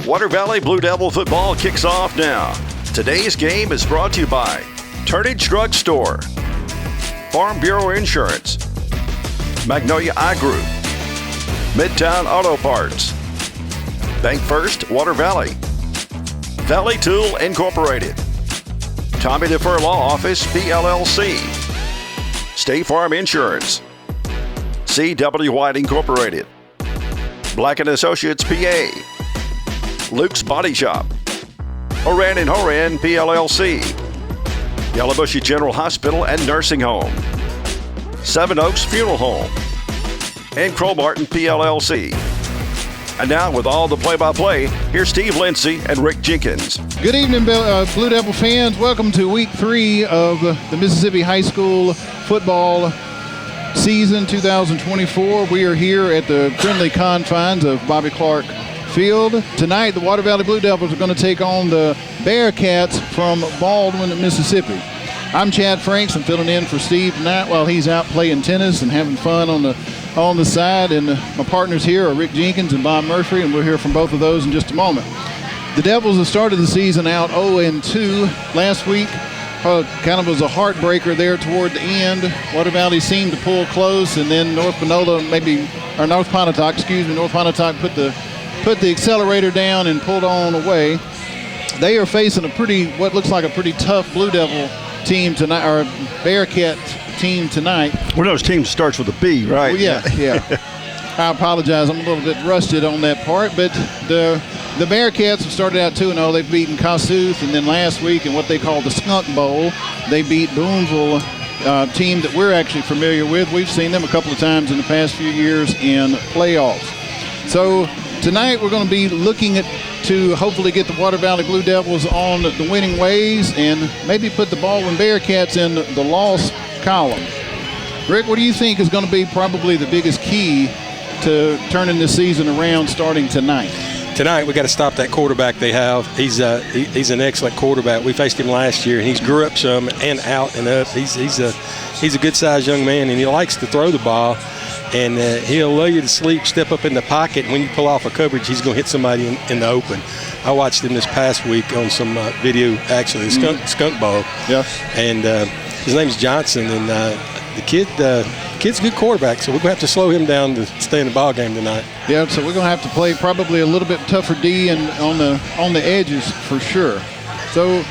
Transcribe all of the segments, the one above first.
Water Valley Blue Devil football kicks off now. Today's game is brought to you by Turnage Drug Store, Farm Bureau Insurance, Magnolia Eye Group, Midtown Auto Parts, Bank First Water Valley, Valley Tool Incorporated, Tommy Defer Law Office PLLC, State Farm Insurance, C.W. White Incorporated, Black & Associates PA, Luke's Body Shop, Horan & Horan PLLC, Yellowbushy General Hospital and Nursing Home, Seven Oaks Funeral Home, and Crow Martin PLLC. And now with all the play-by-play, here's Steve Lindsay and Rick Jenkins. Good evening, Blue Devil fans. Welcome to week 3 of the Mississippi High School football season 2024. We are here at the friendly confines of Bobby Clark Field. Tonight, the Water Valley Blue Devils are going to take on the Bearcats from Baldwyn, Mississippi. I'm Chad Franks. I'm filling in for Steve tonight while he's out playing tennis and having fun on the side. And my partners here are Rick Jenkins and Bob Murphy, and we'll hear from both of those in just a moment. The Devils have started the season out 0-2 last week. Kind of was a heartbreaker there toward the end. Water Valley seemed to pull close, and then North Pontotoc put the accelerator down and pulled on away. They are facing what looks like a pretty tough Blue Devil team tonight, or Bearcat team tonight. One of those teams starts with a B, right? Well, yeah. I apologize. I'm a little bit rusted on that part, but the Bearcats have started out 2-0. They've beaten Kossuth, and then last week in what they call the Skunk Bowl, they beat Boonville, team that we're actually familiar with. We've seen them a couple of times in the past few years in playoffs. So tonight we're going to be looking to hopefully get the Water Valley Blue Devils on the winning ways and maybe put the Baldwyn Bearcats in the loss column. Rick, what do you think is going to be probably the biggest key to turning this season around starting tonight? Tonight we got to stop that quarterback they have. He's an excellent quarterback. We faced him last year, and he's grew up some and out and up. He's a good-sized young man, and he likes to throw the ball. And he'll lull you to sleep, step up in the pocket, and when you pull off a coverage, he's going to hit somebody in the open. I watched him this past week on some video, actually, the skunk ball. Yeah. And his name's Johnson, and the kid's a good quarterback, so we're going to have to slow him down to stay in the ball game tonight. Yeah, so we're going to have to play probably a little bit tougher D and on the edges for sure. So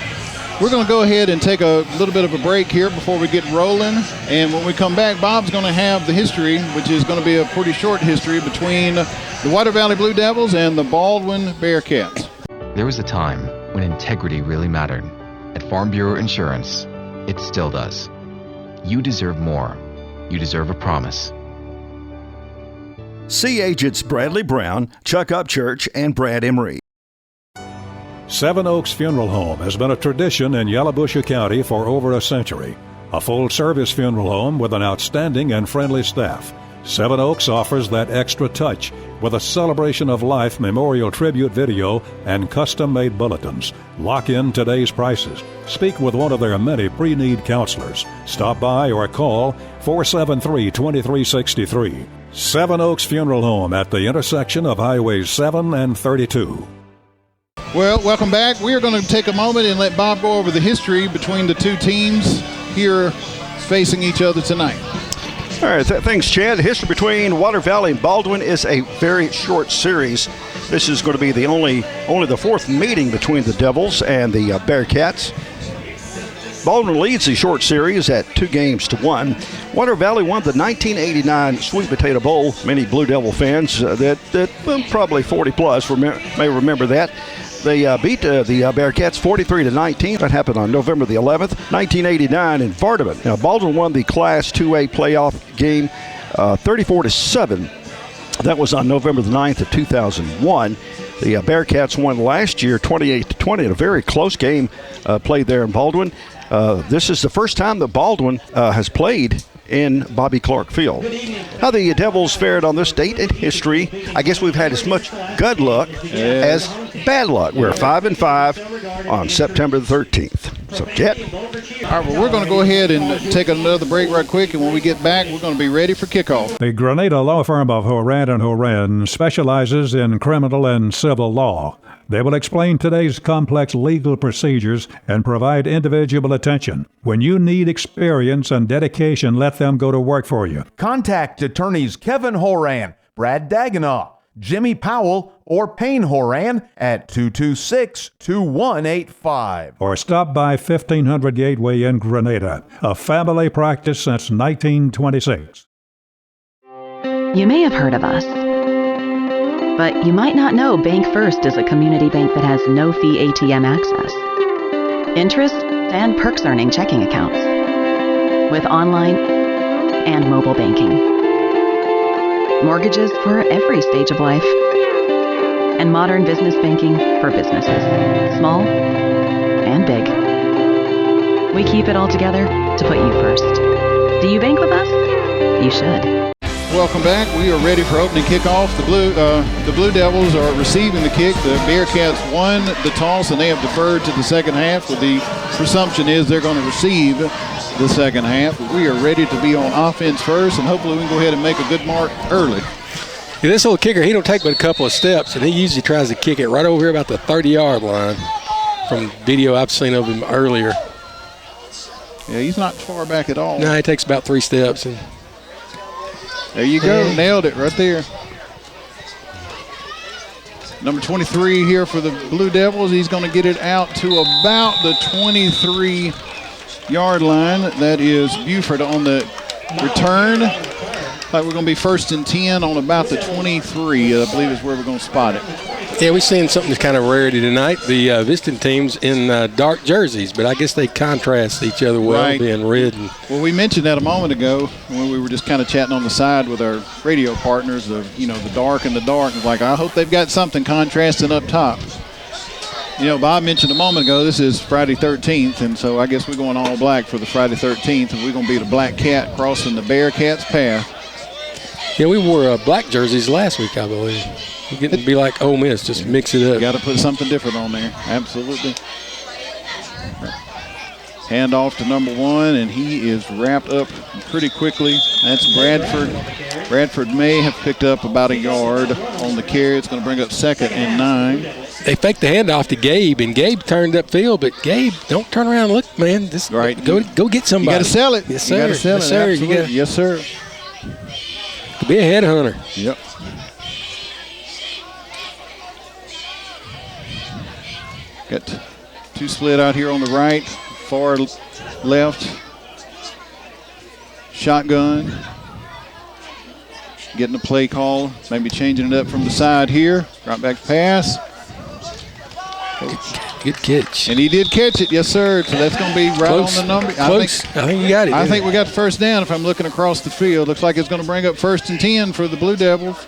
we're going to go ahead and take a little bit of a break here before we get rolling. And when we come back, Bob's going to have the history, which is going to be a pretty short history between the Water Valley Blue Devils and the Baldwyn Bearcats. There was a time when integrity really mattered. At Farm Bureau Insurance, it still does. You deserve more. You deserve a promise. See agents Bradley Brown, Chuck Upchurch, and Brad Emery. Seven Oaks Funeral Home has been a tradition in Yellowbushy County for over a century. A full-service funeral home with an outstanding and friendly staff. Seven Oaks offers that extra touch with a celebration of life memorial tribute video and custom-made bulletins. Lock in today's prices. Speak with one of their many pre-need counselors. Stop by or call 473-2363. Seven Oaks Funeral Home at the intersection of Highways 7 and 32. Well, welcome back. We are going to take a moment and let Bob go over the history between the two teams here facing each other tonight. All right, thanks, Chad. The history between Water Valley and Baldwyn is a very short series. This is going to be the only the fourth meeting between the Devils and the Bearcats. Baldwyn leads the short series at 2-1. Water Valley won the 1989 Sweet Potato Bowl. Many Blue Devil fans probably 40-plus may remember that. They beat the Bearcats 43-19. That happened on November the 11th, 1989 in Vardaman. Now, Baldwyn won the Class 2A playoff game 34-7. That was on November the 9th of 2001. The Bearcats won last year 28-20 in a very close game played there in Baldwyn. This is the first time that Baldwyn has played in Bobby Clark Field. How the Devils fared on this date in history, I guess we've had as much good luck as bad luck. We're 5-5 on September the 13th. So, Jet. All right, well, we're going to go ahead and take another break right quick, and when we get back, we're going to be ready for kickoff. The Grenada law firm of Horan & Horan specializes in criminal and civil law. They will explain today's complex legal procedures and provide individual attention. When you need experience and dedication, let them go to work for you. Contact attorneys Kevin Horan, Brad Dagenau, Jimmy Powell, or Payne Horan at 226-2185. Or stop by 1500 Gateway in Grenada, a family practice since 1926. You may have heard of us, but you might not know Bank First is a community bank that has no-fee ATM access, interest, and perks earning checking accounts, with online and mobile banking, mortgages for every stage of life, and modern business banking for businesses, small and big. We keep it all together to put you first. Do you bank with us? You should. Welcome back. We are ready for opening kickoff. The Blue Devils are receiving the kick. The Bearcats won the toss, and they have deferred to the second half. But the presumption is they're going to receive the second half. We are ready to be on offense first, and hopefully we can go ahead and make a good mark early. Yeah, this little kicker, he don't take but a couple of steps, and he usually tries to kick it right over here about the 30-yard line from video I've seen of him earlier. Yeah, he's not far back at all. No, he takes about 3 steps. And there you go. Nailed it right there. Number 23 here for the Blue Devils. He's going to get it out to about the 23-yard line. That is Buford on the return. Like we're going to be 1st and 10 on about the 23, I believe is where we're going to spot it. Yeah, we're seeing something that's kind of rarity tonight. The visiting teams in dark jerseys, but I guess they contrast each other well, right. Being red. Well, we mentioned that a moment ago when we were just kind of chatting on the side with our radio partners of, the dark and the dark. It's like, I hope they've got something contrasting up top. Bob mentioned a moment ago, this is Friday 13th, and so I guess we're going all black for the Friday 13th, and we're going to be the black cat crossing the Bearcats' path. Yeah, we wore black jerseys last week, I believe. We're getting to be like Ole Miss, just mix it up. Got to put something different on there, absolutely. Hand off to number 1, and he is wrapped up pretty quickly. That's Bradford. Bradford may have picked up about a yard on the carry. It's going to bring up 2nd and 9. They faked the handoff to Gabe, and Gabe turned upfield. But Gabe, don't turn around and look, man. Just right. Go get somebody. You got to sell it. Yes, sir. You got to sell yes, it. Sir. Absolutely. Yes, sir. Could be a headhunter. Yep. Got 2 split out here on the right, far left. Shotgun. Getting a play call, maybe changing it up from the side here. Right back pass. Good catch. And he did catch it, yes, sir. So that's going to be right Close. on the number. I think you got it. I think we got first down if I'm looking across the field. Looks like it's going to bring up 1st and 10 for the Blue Devils.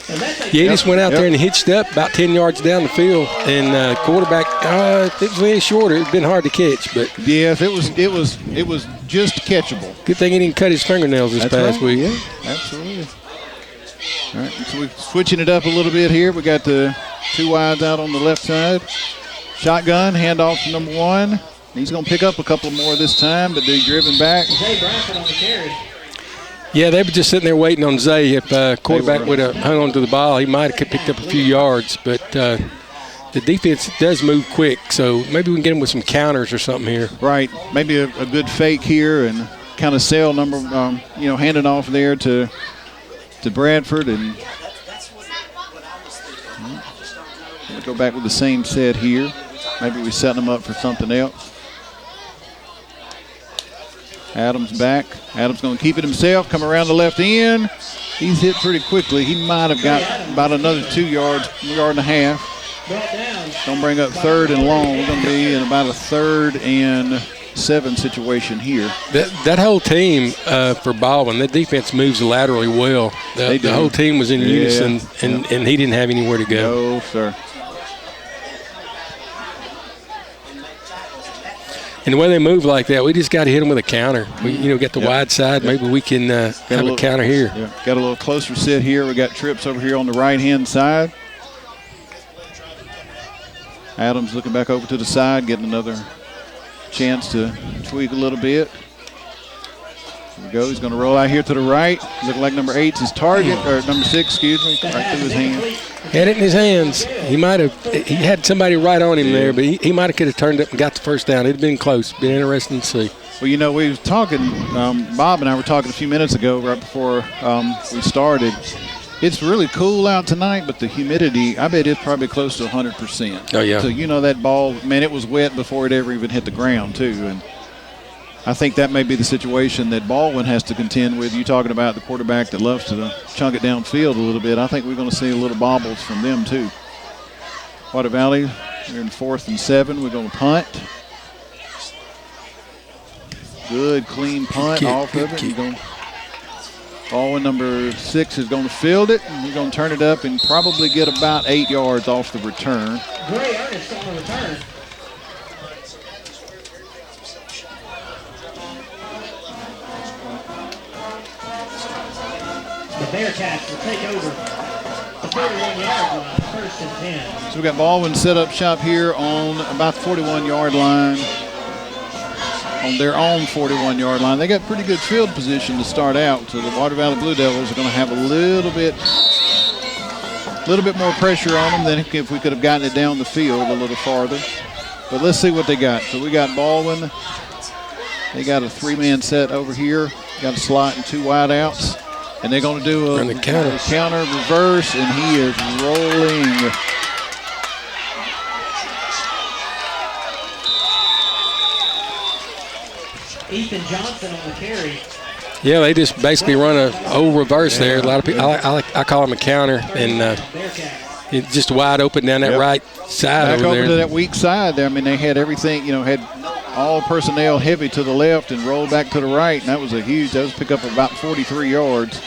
Yeah, he just went out there and hitched up about 10 yards down the field, and quarterback, if it was any shorter, it'd been hard to catch. But yes, it was just catchable. Good thing he didn't cut his fingernails this past week. Yeah, absolutely. All right, so we're switching it up a little bit here. We got the 2 wides out on the left side. Shotgun, handoff to number 1. He's going to pick up a couple more this time, but they're driven back. Zay Bradford on the carry. Yeah, they were just sitting there waiting on Zay. If quarterback would have hung on to the ball, he might have picked up a few yards. But the defense does move quick, so maybe we can get him with some counters or something here. Right, maybe a good fake here and kind of sell number, hand it off there to Bradford. And we'll go back with the same set here. Maybe we set them up for something else. Adams back. Adams going to keep it himself, come around the left end. He's hit pretty quickly. He might have got about another 2 yards, 1.5 yards. Don't bring up 3rd and long. We're going to be in about a 3rd and 7 situation here. That whole team for Baldwyn, that defense moves laterally well. The whole team was in unison, and he didn't have anywhere to go. No, sir. And the way they move like that, we just got to hit them with a counter. We, get the wide side. Maybe we can have a counter here. Yeah. Got a little closer sit here. We got trips over here on the right-hand side. Adams looking back over to the side, getting another chance to tweak a little bit. Here we go. He's going to roll out here to the right. Looking like number 8's his target, or number 6, excuse me, right through his hand. Had it in his hands. He had somebody right on him there, but he might have could have turned up and got the first down. It'd been close. Been interesting to see. Well, you know, we were talking, Bob and I were talking a few minutes ago right before we started. It's really cool out tonight, but the humidity, I bet it's probably close to 100%. Oh, yeah. So, you know, that ball, man, it was wet before it ever even hit the ground, too. And I think that may be the situation that Baldwyn has to contend with. You talking about the quarterback that loves to chunk it downfield a little bit. I think we're going to see a little bobbles from them, too. Water Valley, we're in 4th and 7. We're going to punt. Good, clean punt off of it. Baldwyn, number 6, is going to field it, and he's going to turn it up and probably get about 8 yards off the return. Gray Ernest on the return. The Bearcats will take over the 41-yard line, 1st and 10. So we got Baldwyn set up shop here on about the 41-yard line. On their own 41-yard line. They got pretty good field position to start out. So the Water Valley Blue Devils are going to have a little bit more pressure on them than if we could have gotten it down the field a little farther. But let's see what they got. So we got Baldwyn. They got a 3-man set over here. Got a slot and 2 wideouts. And they're going to do a counter reverse, and he is rolling. Ethan Johnson on the carry. Yeah, they just basically run a old reverse there. A lot of people, I call them a counter, and it's just wide open down that right side back over there. To that weak side there. I mean, they had everything, had all personnel heavy to the left and rolled back to the right, and that was pick up about 43 yards.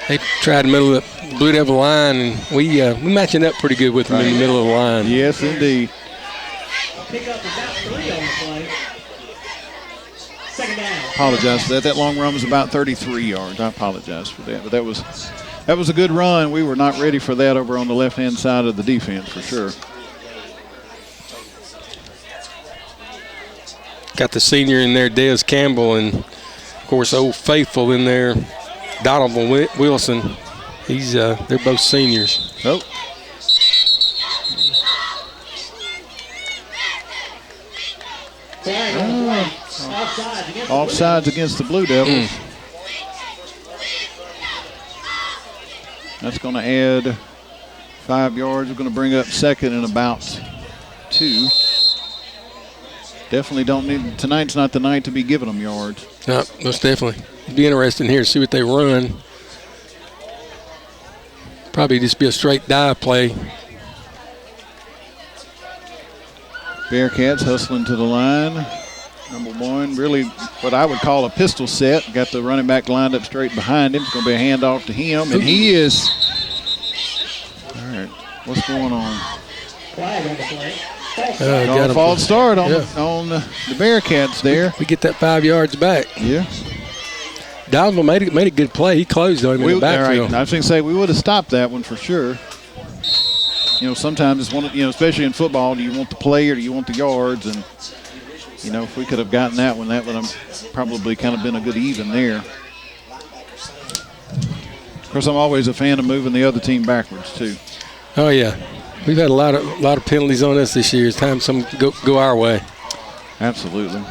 They tried the middle of the Blue Devil line, and we matching up pretty good with them in the middle of the line. Yes, indeed. Pick up about 3 on the play. 2nd down. Apologize for that. That long run was about 33 yards. I apologize for that. But that was a good run. We were not ready for that over on the left-hand side of the defense for sure. Got the senior in there, Des Campbell, and, of course, Old Faithful in there, Donovan Wilson. They're both seniors. Oh. Offsides against the Blue Devils. That's going to add 5 yards. We're going to bring up 2nd and about 2. Definitely don't need. Tonight's not the night to be giving them yards. No, most definitely. It'd be interesting here to see what they run. Probably just be a straight dive play. Bearcats hustling to the line. Number 1, really what I would call a pistol set. Got the running back lined up straight behind him. It's going to be a handoff to him, and he is. All right, what's going on? Flag on the play. Got a false start on the Bearcats there. We get that 5 yards back. Yeah. Donovan made a good play. He closed on him in the backfield. Right. I was going to say we would have stopped that one for sure. Sometimes it's one. Especially in football, do you want the play or do you want the yards? And if we could have gotten that one, that would have probably kind of been a good even there. Of course, I'm always a fan of moving the other team backwards too. Oh yeah. We've had a lot of penalties on us this year. It's time some go our way. Absolutely.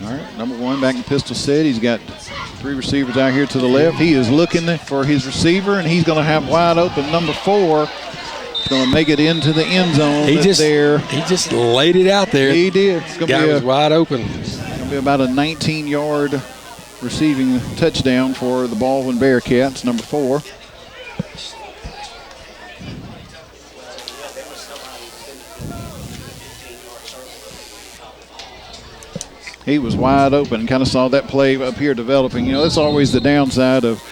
All right, number 1 back in pistol set. He's got 3 receivers out here to the left. He is looking for his receiver, and he's going to have wide open number 4. He's going to make it into the end zone. He just laid it out there. He did. It's Guy was wide open. It's going to be about a 19-yard receiving touchdown for the Baldwyn Bearcats, number 4. He was wide open and kind of saw that play up here developing. That's always the downside of,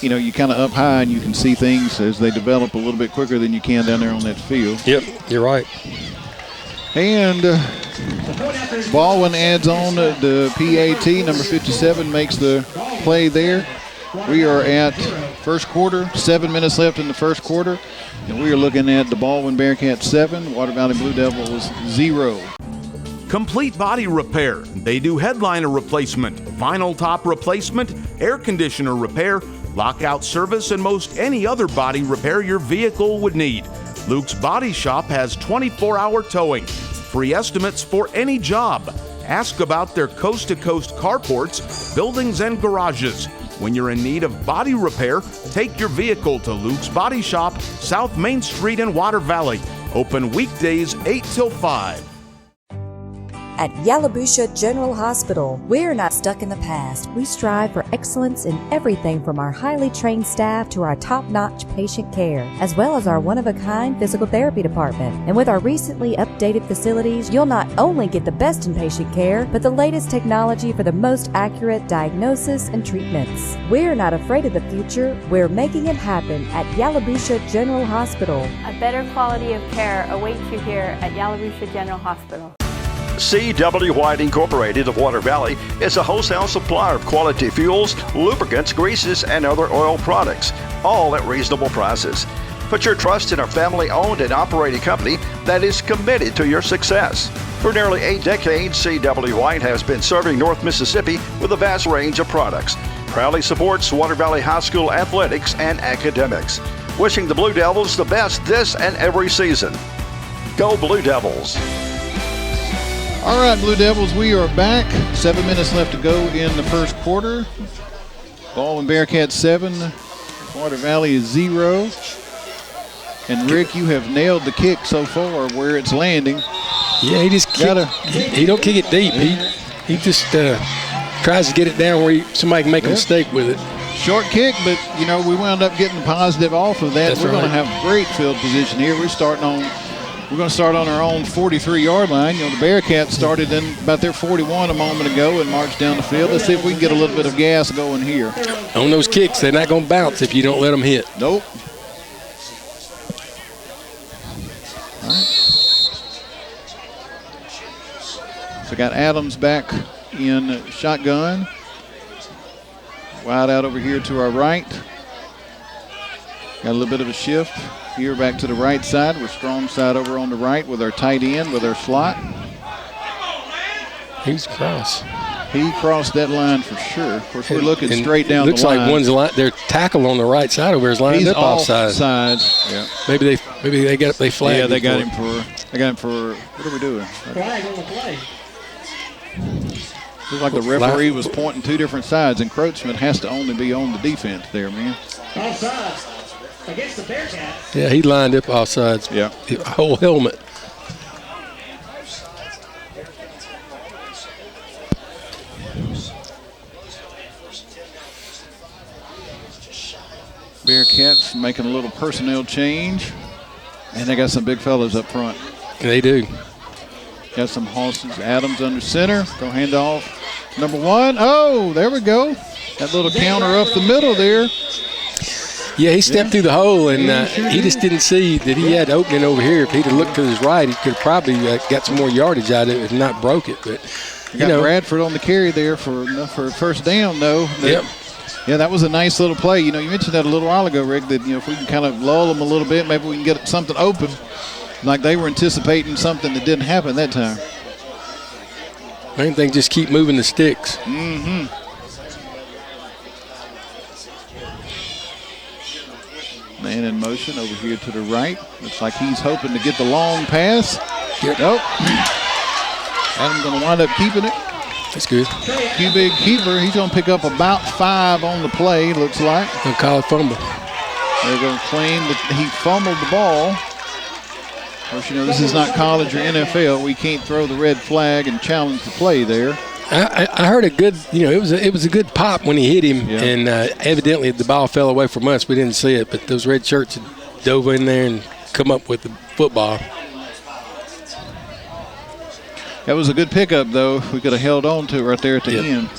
you kind of up high and you can see things as they develop a little bit quicker than you can down there on that field. Yep, you're right. And Baldwyn adds on the PAT. Number 57 makes the play there. We are at first quarter, 7 minutes left in the first quarter. And we are looking at the Baldwyn Bearcats 7, Water Valley Blue Devils 0. Complete Body Repair. They do headliner replacement, vinyl top replacement, air conditioner repair, lockout service, and most any other body repair your vehicle would need. Luke's Body Shop has 24-hour towing, free estimates for any job. Ask about their coast-to-coast carports, buildings, and garages. When you're in need of body repair, take your vehicle to Luke's Body Shop, South Main Street in Water Valley. Open weekdays 8 till 5. At Yalobusha General Hospital, we're not stuck in the past. We strive for excellence in everything from our highly trained staff to our top-notch patient care, as well as our one-of-a-kind physical therapy department. And with our recently updated facilities, you'll not only get the best in patient care, but the latest technology for the most accurate diagnosis and treatments. We're not afraid of the future. We're making it happen at Yalobusha General Hospital. A better quality of care awaits you here at Yalobusha General Hospital. C.W. White Incorporated of Water Valley is a wholesale supplier of quality fuels, lubricants, greases, and other oil products, all at reasonable prices. Put your trust in a family-owned and operated company that is committed to your success. For nearly 8 decades, C.W. White has been serving North Mississippi with a vast range of products. Proudly supports Water Valley High School athletics and academics. Wishing the Blue Devils the best this and every season. Go Blue Devils! All right, Blue Devils, we are back. 7 minutes left to go in the first quarter. Baldwyn Bearcats 7, Water Valley is 0. And Rick, you have nailed the kick so far where it's landing. Yeah, he don't kick it deep. He just tries to get it down where somebody can make a mistake with it. Short kick, but you know we wound up getting positive off of that. That's We're right. going to have great field position here. We're going to start on our own 43-yard line. You know, the Bearcats started in about their 41 a moment ago and marched down the field. Let's see if we can get a little bit of gas going here. On those kicks, they're not going to bounce if you don't let them hit. Nope. All right. So got Adams back in shotgun. Wide out over here to our right. Got a little bit of a shift. Here back to the right side. We're strong side over on the right with our tight end, with our slot. He's across. He crossed that line for sure. Of course, we're looking straight down the line. Looks like one's their tackle on the right side over here is lined up offside. Sides. Yeah. Maybe they flagged. Yeah, they got him for. What are we doing? Flag on the play. Looks like the referee was pointing two different sides. Encroachment has to only be on the defense there, man. Offside against the Bearcats. Yeah, he lined up offsides. Yeah. A whole helmet. Bearcats making a little personnel change. And they got some big fellas up front. They do. Got some horses. Adams under center. Go hand off. Number 1. Oh, there we go. That little counter up the middle there. Yeah, he stepped through the hole, and he just didn't see that he had opening over here. If he'd have looked to his right, he could have probably got some more yardage out of it, if not broke it. But got Bradford on the carry there for first down, though. Yep. Yeah, that was a nice little play. You know, you mentioned that a little while ago, Rick, that, you know, if we can kind of lull them a little bit, maybe we can get something open. Like they were anticipating something that didn't happen that time. Main thing, just keep moving the sticks. Mm-hmm. Man in motion over here to the right. Looks like he's hoping to get the long pass. Yep. Nope. Adam's going to wind up keeping it. That's good. Q-Big keeper. He's going to pick up about 5 on the play, looks like. They'll call it fumble. They're going to claim that he fumbled the ball. Of course, you know, this is not college or NFL. We can't throw the red flag and challenge the play there. I heard a good, you know, it was a good pop when he hit him, and evidently the ball fell away from us. We didn't see it, but those red shirts had dove in there and come up with the football. That was a good pickup, though. We could have held on to it right there at the end.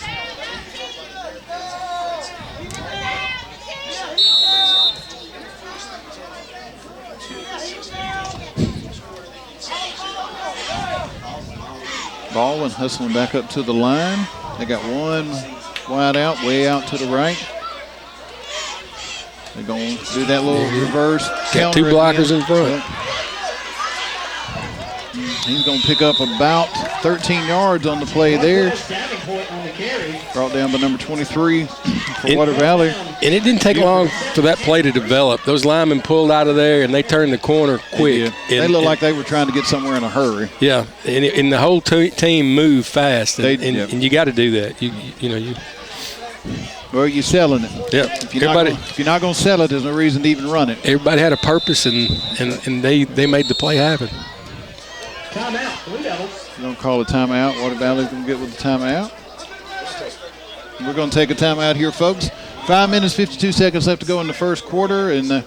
Baldwyn hustling back up to the line. They got one wide out, way out to the right. They're going to do that little reverse. Got 2 blockers in front. He's going to pick up about 13 yards on the play there. Brought down by number 23 for Water Valley. And it didn't take long for that play to develop. Those linemen pulled out of there, and they turned the corner quick. They looked like they were trying to get somewhere in a hurry. Yeah, and the whole team moved fast, and you got to do that. Well, you're selling it. Yeah. If you're not going to sell it, there's no reason to even run it. Everybody had a purpose, and they made the play happen. Timeout, Blue Devils. We're going to call a timeout. Water Valley's going to get with the timeout. We're going to take a timeout here, folks. 5 minutes, 52 seconds left to go in the first quarter, and the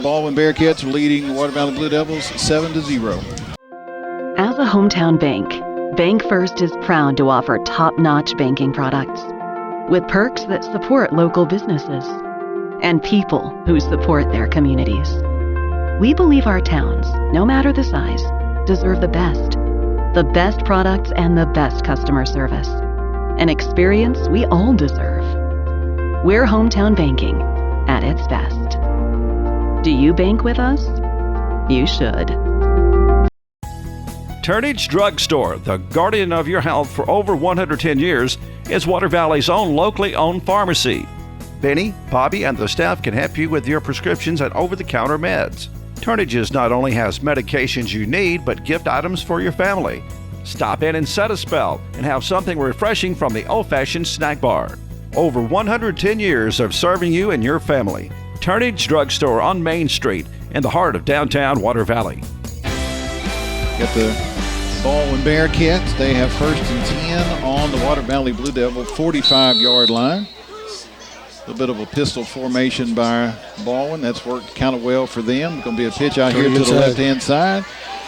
Baldwin Bearcats are leading Water Valley Blue Devils 7-0. As a hometown bank, Bank First is proud to offer top-notch banking products with perks that support local businesses and people who support their communities. We believe our towns, no matter the size, deserve the best products and the best customer service, an experience we all deserve. We're hometown banking at its best. Do you bank with us? You should. Turnage Drugstore, the guardian of your health for over 110 years, is Water Valley's own locally owned pharmacy. Benny, Bobby, and the staff can help you with your prescriptions and over-the-counter meds. Turnages not only has medications you need, but gift items for your family. Stop in and set a spell and have something refreshing from the old-fashioned snack bar. Over 110 years of serving you and your family. Turnage Drugstore on Main Street in the heart of downtown Water Valley. Got the Baldwin Bearcats. They have 1st and 10 on the Water Valley Blue Devil 45-yard line. A little bit of a pistol formation by Baldwin. That's worked kind of well for them. Going to be a pitch out here to the left-hand side.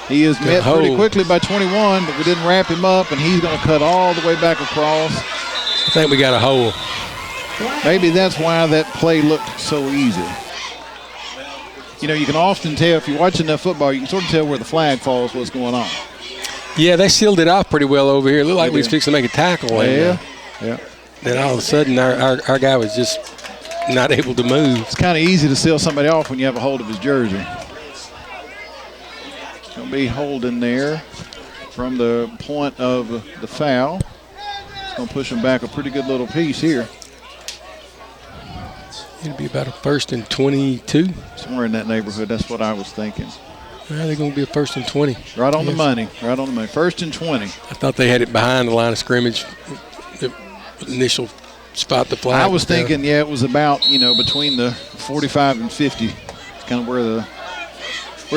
He is met pretty quickly by 21, but we didn't wrap him up, and he's going to cut all the way back across. I think we got a hole. Maybe that's why that play looked so easy. You know, you can often tell, if you're watching that football, you can sort of tell where the flag falls, what's going on. Yeah, they sealed it off pretty well over here. It looked like we was fixing to make a tackle. Yeah. Then all of a sudden, our guy was just not able to move. It's kind of easy to seal somebody off when you have a hold of his jersey. Going to be holding there from the point of the foul. It's going to push him back a pretty good little piece here. It'll be about a 1st and 22. Somewhere in that neighborhood. That's what I was thinking. Well, they're going to be a 1st and 20. Right on the money. Right on the money. 1st and 20. I thought they had it behind the line of scrimmage. The initial spot the flag. I was thinking, it was about, between the 45 and 50. It's kind of where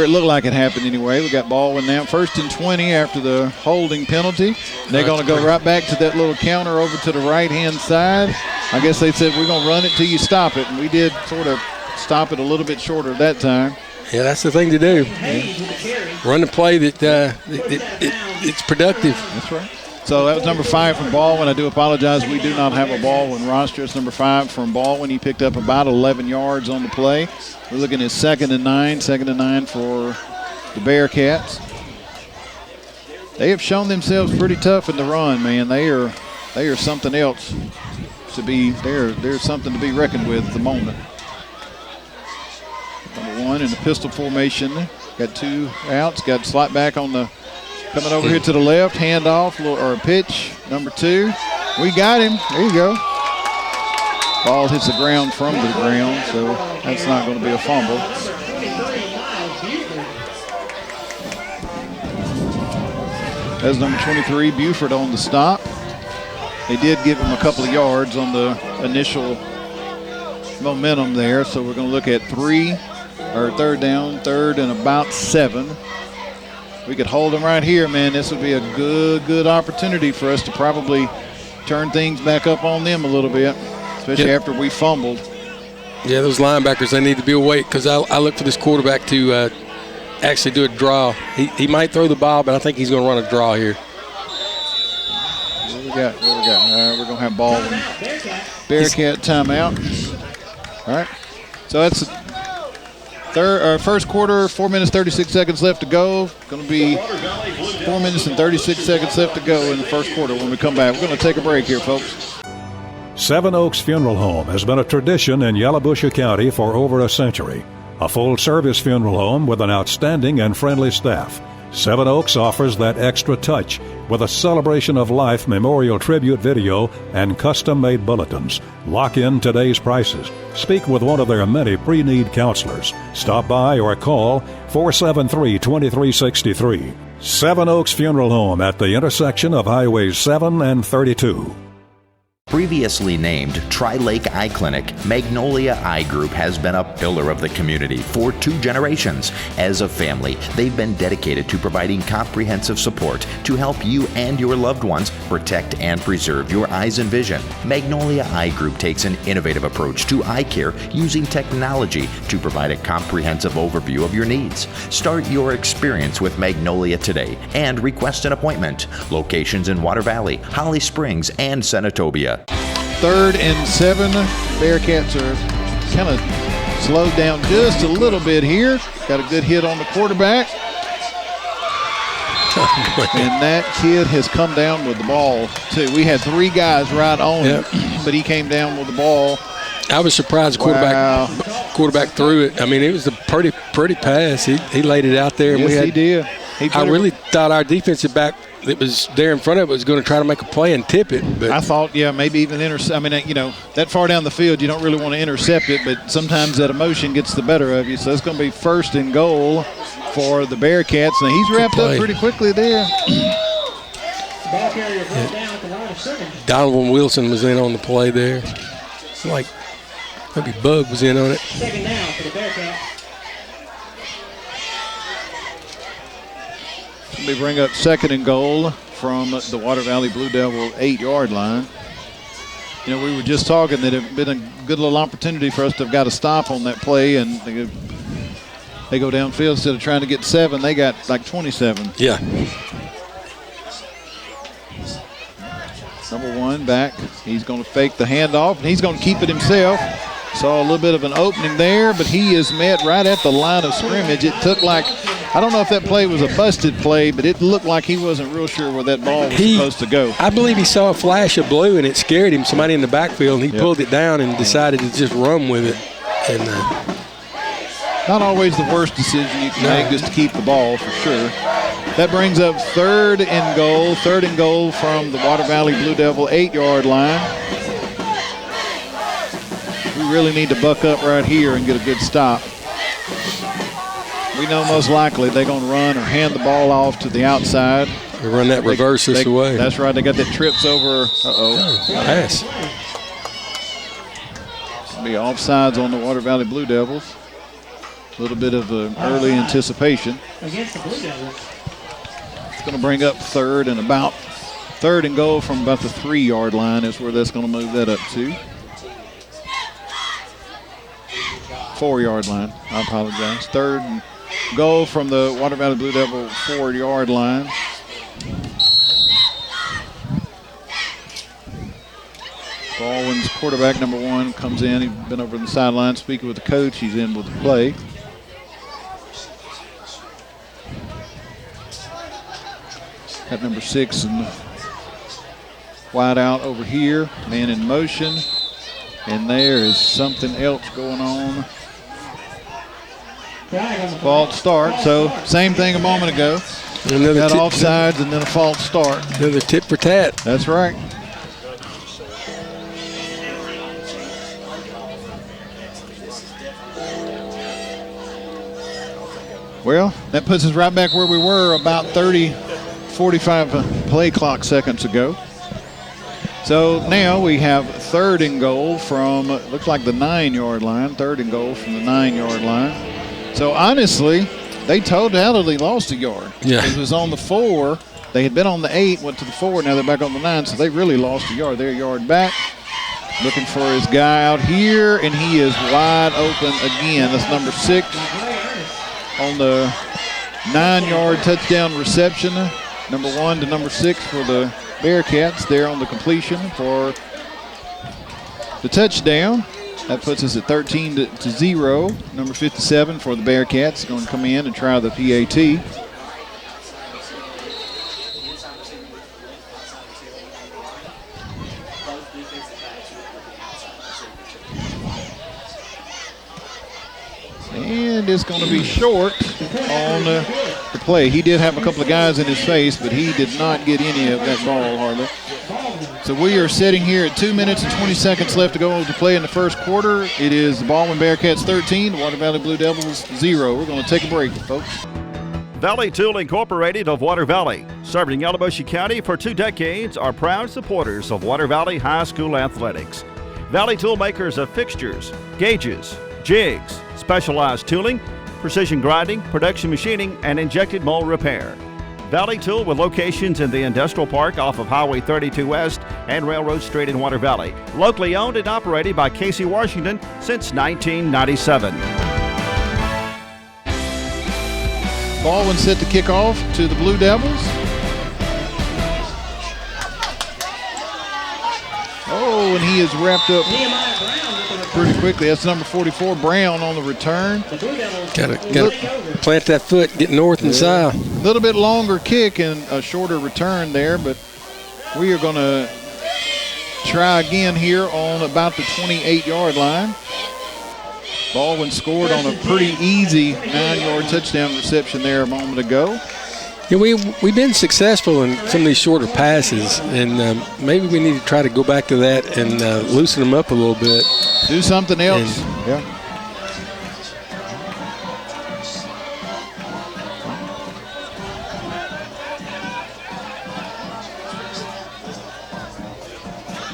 it looked like it happened anyway. We got Baldwin now. 1st and 20 after the holding penalty. They're going to go right back to that little counter over to the right-hand side. I guess they said, we're going to run it till you stop it. And we did sort of stop it a little bit shorter that time. Yeah, that's the thing to do. Run the play that it's productive. That's right. So that was number 5 from Baldwin. I do apologize. We do not have a Baldwin roster. It's number 5 from Baldwin. He picked up about 11 yards on the play. We're looking at 2nd and 9. 2nd and 9 for the Bearcats. They have shown themselves pretty tough in the run, man. They are something else to be. They're something to be reckoned with at the moment. Number 1 in the pistol formation. Got 2 outs. Got slot back on the. Coming over here to the left, handoff or a pitch, number 2. We got him. There you go. Ball hits the ground from the ground, so that's not going to be a fumble. That's number 23, Buford on the stop. They did give him a couple of yards on the initial momentum there, so we're going to look at 3rd down, 3rd and about 7. We could hold them right here, man. This would be a good opportunity for us to probably turn things back up on them a little bit, especially after we fumbled. Yeah, those linebackers, they need to be awake because I look for this quarterback to actually do a draw. He might throw the ball, but I think he's going to run a draw here. What we got? We're going to have Baldwin. Bearcat timeout. All right. So that's first quarter, 4 minutes, 36 seconds left to go. Going to be 4 minutes and 36 seconds left to go in the first quarter when we come back. We're going to take a break here, folks. Seven Oaks Funeral Home has been a tradition in Yalobusha County for over a century. A full-service funeral home with an outstanding and friendly staff. Seven Oaks offers that extra touch with a Celebration of Life memorial tribute video and custom-made bulletins. Lock in today's prices. Speak with one of their many pre-need counselors. Stop by or call 473-2363. Seven Oaks Funeral Home at the intersection of Highways 7 and 32. Previously named Tri-Lake Eye Clinic, Magnolia Eye Group has been a pillar of the community for 2 generations. As a family, they've been dedicated to providing comprehensive support to help you and your loved ones protect and preserve your eyes and vision. Magnolia Eye Group takes an innovative approach to eye care using technology to provide a comprehensive overview of your needs. Start your experience with Magnolia today and request an appointment. Locations in Water Valley, Holly Springs, and Senatobia. 3rd and 7. Bearcats are kind of slowed down just a little bit here. Got a good hit on the quarterback. And that kid has come down with the ball, too. We had 3 guys right on him, but he came down with the ball. I was surprised the quarterback threw it. I mean, it was a pretty pass. He laid it out there. And yes, he did. I really thought our defensive back that was there in front of it was going to try to make a play and tip it. But I thought, maybe even intercept. I mean, that far down the field, you don't really want to intercept it, but sometimes that emotion gets the better of you. So it's going to be 1st and goal for the Bearcats. Now, he's wrapped up pretty quickly there. Ball carrier brought down at the line of scrimmage. Donovan Wilson was in on the play there. Like maybe Bug was in on it. 2nd down for the Bearcats. They bring up 2nd and goal from the Water Valley Blue Devil 8-yard line. We were just talking that it had been a good little opportunity for us to have got a stop on that play, and they go downfield instead of trying to get 7. They got like 27. Yeah. Number 1 back. He's going to fake the handoff, and he's going to keep it himself. Saw a little bit of an opening there, but he is met right at the line of scrimmage. It took I don't know if that play was a busted play, but it looked like he wasn't real sure where that ball was supposed to go. I believe he saw a flash of blue, and it scared him, somebody in the backfield, and he pulled it down and decided to just run with it. And not always the worst decision you can make just to keep the ball, for sure. That brings up 3rd and goal. 3rd and goal from the Water Valley Blue Devil 8-yard line. We really need to buck up right here and get a good stop. We know most likely they're going to run or hand the ball off to the outside. They run that reverse this way. That's right. They got that trips over. Pass. Be offsides on the Water Valley Blue Devils. A little bit of early anticipation. Against the Blue Devils. It's going to bring up 3rd and goal from about the 3-yard line is where that's going to move that up to. 4-yard line. I apologize. 3rd and goal from the Water Valley Blue Devil 4-yard line. Baldwyn's quarterback, number 1, comes in. He's been over on the sideline speaking with the coach. He's in with the play. Got number 6 and wide out over here. Man in motion. And there is something else going on. False start. So same thing a moment ago. Got offsides and then a false start. Another tit for tat. That's right. Well, that puts us right back where we were about 45 play clock seconds ago. So now we have 3rd and goal from, looks like the 9-yard line. 3rd and goal from the 9-yard line. So honestly, they totally lost a yard. Yeah. It was on the 4. They had been on the 8, went to the 4. Now they're back on the 9, so they really lost a yard. They're a yard back. Looking for his guy out here, and he is wide open again. That's number 6 on the 9-yard touchdown reception. Number 1 to number 6 for the Bearcats there on the completion for the touchdown. That puts us at 13-0. Number 57 for the Bearcats going to come in and try the PAT. And it's going to be short on the play. He did have a couple of guys in his face, but he did not get any of that ball hardly. So we are sitting here at 2 minutes and 20 seconds left to go to play in the first quarter. It is the Baldwyn Bearcats 13, the Water Valley Blue Devils 0. We're going to take a break, folks. Valley Tool Incorporated of Water Valley, serving Yalobusha County for 2 decades, are proud supporters of Water Valley High School athletics. Valley Tool makers of fixtures, gauges, jigs, specialized tooling, precision grinding, production machining, and injected mold repair. Valley Tool with locations in the Industrial Park off of Highway 32 West and Railroad Street in Water Valley. Locally owned and operated by Casey Washington since 1997. Baldwyn set to kick off to the Blue Devils. Oh, and he is wrapped up pretty quickly. That's number 44, Brown, on the return. Got to plant that foot, get north and south. A little bit longer kick and a shorter return there, but we are going to try again here on about the 28-yard line. Baldwyn scored on a pretty easy 9-yard touchdown reception there a moment ago. Yeah, we've been successful in some of these shorter passes, and maybe we need to try to go back to that and loosen them up a little bit. Do something else. Yeah.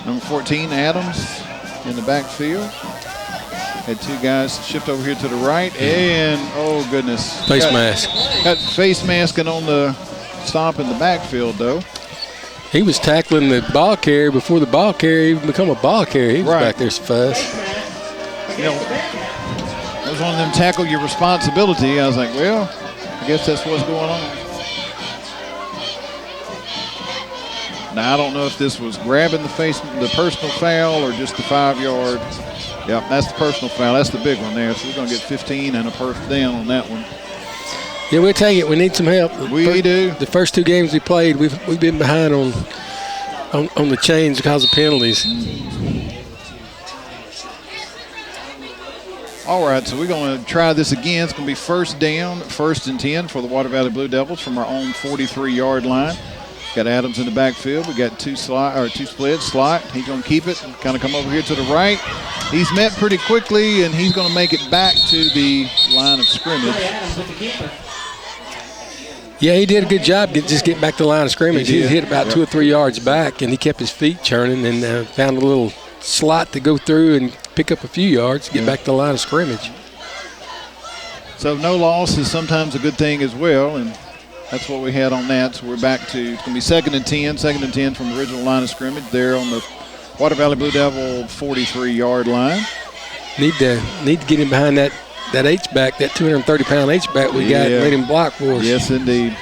Number 14, Adams, in the backfield. Had 2 guys shift over here to the right, and oh goodness. Face mask. Got face masking on the stop in the backfield though. He was tackling the ball carrier before the ball carrier even become a ball carrier. He was back there so fast. You know, that was one of them tackle your responsibility. I was like, well, I guess that's what's going on. Now, I don't know if this was grabbing the personal foul or just the 5-yard. Yep, that's the personal foul. That's the big one there. So we're going to get 15 and a first down on that one. Yeah, we'll take it. We need some help. We do. The first 2 games we played, we've been behind on the chains because of penalties. All right, so we're going to try this again. It's going to be first down, 1st and 10 for the Water Valley Blue Devils from our own 43-yard line. Got Adams in the backfield. We got 2 splits, slot. He's going to keep it, kind of come over here to the right. He's met pretty quickly, and he's going to make it back to the line of scrimmage. Yeah, he did a good job just getting back to the line of scrimmage. He hit about 2 or 3 yards back, and he kept his feet churning and found a little slot to go through and pick up a few yards, get back to the line of scrimmage. So no loss is sometimes a good thing as well, and that's what we had on that. So we're back to, it's going to be 2nd and 10 from the original line of scrimmage there on the Water Valley Blue Devil 43-yard line. Need to get him behind that H-back, that 230-pound H-back we got and let him block for us. Yes, indeed.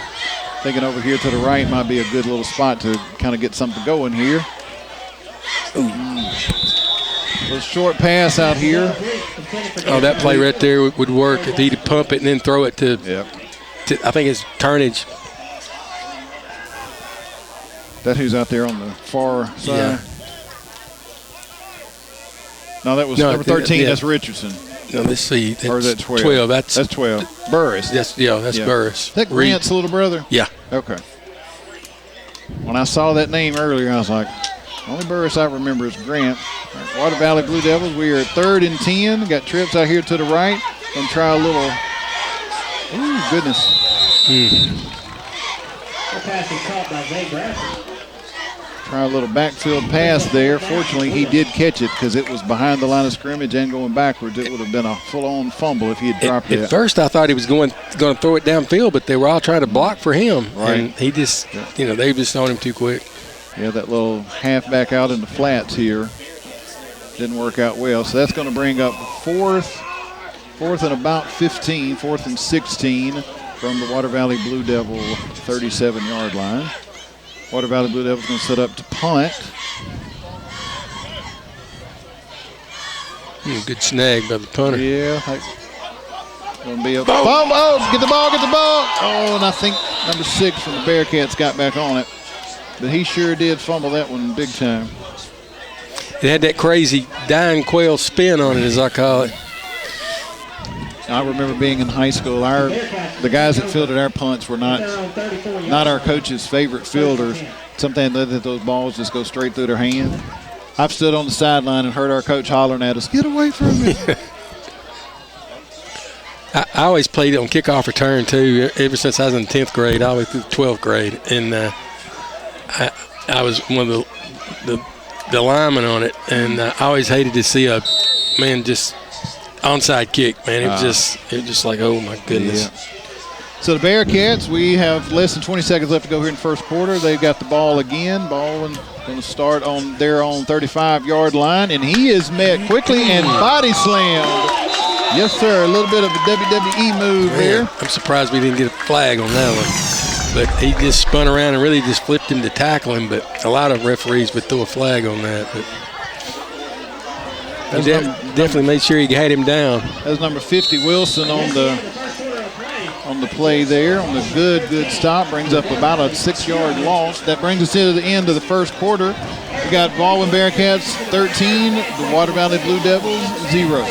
Thinking over here to the right might be a good little spot to kind of get something going here. Little short pass out here. Oh, that play right there would work if he'd pump it and then throw it to I think it's Turnage. That who's out there on the far side? Yeah. No, that was number 13. That's Richardson. No, let's see. That's or is that 12? 12. That's 12. Burris. That's Burris. Is that Grant's little brother? Yeah. Okay. When I saw that name earlier, I was like, only Burris I remember is Grant. Water Valley Blue Devils, we are 3rd and 10. Got trips out here to the right. Gonna try a little. Ooh, goodness. Try a little backfield pass there. Fortunately, he did catch it because it was behind the line of scrimmage and going backwards. It would have been a full-on fumble if he had dropped it. At first, I thought he was going to throw it downfield, but they were all trying to block for him. Right. And he just, they just on him too quick. Yeah, that little halfback out in the flats here didn't work out well. So that's going to bring up fourth and about 15, 4th and 16 from the Water Valley Blue Devil 37-yard line. Water Valley Blue Devils going to set up to punt. Good snag by the punter. Yeah. Going to be a fumble. Oh, get the ball. Oh, and I think number 6 from the Bearcats got back on it. But he sure did fumble that one big time. It had that crazy dying quail spin on it, as I call it. I remember being in high school. The guys that fielded our punts were not our coach's favorite fielders. Sometimes they let those balls just go straight through their hand. I've stood on the sideline and heard our coach hollering at us, "Get away from me!" I always played on kickoff return too. Ever since I was in 10th grade, all the way through 12th grade, and I was one of the linemen on it, and I always hated to see a man just onside kick. Man, it was just like, oh my goodness. Yeah. So the Bearcats, we have less than 20 seconds left to go here in the first quarter. They've got the ball again. Baldwin going to start on their own 35-yard line, and he is met quickly and body slammed. Yes, sir. A little bit of a WWE move there. I'm surprised we didn't get a flag on that one. But he just spun around and really just flipped him to tackle him. But a lot of referees would throw a flag on that. But he definitely made sure he had him down. That's number 50, Wilson, on the play there. On the good stop. Brings up about a 6-yard loss. That brings us into the end of the first quarter. We got Baldwin Bearcats 13, the Water Valley Blue Devils 0.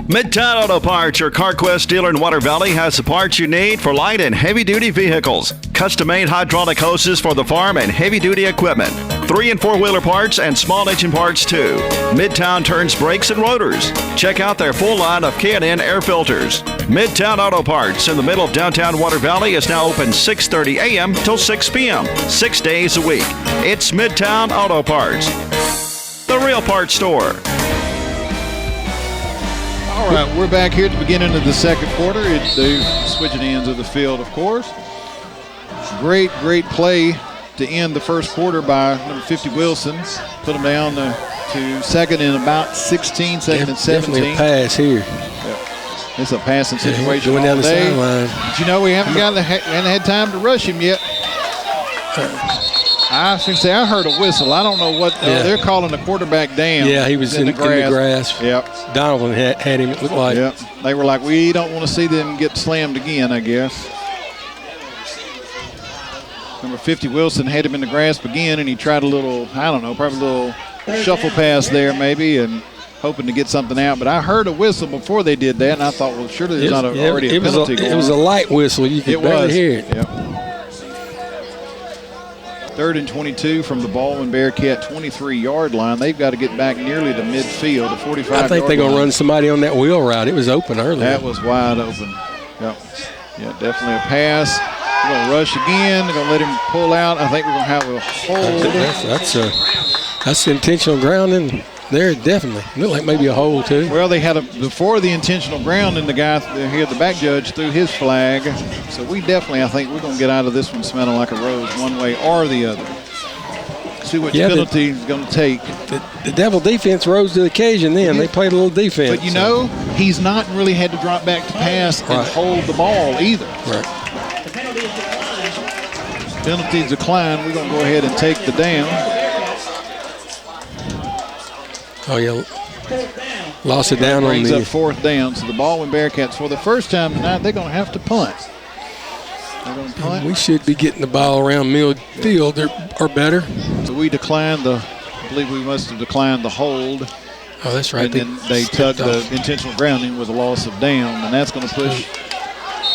Midtown Auto Parts, your CarQuest dealer in Water Valley, has the parts you need for light and heavy-duty vehicles. Custom-made hydraulic hoses for the farm and heavy-duty equipment. 3- and 4-wheeler parts and small engine parts, too. Midtown turns brakes and rotors. Check out their full line of K&N air filters. Midtown Auto Parts in the middle of downtown Water Valley is now open 6:30 a.m. till 6 p.m., 6 days a week. It's Midtown Auto Parts, the real parts store. All right, we're back here at the beginning of the second quarter. They're switching ends of the field, of course. Great play to end the first quarter by number 50, Wilson. Put him down to second and about 16, second and 17. Definitely a pass here. Yep. It's a passing situation going down the day. sideline. But you know, we haven't had time to rush him yet. I was going to say, I heard a whistle. I don't know what they're calling the quarterback down. Yeah, he was in the grass. Yep. Donovan had him, it looked like. Yep. They were like, we don't want to see them get slammed again, I guess. Number 50, Wilson, had him in the grasp again, and he tried a little, I don't know, probably a little shuffle pass there maybe, and hoping to get something out. But I heard a whistle before they did that, and I thought, well, surely there's not already a penalty going on. It was a light whistle. You could barely hear it. Yep. 3rd and 22 from the Baldwin Bearcat 23-yard line. They've got to get back nearly to midfield, the 45-yard line. I think they're going to run somebody on that wheel route. It was open earlier. That was wide open. Yep. Yeah, definitely a pass. We're going to rush again. They're going to let him pull out. I think we're going to have a hold. That's intentional grounding there, definitely. Looked like maybe a hold, too. Well, they had before the intentional grounding, the guy here, the back judge, threw his flag. So we definitely, I think, we're going to get out of this one smelling like a rose one way or the other. See what penalty is going to take. The Devil defense rose to the occasion then. They played a little defense. But, you know, he's not really had to drop back to pass and hold the ball either. Right. Penalties decline. We're going to go ahead and take the down. Oh, yeah. Lost it down brings on the up 4th down. So the Baldwin Bearcats, for the first time tonight, they're going to have to punt. They're going to punt. We should be getting the ball around midfield or better. So we declined I believe we must have declined the hold. Oh, that's right. And then they took the intentional grounding with a loss of down, and that's going to push.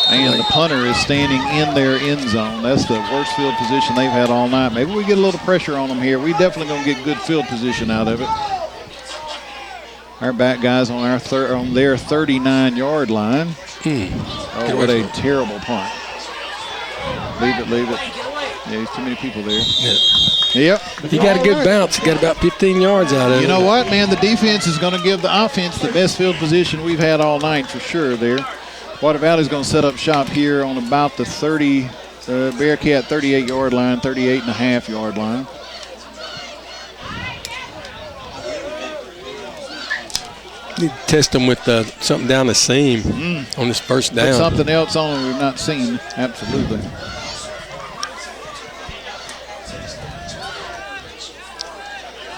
And the punter is standing in their end zone. That's the worst field position they've had all night. Maybe we get a little pressure on them here. We definitely going to get good field position out of it. Our back guys on their 39-yard line. Oh, what a terrible punt. Leave it. Yeah, there's too many people there. Yep. He got a good bounce. He got about 15 yards out of it. You know what, man? The defense is going to give the offense the best field position we've had all night for sure there. Water Valley's going to set up shop here on about the Bearcat 38-yard line, 38.5-yard line. Need to test them with something down the seam on this first down. Put something else on them we've not seen. Absolutely.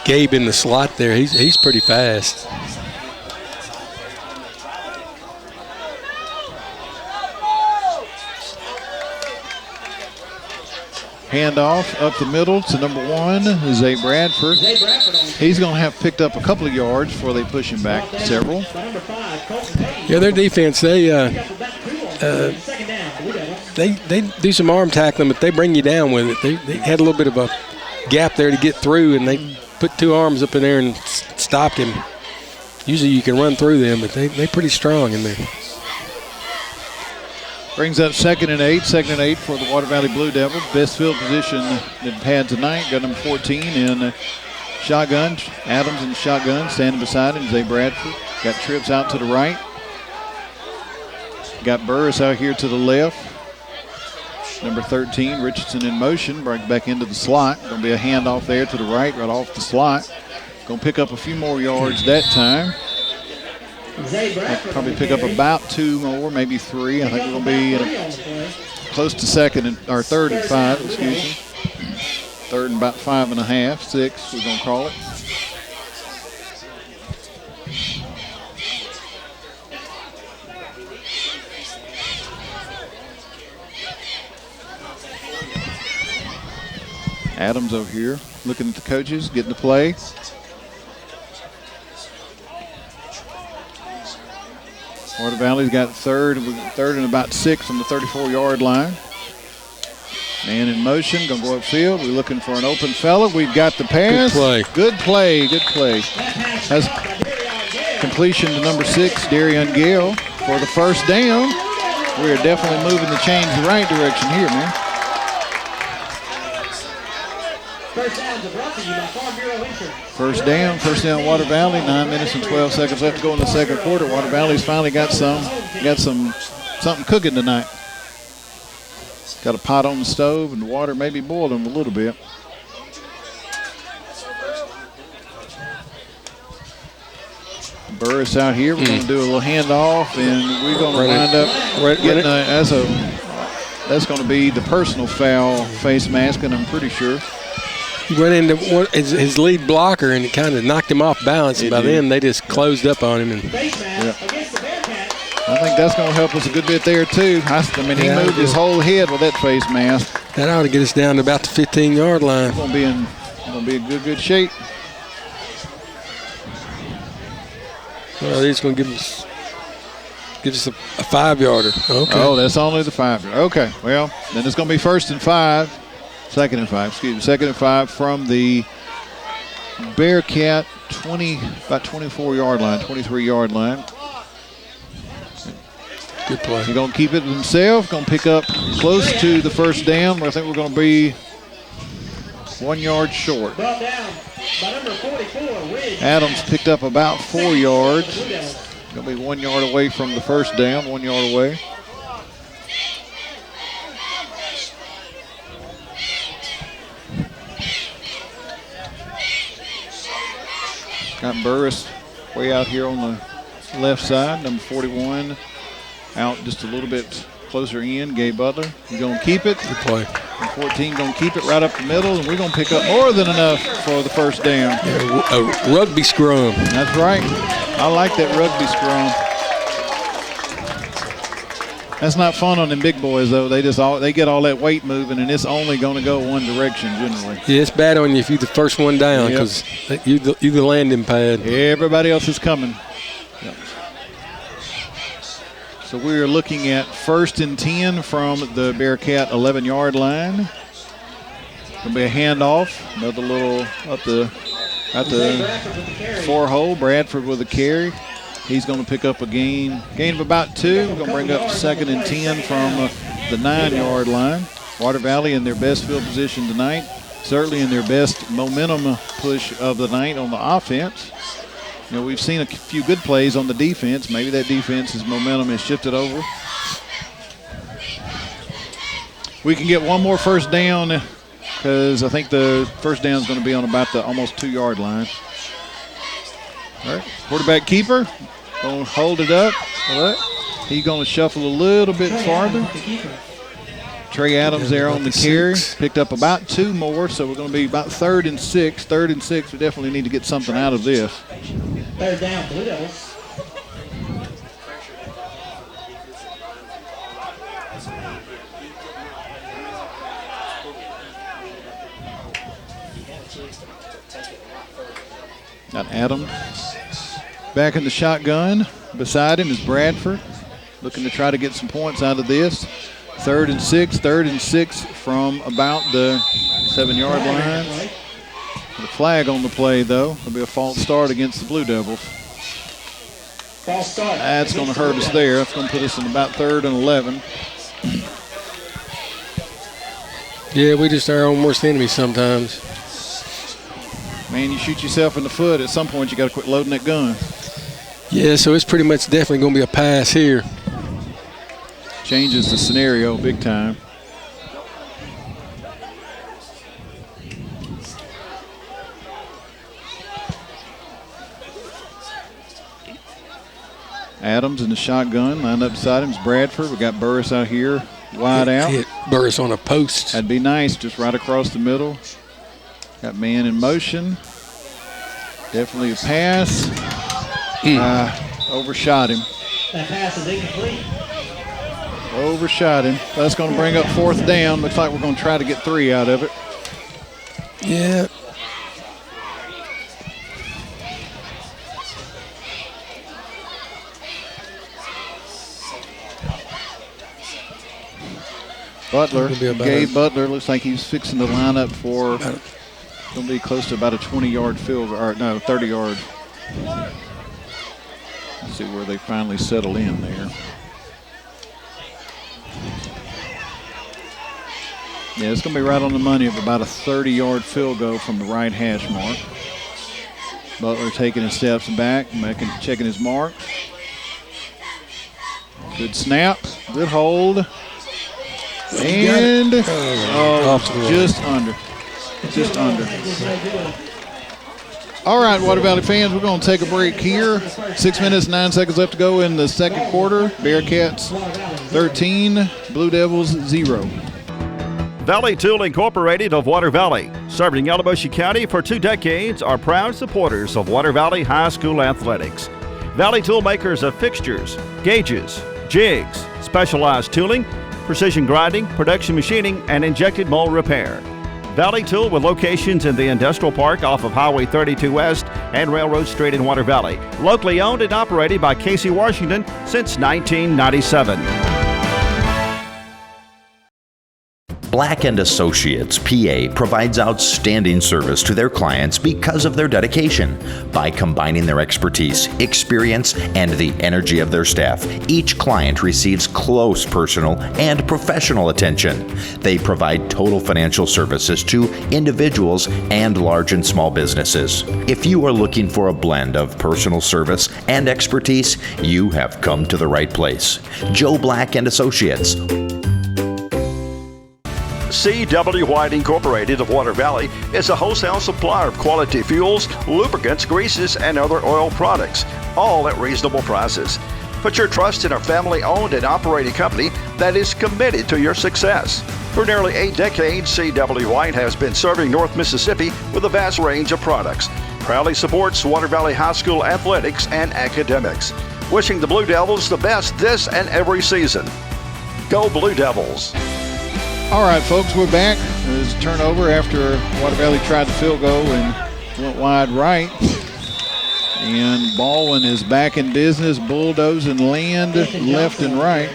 Gabe in the slot there. He's pretty fast. Handoff up the middle to number 1, Zay Bradford. He's going to have picked up a couple of yards before they push him back several. Yeah, their defense, they do some arm tackling, but they bring you down with it. They had a little bit of a gap there to get through, and they put 2 arms up in there and stopped him. Usually you can run through them, but they're pretty strong in there. Brings up 2nd and 8 for the Water Valley Blue Devils. Best field position they've had tonight. Got number 14 in shotgun. Adams in shotgun, standing beside him, Zay Bradford. Got trips out to the right. Got Burris out here to the left. Number 13, Richardson in motion, bring back into the slot. Going to be a handoff there to the right off the slot. Going to pick up a few more yards that time. Probably pick up about 2 more, maybe 3. I think we're going to be close to 3rd and 5, excuse me. 3rd and about 5.5, 6, we're going to call it. Adams over here looking at the coaches, getting the play. Water Valley's got third and about 6 on the 34-yard line. Man in motion, gonna go upfield. We're looking for an open fella. We've got the pass. Good play. That's completion to number 6, Darian Gale, for the first down. We are definitely moving the chains the right direction here, man. First down, Water Valley. 9 minutes and 12 seconds left to go in the second quarter. Water Valley's finally got something cooking tonight. Got a pot on the stove and the water may be boiling a little bit. Burris out here. We're going to do a little handoff, and we're going to wind up getting that's going to be the personal foul face mask, and I'm pretty sure. He went into his lead blocker, and it kind of knocked him off balance. And by then, they just closed up on him. And I think that's going to help us a good bit there, too. I mean, he moved his whole head with that face mask. That ought to get us down to about the 15-yard line. We're going to be in good shape. Well, he's going to give us a 5-yarder. Okay. Oh, that's only the 5-yarder. Okay. Well, then it's going to be 2nd and 5 from the Bearcat about 24-yard line, 23-yard line. Good play. He's going to keep it himself. Going to pick up close to the first down. I think we're going to be 1 yard short. Adams picked up about 4 yards. Going to be 1 yard away from the first down, 1 yard away. Got Burris way out here on the left side, number 41. Out just a little bit closer in, Gabe Butler. He's going to keep it. Good play. 14 going to keep it right up the middle, and we're going to pick up more than enough for the first down. Yeah, a rugby scrum. That's right. I like that rugby scrum. That's not fun on them big boys, though. They get all that weight moving, and it's only going to go one direction generally. Yeah, it's bad on you if you're the first one down because you're the landing pad. Everybody else is coming. Yep. So we are looking at 1st and 10 from the Bearcat 11-yard line. Going to be a handoff. Another little at the 4-hole. Bradford with a carry. He's going to pick up a gain of about 2. We're going to bring up 2nd and 10 from the 9-yard line. Water Valley in their best field position tonight. Certainly in their best momentum push of the night on the offense. You know, we've seen a few good plays on the defense. Maybe that defense's momentum has shifted over. We can get one more first down because I think the first down is going to be on about the almost 2-yard line. All right, quarterback keeper, going to hold it up. All right, he's going to shuffle a little bit farther. Trey Adams there on the carry, picked up about 2 more, so we're going to be about 3rd and 6. 3rd and 6, we definitely need to get something out of this. 3rd down, Blue Devils. Got Adam back in the shotgun. Beside him is Bradford, looking to try to get some points out of this. 3rd and 6 from about the 7-yard line. The flag on the play, though. It'll be a false start against the Blue Devils. That's going to hurt us there. That's going to put us in about 3rd and 11. Yeah, we just our own worst enemy sometimes. Man, you shoot yourself in the foot. At some point, you got to quit loading that gun. Yeah, so it's pretty much definitely going to be a pass here. Changes the scenario big time. Adams in the shotgun, lined up beside him is Bradford. We got Burris out here, wide out. Hit Burris on a post. That'd be nice, just right across the middle. Got man in motion. Definitely a pass. Overshot him. That pass is incomplete. Overshot him. That's going to bring up 4th down. Looks like we're going to try to get 3 out of it. Yeah. Butler, Gabe Butler, looks like he's fixing to line up for, going to be close to about a 20-yard field, or no, 30-yard. Let's see where they finally settle in there. Yeah, it's going to be right on the money of about a 30-yard field goal from the right hash mark. Butler taking his steps back, checking his mark. Good snap, good hold. And just under. Just under. All right, Water Valley fans, we're going to take a break here. 6 minutes, 9 seconds left to go in the second quarter. Bearcats 13, Blue Devils 0. Valley Tool Incorporated of Water Valley, serving Yalobusha County for 2 decades, are proud supporters of Water Valley High School athletics. Valley Tool makers of fixtures, gauges, jigs, specialized tooling, precision grinding, production machining, and injected mold repair. Valley Tool with locations in the Industrial Park off of Highway 32 West and Railroad Street in Water Valley. Locally owned and operated by Casey Washington since 1997. Black & Associates, PA, provides outstanding service to their clients because of their dedication. By combining their expertise, experience, and the energy of their staff, each client receives close personal and professional attention. They provide total financial services to individuals and large and small businesses. If you are looking for a blend of personal service and expertise, you have come to the right place. Joe Black & Associates. C.W. White Incorporated of Water Valley is a wholesale supplier of quality fuels, lubricants, greases, and other oil products, all at reasonable prices. Put your trust in a family-owned and operated company that is committed to your success. For nearly 8 decades, C.W. White has been serving North Mississippi with a vast range of products. Proudly supports Water Valley High School athletics and academics. Wishing the Blue Devils the best this and every season. Go Blue Devils! All right, folks, we're back. There's a turnover after Water Valley tried the field goal and went wide right. And Baldwyn is back in business, bulldozing land left and right.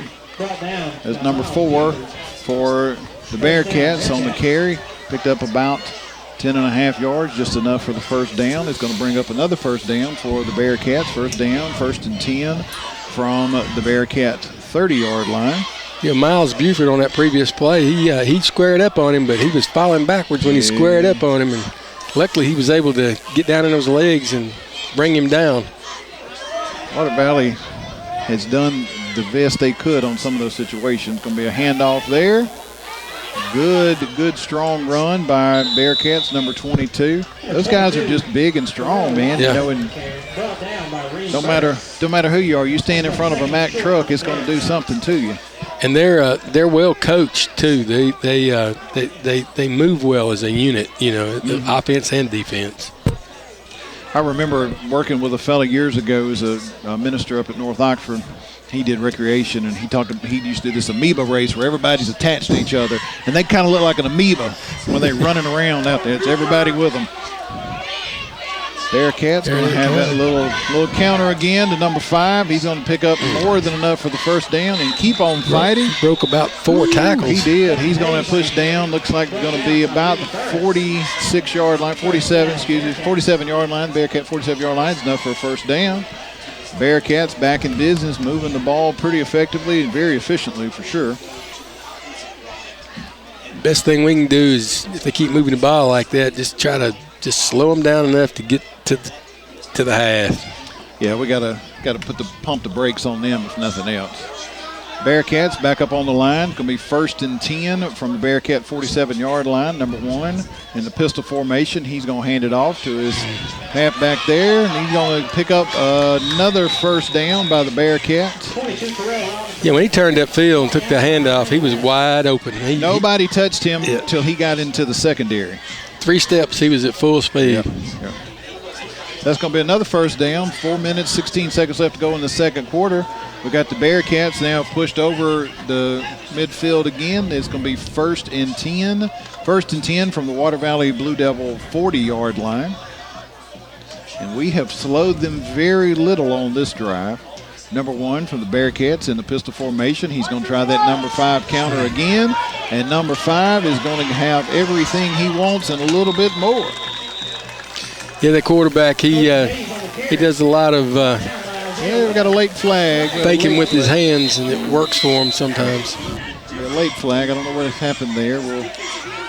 As number 4 for the Bearcats on the carry. Picked up about 10.5 yards, just enough for the first down. It's going to bring up another first down for the Bearcats. First down, 1st and 10 from the Bearcat 30-yard line. Yeah, Miles Buford on that previous play, he squared up on him, but he was falling backwards when he squared up on him, and luckily he was able to get down in those legs and bring him down. Water Valley has done the best they could on some of those situations. Going to be a handoff there. Good, strong run by Bearcats, number 22. Those guys are just big and strong, man. Yeah. You know, and don't matter who you are, you stand in front of a Mack truck, it's going to do something to you. And they're well coached too. They move well as a unit, you know, offense and defense. I remember working with a fella years ago as a minister up at North Oxford, he did recreation, and he used to do this amoeba race where everybody's attached to each other, and they kind of look like an amoeba when they're running around out there. It's everybody with them. Bearcats going to have that little counter again to number 5. He's going to pick up more than enough for the first down and keep on fighting. Broke about 4 tackles. He did. He's going to push down. Looks like it's going to be about the 47-yard line. Bearcat 47-yard line is enough for a first down. Bearcats back in business, moving the ball pretty effectively and very efficiently for sure. Best thing we can do is, if they keep moving the ball like that, just try to slow them down enough to get to the half. Yeah, we gotta pump the brakes on them if nothing else. Bearcats back up on the line. Going to be 1st and 10 from the Bearcat 47-yard line. Number 1 in the pistol formation. He's going to hand it off to his halfback there, and he's going to pick up another first down by the Bearcats. Yeah, when he turned that field and took the handoff, he was wide open. Nobody touched him until he got into the secondary. 3 steps, he was at full speed. Yeah. That's going to be another first down. 4 minutes, 16 seconds left to go in the second quarter. We got the Bearcats now pushed over the midfield again. It's going to be 1st and 10. 1st and 10 from the Water Valley Blue Devil 40-yard line. And we have slowed them very little on this drive. Number 1 from the Bearcats in the pistol formation. He's going to try that number 5 counter again. And number 5 is going to have everything he wants and a little bit more. Yeah, that quarterback, he does a lot of we got a late flag. faking with his hands, and it works for him sometimes. A late flag. I don't know what happened there. We'll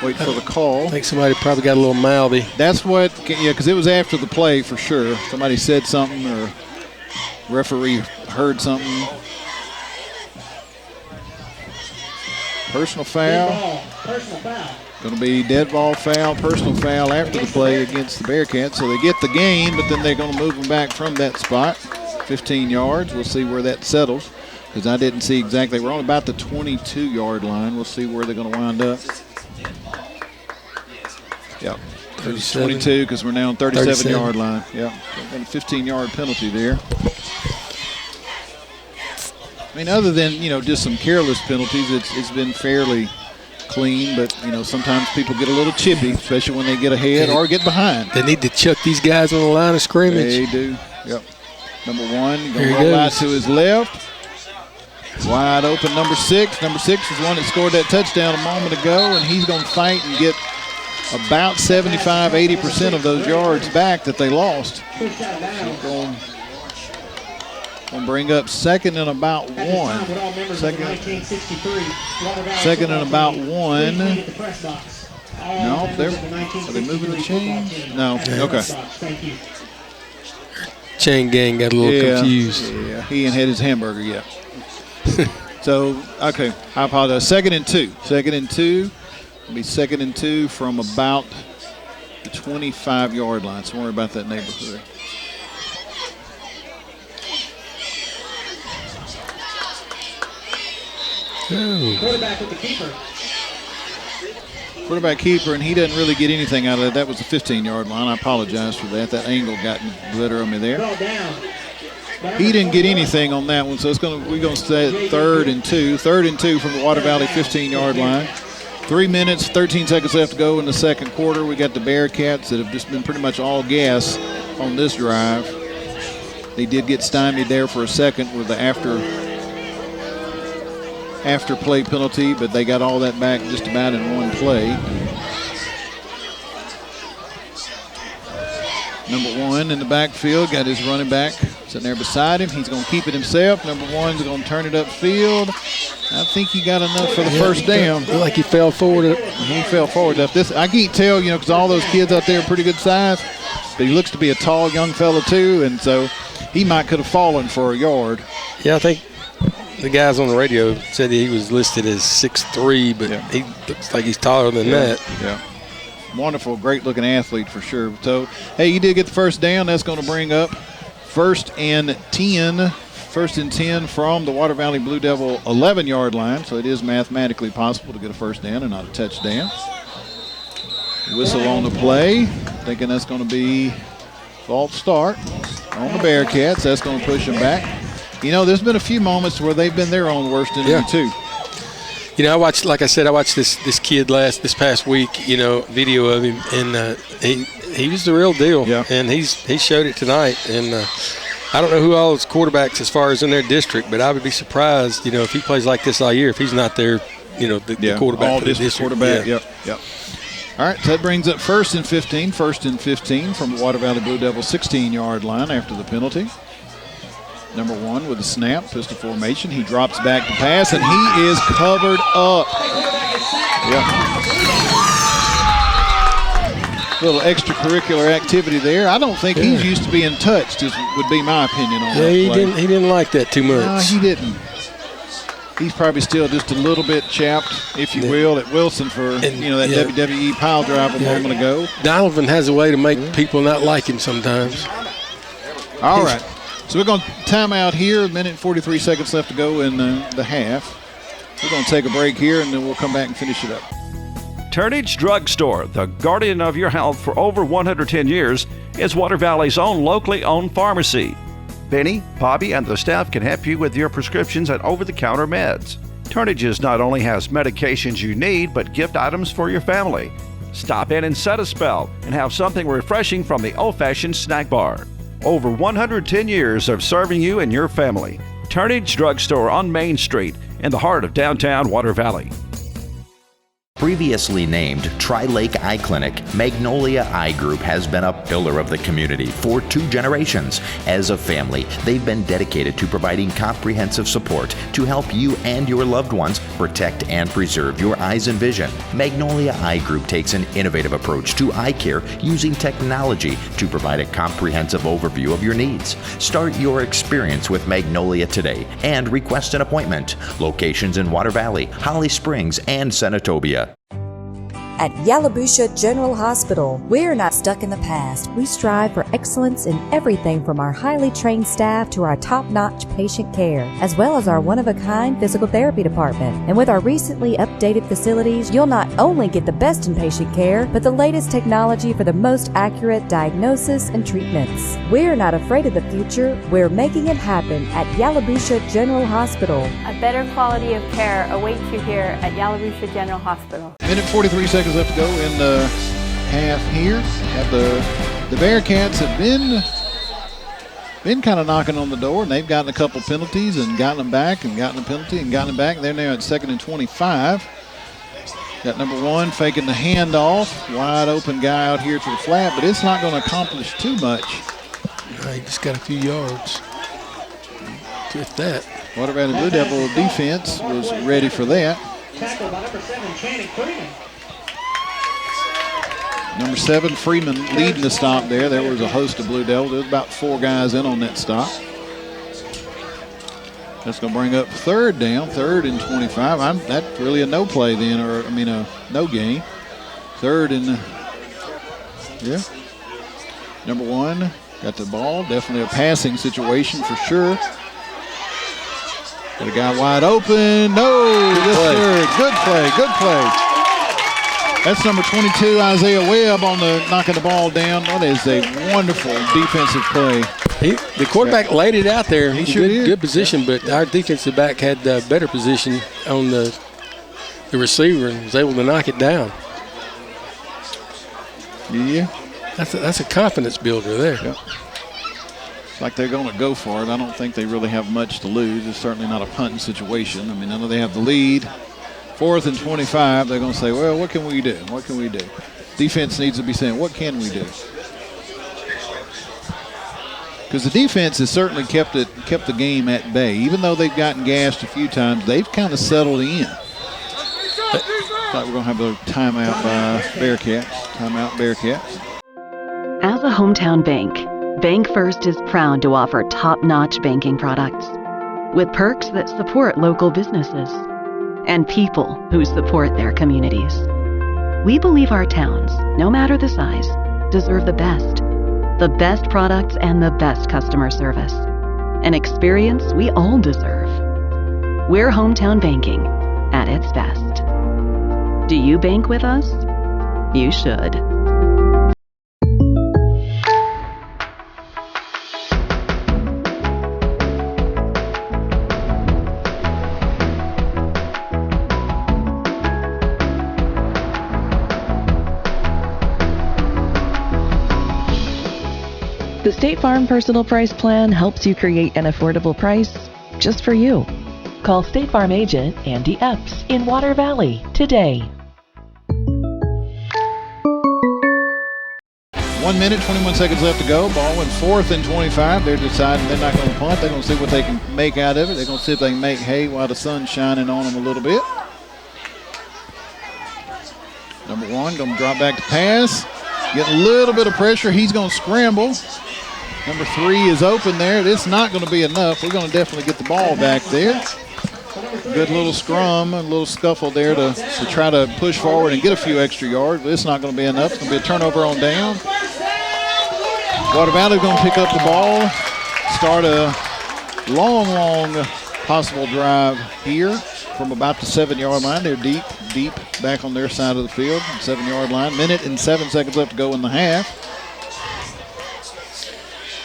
wait for the call. I think somebody probably got a little mouthy. That's what, because it was after the play for sure. Somebody said something or referee heard something. Personal foul. Going to be dead ball foul, personal foul after the play against the Bearcats. So they get the gain, but then they're going to move them back from that spot. 15 yards. We'll see where that settles, because I didn't see exactly. We're on about the 22-yard line. We'll see where they're going to wind up. Yeah. 22, because we're now on 37-yard line. Yeah. Got a 15-yard penalty there. I mean, other than, just some careless penalties, it's been fairly clean, but, sometimes people get a little chippy, especially when they get ahead or get behind. They need to chuck these guys on the line of scrimmage. They do. Yep. Number 1 going to roll out to his left. Wide open, number 6. Number 6 is one that scored that touchdown a moment ago, and he's going to fight and get about 75-80% of those yards back that they lost. Going to bring up 2nd and about 1. Second and about 1. No, are they moving the chains? No. Okay. Chain gang got a little confused. Yeah, he ain't had his hamburger yet. So, okay, I apologize. 2nd and 2. 2nd and 2. It'll be 2nd and 2 from about the 25-yard line. So, don't worry about that neighborhood. Quarterback with the keeper. Quarterback keeper, and he doesn't really get anything out of that. That was the 15-yard line. I apologize for that. That angle got glitter on me there. He didn't get anything on that one, so we're going to stay at 3rd and 2. 3rd and 2 from the Water Valley 15-yard line. 3 minutes, 13 seconds left to go in the second quarter. We got the Bearcats that have just been pretty much all gas on this drive. They did get stymied there for a second with the after play penalty, but they got all that back just about in one play. Number 1 in the backfield got his running back sitting there beside him. He's going to keep it himself. Number 1's going to turn it upfield. I think he got enough for the first down. Looked like he fell forward. He fell forward enough. I can't tell, because all those kids out there are pretty good size, but he looks to be a tall young fella too, and so he could have fallen for a yard. Yeah, I think the guys on the radio said he was listed as 6'3", but he looks like he's taller than that. Yeah. Wonderful, great-looking athlete for sure. So, hey, you did get the first down. That's going to bring up 1st and 10. 1st and 10 from the Water Valley Blue Devil 11-yard line. So it is mathematically possible to get a first down and not a touchdown. Whistle on the play. Thinking that's going to be false start on the Bearcats. That's going to push them back. there's been a few moments where they've been their own worst enemy too. I watched this kid this past week, video of him, and he was the real deal. Yeah. And he showed it tonight. And I don't know who all his quarterbacks as far as in their district, but I would be surprised, if he plays like this all year, if he's not there, the quarterback all for the district. Quarterback, yep. All right, so that brings up 1st and 15 from the Water Valley Blue Devils 16-yard line after the penalty. Number 1 with the snap, pistol formation. He drops back to pass, and he is covered up. Little extracurricular activity there. I don't think he's used to being touched, would be my opinion on that play. He didn't like that too much. No, he didn't. He's probably still just a little bit chapped, if you will, at Wilson for that WWE pile drive a moment ago. Donovan has a way to make people not like him sometimes. All right. So we're going to time out here. 1 minute and 43 seconds left to go in the half. We're going to take a break here, and then we'll come back and finish it up. Turnage Drugstore, the guardian of your health for over 110 years, is Water Valley's own locally owned pharmacy. Benny, Bobby, and the staff can help you with your prescriptions and over-the-counter meds. Turnage's not only has medications you need, but gift items for your family. Stop in and set a spell and have something refreshing from the old-fashioned snack bar. Over 110 years of serving you and your family. Turnage Drugstore on Main Street in the heart of downtown Water Valley. Previously named Tri-Lake Eye Clinic, Magnolia Eye Group has been a pillar of the community for 2 generations. As a family, they've been dedicated to providing comprehensive support to help you and your loved ones protect and preserve your eyes and vision. Magnolia Eye Group takes an innovative approach to eye care using technology to provide a comprehensive overview of your needs. Start your experience with Magnolia today and request an appointment. Locations in Water Valley, Holly Springs, and Senatobia. At Yalobusha General Hospital, we're not stuck in the past. We strive for excellence in everything from our highly trained staff to our top-notch patient care, as well as our one-of-a-kind physical therapy department. And with our recently updated facilities, you'll not only get the best in patient care, but the latest technology for the most accurate diagnosis and treatments. We're not afraid of the future. We're making it happen at Yalobusha General Hospital. A better quality of care awaits you here at Yalobusha General Hospital. Minute 43 seconds left to go in the half here. The Bearcats have been kind of knocking on the door, and they've gotten a couple penalties and gotten them back and gotten a penalty and gotten them back. They're now at 2nd and 25. Got number 1 faking the handoff. Wide open guy out here to the flat, but it's not going to accomplish too much. He just got a few yards. Just that. Water Valley Blue Devil defense was ready for that. Tackled by number 7, Channing Freeman. Number 7, Freeman leading the stop there. There was a host of Blue Devils. There was about 4 guys in on that stop. That's going to bring up 3rd down, 3rd and 25. That's really a no play then, a no gain. 3rd and, Number 1 got the ball. Definitely a passing situation for sure. Got a guy wide open. No, good play. That's number 22, Isaiah Webb, on the knocking the ball down. That is a wonderful defensive play. The quarterback laid it out there. He sure did. Good position, but our defensive back had better position on the receiver and was able to knock it down. Yeah. That's a confidence builder there. Yeah. Like they're going to go for it. I don't think they really have much to lose. It's certainly not a punting situation. I know they have the lead. 4th and 25, they're going to say, well, what can we do? What can we do? Defense needs to be saying, what can we do? Because the defense has certainly kept the game at bay. Even though they've gotten gashed a few times, they've kind of settled in. Looks like we're going to have a timeout by Bearcats. Timeout Bearcats. As a hometown bank, Bank First is proud to offer top-notch banking products with perks that support local businesses and people who support their communities. We believe our towns, no matter the size, deserve the best products and the best customer service, an experience we all deserve. We're hometown banking at its best. Do you bank with us? You should. The State Farm Personal Price Plan helps you create an affordable price just for you. Call State Farm agent Andy Epps in Water Valley today. 1 minute, 21 seconds left to go. Baldwyn 4th and 25. They're deciding they're not going to punt. They're going to see what they can make out of it. They're going to see if they can make hay while the sun's shining on them a little bit. Number 1 going to drop back to pass. Getting a little bit of pressure. He's going to scramble. Number 3 is open there. It's not going to be enough. We're going to definitely get the ball back there. Good little scrum, a little scuffle there to try to push forward and get a few extra yards, but it's not going to be enough. It's going to be a turnover on down. Water Valley's going to pick up the ball, start a long possible drive here from about the 7-yard line. They're deep back on their side of the field, 7-yard line. Minute and 7 seconds left to go in the half.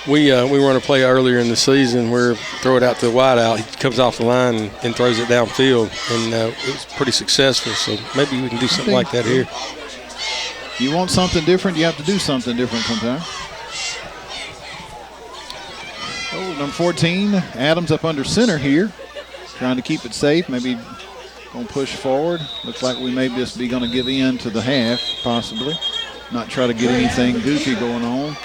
We run a play earlier in the season where throw it out to the wideout. He comes off the line and throws it downfield, and it was pretty successful. So maybe we can do something like that here. You want something different, you have to do something different sometimes. Oh, number 14, Adams up under center here, trying to keep it safe. Maybe going to push forward. Looks like we may just be going to give in to the half, possibly. Not try to get anything goofy going on.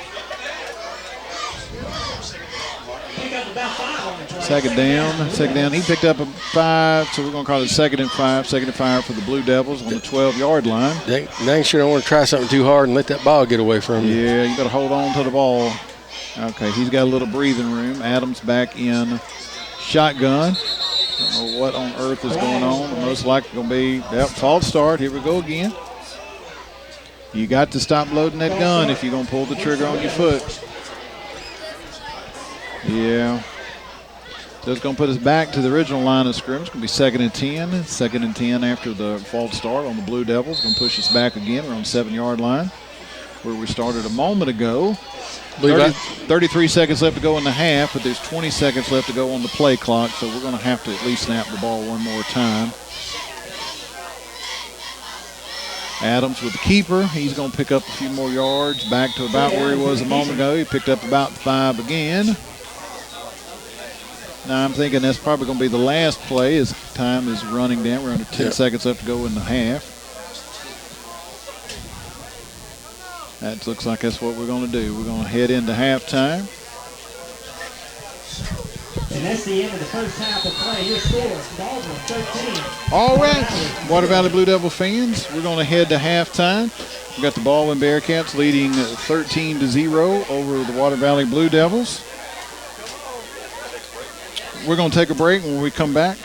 Second down. He picked up a 5, so we're going to call it 2nd and 5. 2nd and 5 for the Blue Devils on the 12-yard line. Dang sure don't want to try something too hard and let that ball get away from you. Yeah, you got to hold on to the ball. Okay, he's got a little breathing room. Adams back in shotgun. Don't know what on earth is going on. Most likely going to be, false start. Here we go again. You got to stop loading that gun if you're going to pull the trigger on your foot. Yeah. So it's going to put us back to the original line of scrimmage. It's going to be 2nd and 10. 2nd and 10 after the false start on the Blue Devils. Going to push us back again. We're on the 7-yard line where we started a moment ago. 33 seconds left to go in the half, but there's 20 seconds left to go on the play clock, so we're going to have to at least snap the ball one more time. Adams with the keeper. He's going to pick up a few more yards back to about where he was a moment ago. He picked up about 5 again. Now I'm thinking that's probably going to be the last play as time is running down. We're under 10 seconds left to go in the half. That looks like that's what we're going to do. We're going to head into halftime. And that's the end of the first half of play. Your score, Baldwyn 13. All right, Water Valley Blue Devil fans, we're going to head to halftime. We've got the Baldwyn Bearcats leading 13-0 over the Water Valley Blue Devils. We're going to take a break. When we come back,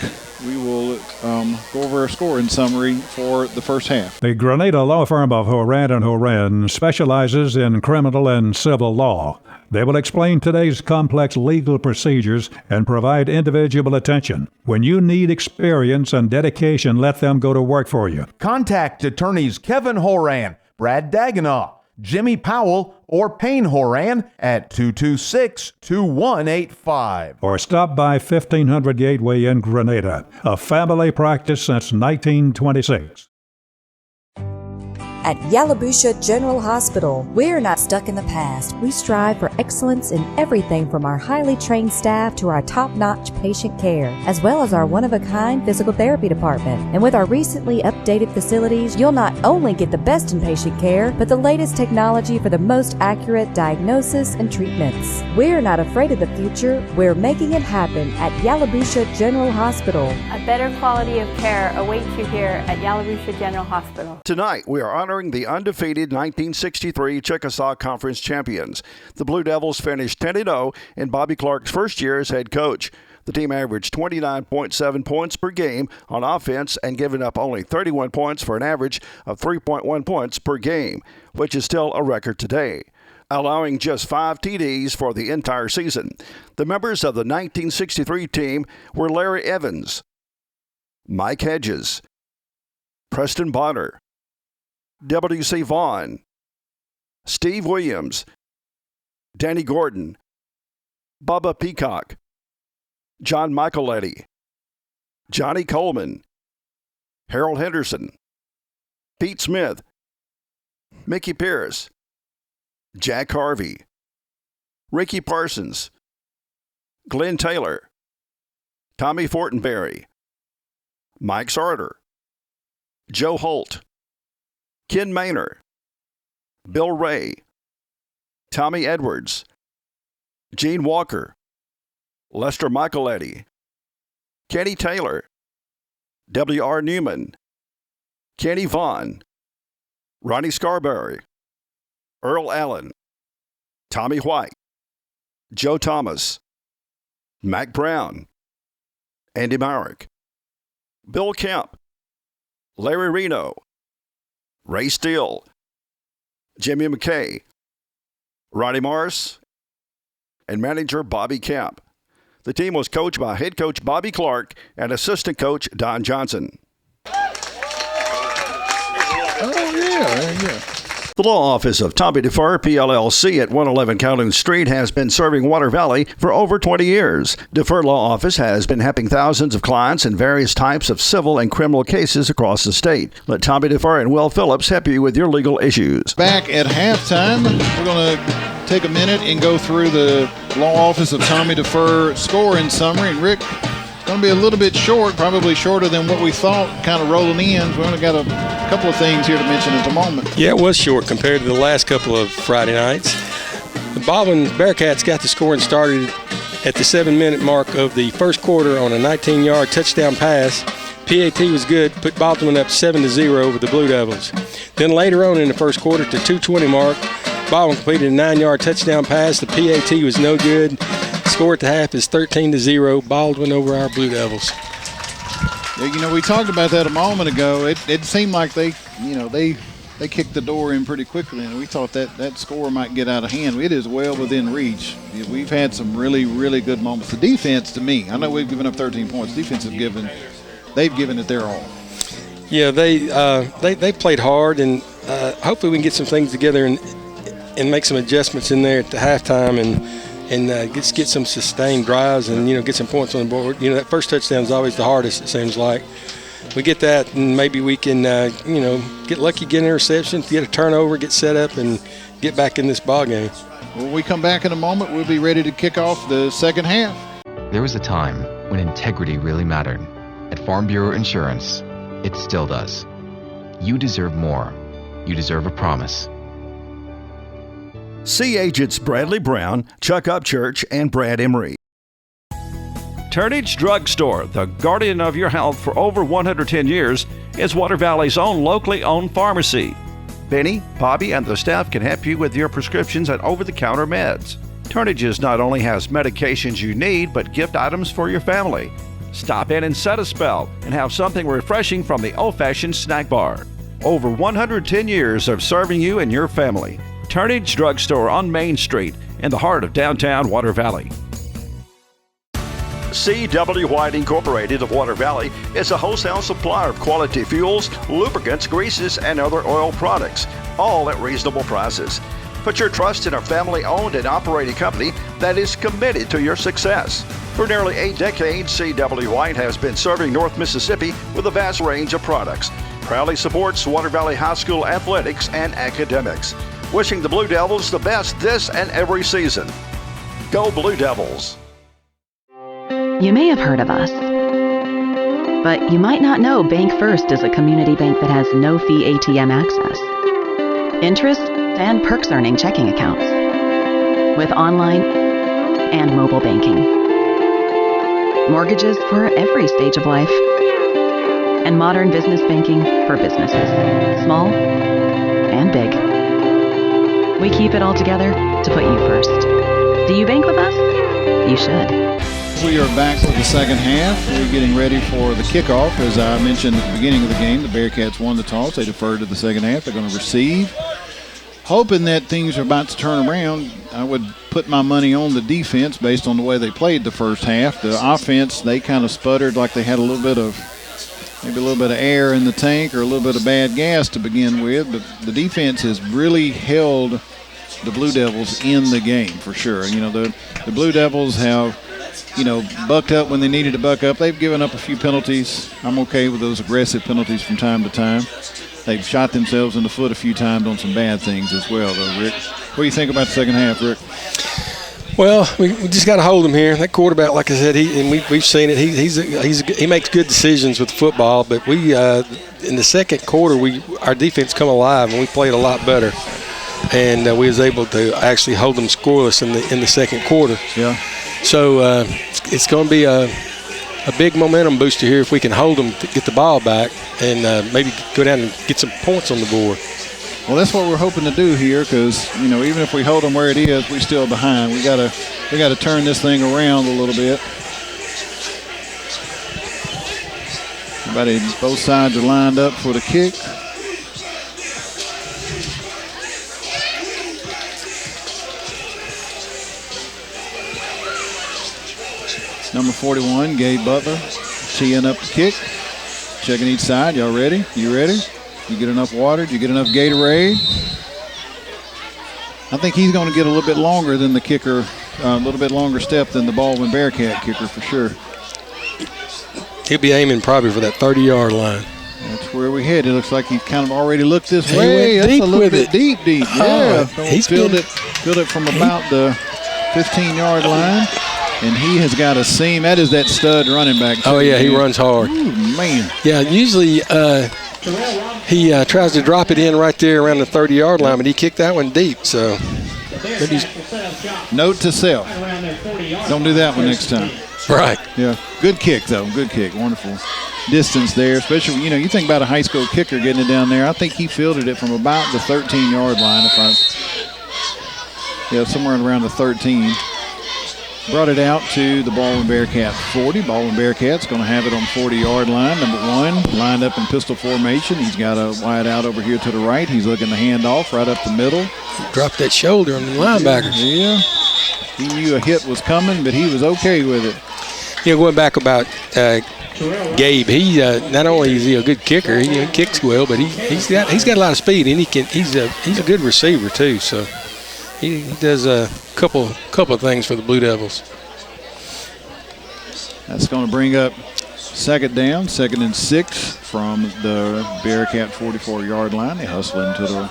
we will go over our scoring summary for the first half. The Grenada law firm of Horan & Horan specializes in criminal and civil law. They will explain today's complex legal procedures and provide individual attention. When you need experience and dedication, let them go to work for you. Contact attorneys Kevin Horan, Brad Dagenau, Jimmy Powell, or Payne Horan at 226-2185. Or stop by 1500 Gateway in Grenada, a family practice since 1926. At Yalobusha General Hospital, we're not stuck in the past. We strive for excellence in everything from our highly trained staff to our top-notch patient care, as well as our one-of-a-kind physical therapy department. And with our recently updated facilities, you'll not only get the best in patient care, but the latest technology for the most accurate diagnosis and treatments. We're not afraid of the future. We're making it happen at Yalobusha General Hospital. A better quality of care awaits you here at Yalobusha General Hospital. Tonight, we are honoring the undefeated 1963 Chickasaw Conference champions. The Blue Devils finished 10-0 in Bobby Clark's first year as head coach. The team averaged 29.7 points per game on offense and given up only 31 points for an average of 3.1 points per game, which is still a record today, allowing just 5 TDs for the entire season. The members of the 1963 team were Larry Evans, Mike Hedges, Preston Bonner, W.C. Vaughn, Steve Williams, Danny Gordon, Bubba Peacock, John Micheletti, Johnny Coleman, Harold Henderson, Pete Smith, Mickey Pierce, Jack Harvey, Ricky Parsons, Glenn Taylor, Tommy Fortenberry, Mike Sarter, Joe Holt, Ken Maynor, Bill Ray, Tommy Edwards, Gene Walker, Lester Micheletti, Kenny Taylor, W.R. Newman, Kenny Vaughn, Ronnie Scarberry, Earl Allen, Tommy White, Joe Thomas, Mac Brown, Andy Myrick, Bill Kemp, Larry Reno, Ray Steele, Jimmy McKay, Ronnie Morris, and manager Bobby Camp. The team was coached by head coach Bobby Clark and assistant coach Don Johnson. Oh, yeah. The law office of Tommy DeFar, PLLC at 111 Calhoun Street has been serving Water Valley for over 20 years. DeFar Law Office has been helping thousands of clients in various types of civil and criminal cases across the state. Let Tommy DeFar and Will Phillips help you with your legal issues. Back at halftime, we're going to take a minute and go through the law office of Tommy DeFar scoring summary. And Rick, it's going to be a little bit short, probably shorter than what we thought, kind of rolling in. We only got a couple of things here to mention at the moment. Yeah, it was short compared to the last couple of Friday nights. The Baldwyn Bearcats got the scoring started at the 7-minute mark of the first quarter on a 19-yard touchdown pass. PAT was good, put Baldwyn up 7-0 over the Blue Devils. Then later on in the first quarter, at the 2:20 mark, Baldwyn completed a 9-yard touchdown pass. The PAT was no good. Score at the half is 13-0, Baldwyn over our Blue Devils. We talked about that a moment ago. It seemed like they kicked the door in pretty quickly, and we thought that score might get out of hand. It is well within reach. We've had some really, really good moments. The defense, to me, I know we've given up 13 points. Defense they've given it their all. Yeah, they played hard, and hopefully we can get some things together and make some adjustments in there at the halftime and get some sustained drives and get some points on the board. That first touchdown is always the hardest, it seems like. We get that, and maybe we can get lucky, get an interception, get a turnover, get set up, and get back in this ball game. When we come back in a moment, we'll be ready to kick off the second half. There was a time when integrity really mattered. At Farm Bureau Insurance, it still does. You deserve more. You deserve a promise. See agents Bradley Brown, Chuck Upchurch, and Brad Emery. Turnage Drug Store, the guardian of your health for over 110 years, is Water Valley's own locally owned pharmacy. Benny, Bobby, and the staff can help you with your prescriptions and over-the-counter meds. Turnages not only has medications you need, but gift items for your family. Stop in and set a spell and have something refreshing from the old-fashioned snack bar. Over 110 years of serving you and your family. Turnage Drug Store on Main Street in the heart of downtown Water Valley. C.W. White Incorporated of Water Valley is a wholesale supplier of quality fuels, lubricants, greases, and other oil products, all at reasonable prices. Put your trust in a family-owned and operated company that is committed to your success. For nearly 8 decades, C.W. White has been serving North Mississippi with a vast range of products. Proudly supports Water Valley High School athletics and academics. Wishing the Blue Devils the best this and every season. Go Blue Devils! You may have heard of us, but you might not know Bank First is a community bank that has no-fee ATM access, interest, and perks earning checking accounts, with online and mobile banking, mortgages for every stage of life, and modern business banking for businesses, small and big. We keep it all together to put you first. Do you bank with us? You should. We are back for the second half. We're getting ready for the kickoff. As I mentioned at the beginning of the game, the Bearcats won the toss. They deferred to the second half. They're going to receive. Hoping that things are about to turn around, I would put my money on the defense based on the way they played the first half. The offense, they kind of sputtered like they had a little bit of air in the tank or a little bit of bad gas to begin with. But the defense has really held the Blue Devils in the game for sure. The Blue Devils have bucked up when they needed to buck up. They've given up a few penalties. I'm okay with those aggressive penalties from time to time. They've shot themselves in the foot a few times on some bad things as well, though, Rick. What do you think about the second half, Rick? Well, we just got to hold him here. That quarterback, like I said, we've seen it. He makes good decisions with football. But we in the second quarter, our defense come alive and we played a lot better, and we was able to actually hold them scoreless in the second quarter. Yeah. So it's going to be a big momentum booster here if we can hold them to get the ball back and maybe go down and get some points on the board. Well, that's what we're hoping to do here, because even if we hold them where it is, we're still behind. We gotta turn this thing around a little bit. Both sides are lined up for the kick. Number 41, Gabe Butler, teeing up the kick. Checking each side. Y'all ready? You ready? You get enough water? Did you get enough Gatorade? I think he's going to get a little bit longer than the kicker, a little bit longer step than the Baldwyn Bearcat kicker for sure. He'll be aiming probably for that 30-yard line. That's where we head. It looks like he kind of already looked this way. That's a little bit deep. Yeah, he's filled it from about the 15-yard line. And he has got a seam. That is that stud running back. Oh, yeah, he runs hard. Ooh, man. Yeah, usually he tries to drop it in right there around the 30-yard line, but he kicked that one deep. So maybe note to self, don't do that one next time. Right. Yeah. Good kick, though. Good kick. Wonderful distance there. Especially, you think about a high school kicker getting it down there. I think he fielded it from about the 13-yard line. Somewhere around the 13. Brought it out to the Baldwyn Bearcat 40. Baldwin Bearcat's going to have it on 40-yard line. Number 1 lined up in pistol formation. He's got a wide out over here to the right. He's looking to hand off right up the middle. Dropped that shoulder on the linebackers. Yeah. He knew a hit was coming, but he was okay with it. Going back about Gabe, he not only is he a good kicker, he kicks well, but he's got a lot of speed, and he's a good receiver too. So he does a couple of things for the Blue Devils. That's going to bring up second down, 2nd and 6 from the Bearcat 44-yard line. They hustle into the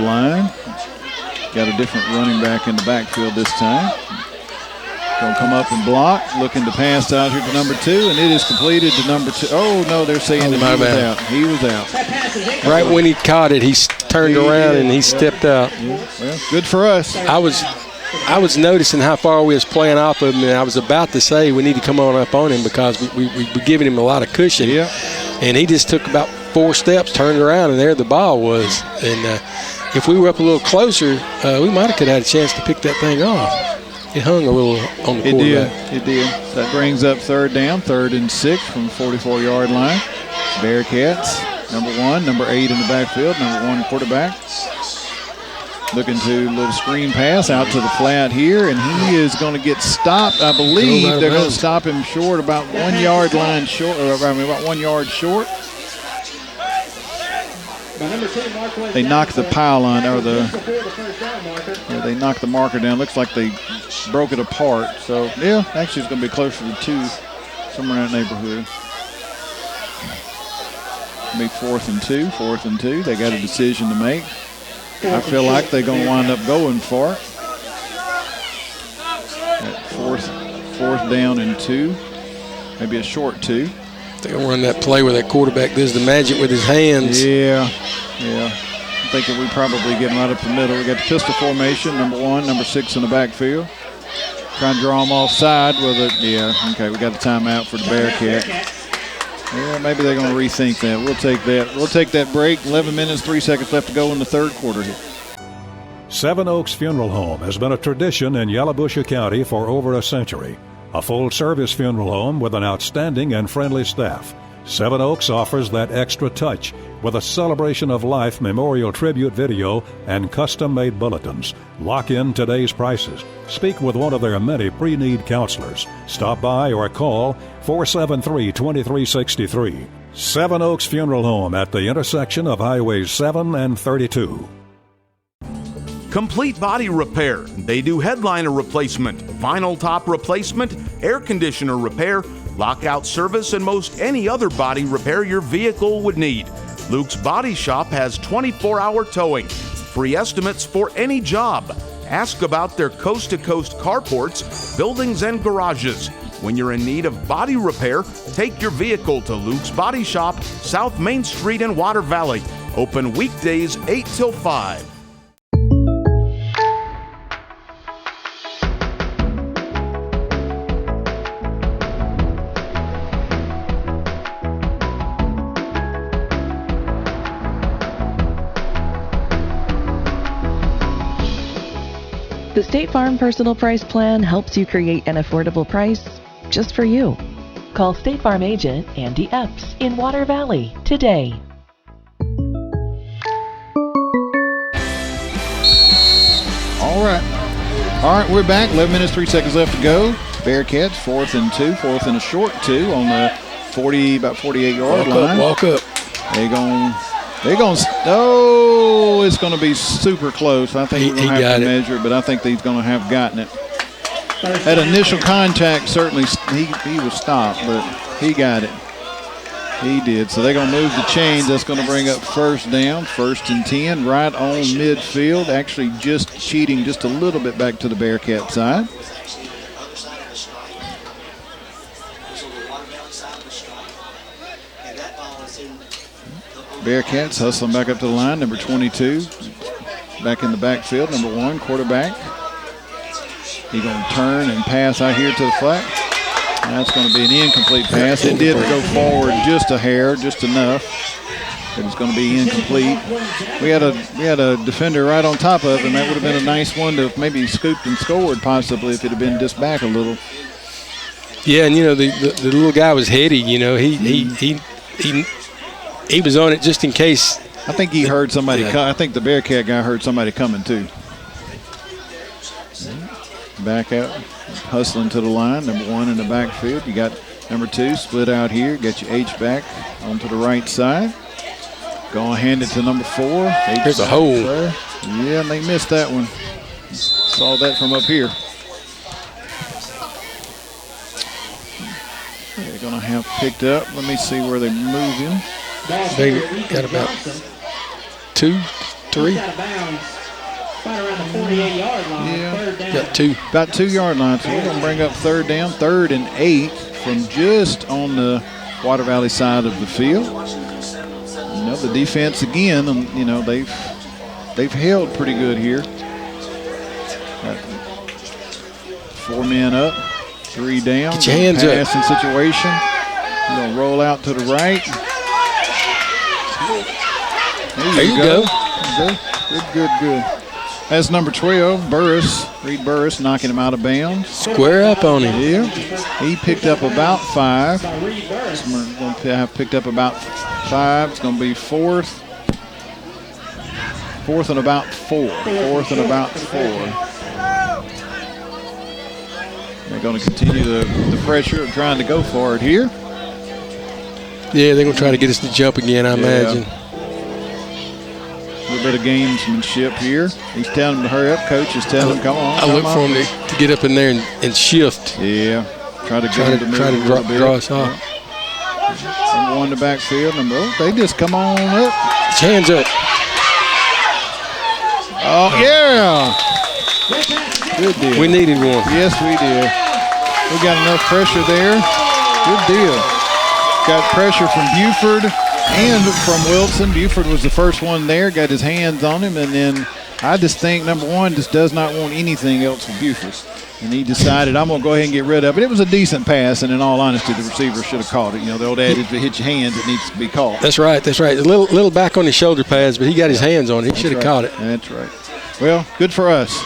line. Got a different running back in the backfield this time. Going to come up and block, looking to pass out here to number 2, and it is completed to number 2. Oh, no, they're saying that he was out. He was out. Right when he caught it, he turned around and he stepped out. Yeah, well, good for us. I was noticing how far we was playing off of him, and I was about to say we need to come on up on him because we giving him a lot of cushion. Yeah. And he just took about 4 steps, turned around, and there the ball was. And if we were up a little closer, we might have could have had a chance to pick that thing off. It hung a little on the quarterback. It did. That brings up 3rd down, 3rd and 6 from the 44-yard line. Bearcats, number 1, number 8 in the backfield, number 1 quarterback. Looking to a little screen pass out to the flat here, and he is going to get stopped. I believe they're going to stop him short, about 1 yard line short, about 1 yard short. They knocked the pylon, or they knocked the marker down. Looks like they broke it apart. So, yeah, actually it's going to be closer to 2, somewhere in that neighborhood. Maybe 4th and 2. They got a decision to make. I feel like they're going to wind up going for it. At fourth down and 2. Maybe a short 2. They're going to run that play where that quarterback does the magic with his hands. Yeah. I'm thinking we probably get right up the middle. We got the pistol formation, number 1, number 6 in the backfield. Trying to draw them offside with it. Yeah, okay, we got a timeout for the Bearcat. Yeah, maybe they're going to rethink that. We'll take that. We'll take that break. 11 minutes, 3 seconds left to go in the 3rd quarter here. Seven Oaks Funeral Home has been a tradition in Yalobusha County for over a century. A full-service funeral home with an outstanding and friendly staff. Seven Oaks offers that extra touch with a celebration of life memorial tribute video and custom-made bulletins. Lock in today's prices. Speak with one of their many pre-need counselors. Stop by or call 473-2363. Seven Oaks Funeral Home at the intersection of Highways 7 and 32. Complete body repair. They do headliner replacement, vinyl top replacement, air conditioner repair, lockout service, and most any other body repair your vehicle would need. Luke's Body Shop has 24-hour towing. Free estimates for any job. Ask about their coast-to-coast carports, buildings, and garages. When you're in need of body repair, take your vehicle to Luke's Body Shop, South Main Street in Water Valley. Open weekdays 8 till 5. The State Farm Personal Price Plan helps you create an affordable price just for you. Call State Farm agent Andy Epps in Water Valley today. All right, we're back. 11 minutes, 3 seconds left to go. Bearcats 4th and 2, 4th and a short 2 on the about 48-yard line. Walk up. They're going. Oh, it's going to be super close. I think we're going to have to measure it, but I think he's going to have gotten it. That initial contact, certainly he was stopped, but he got it. He did. So they're going to move the chains. That's going to bring up first down, 1st and 10, right on midfield. Actually just cheating just a little bit back to the Bearcat side. Bearcats hustling back up to the line. Number 22 back in the backfield. Number 1, quarterback. He's going to turn and pass out here to the flat. That's going to be an incomplete pass. It did go forward just a hair, just enough. But it's going to be incomplete. We had a defender right on top of him. That would have been a nice one to maybe scooped and scored possibly if it had been just back a little. Yeah, and the little guy was heady. He was on it just in case. I think he heard somebody. I think the Bearcat guy heard somebody coming too. Back out, hustling to the line. Number 1 in the backfield. You got number 2 split out here. Get your H back onto the right side. Going to hand it to number 4. There's a hole. Yeah, and they missed that one. Saw that from up here. They're going to have picked up. Let me see where they moved him. They got about 2, 3. Right around the 48-yard line. Yeah. 3rd down. Got 2. About 2-yard line. So we're going to bring up 3rd down, 3rd and 8 from just on the Water Valley side of the field. The defense again, they've held pretty good here. Got 4 men up, 3 down. Get your hands up. Passing situation. You're going to roll out to the right. There you go. Good. That's number 12, Burris. Reed Burris knocking him out of bounds. Square up on him. Yeah. He picked up about 5. We're going to have picked up about 5. It's going to be 4th. 4th and about 4. 4th and about 4. They're going to continue the pressure of trying to go for it here. Yeah, they're going to try to get us to jump again, I imagine. A little bit of gamesmanship here. He's telling him to hurry up. Coach is telling him, come on. I look for him to get up in there and shift. Yeah. Try to draw us off. Number 1 in the backfield. They just come on up. Hands up. Oh, yeah. Good deal. We needed one. Yes, we did. We got enough pressure there. Good deal. Got pressure from Buford and from Wilson. Buford was the first one there, got his hands on him, and then I just think number 1 just does not want anything else from Buford. And he decided, I'm going to go ahead and get rid of it. It was a decent pass, and in all honesty, the receiver should have caught it. The old adage, if it hits your hands, it needs to be caught. That's right. A little back on his shoulder pads, but he got his hands on it. He should have caught it. That's right. Well, good for us.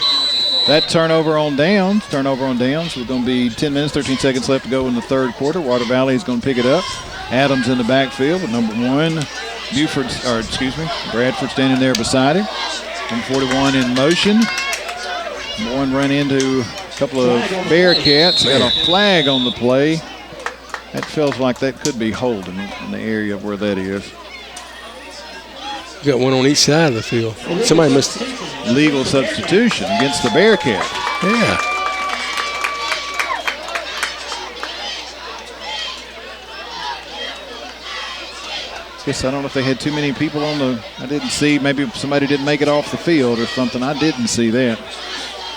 That turnover on downs. We're going to be 10 minutes, 13 seconds left to go in the 3rd quarter. Water Valley is going to pick it up. Adams in the backfield with number 1. Bradford standing there beside him. Number 41 in motion. Number 1 ran into a couple of Bearcats. Got a flag on the play. That feels like that could be holding in the area of where that is. You got one on each side of the field. Somebody must. Legal substitution against the Bearcat. Yeah. Guess I don't know if they had too many people on the. I didn't see. Maybe somebody didn't make it off the field or something. I didn't see that.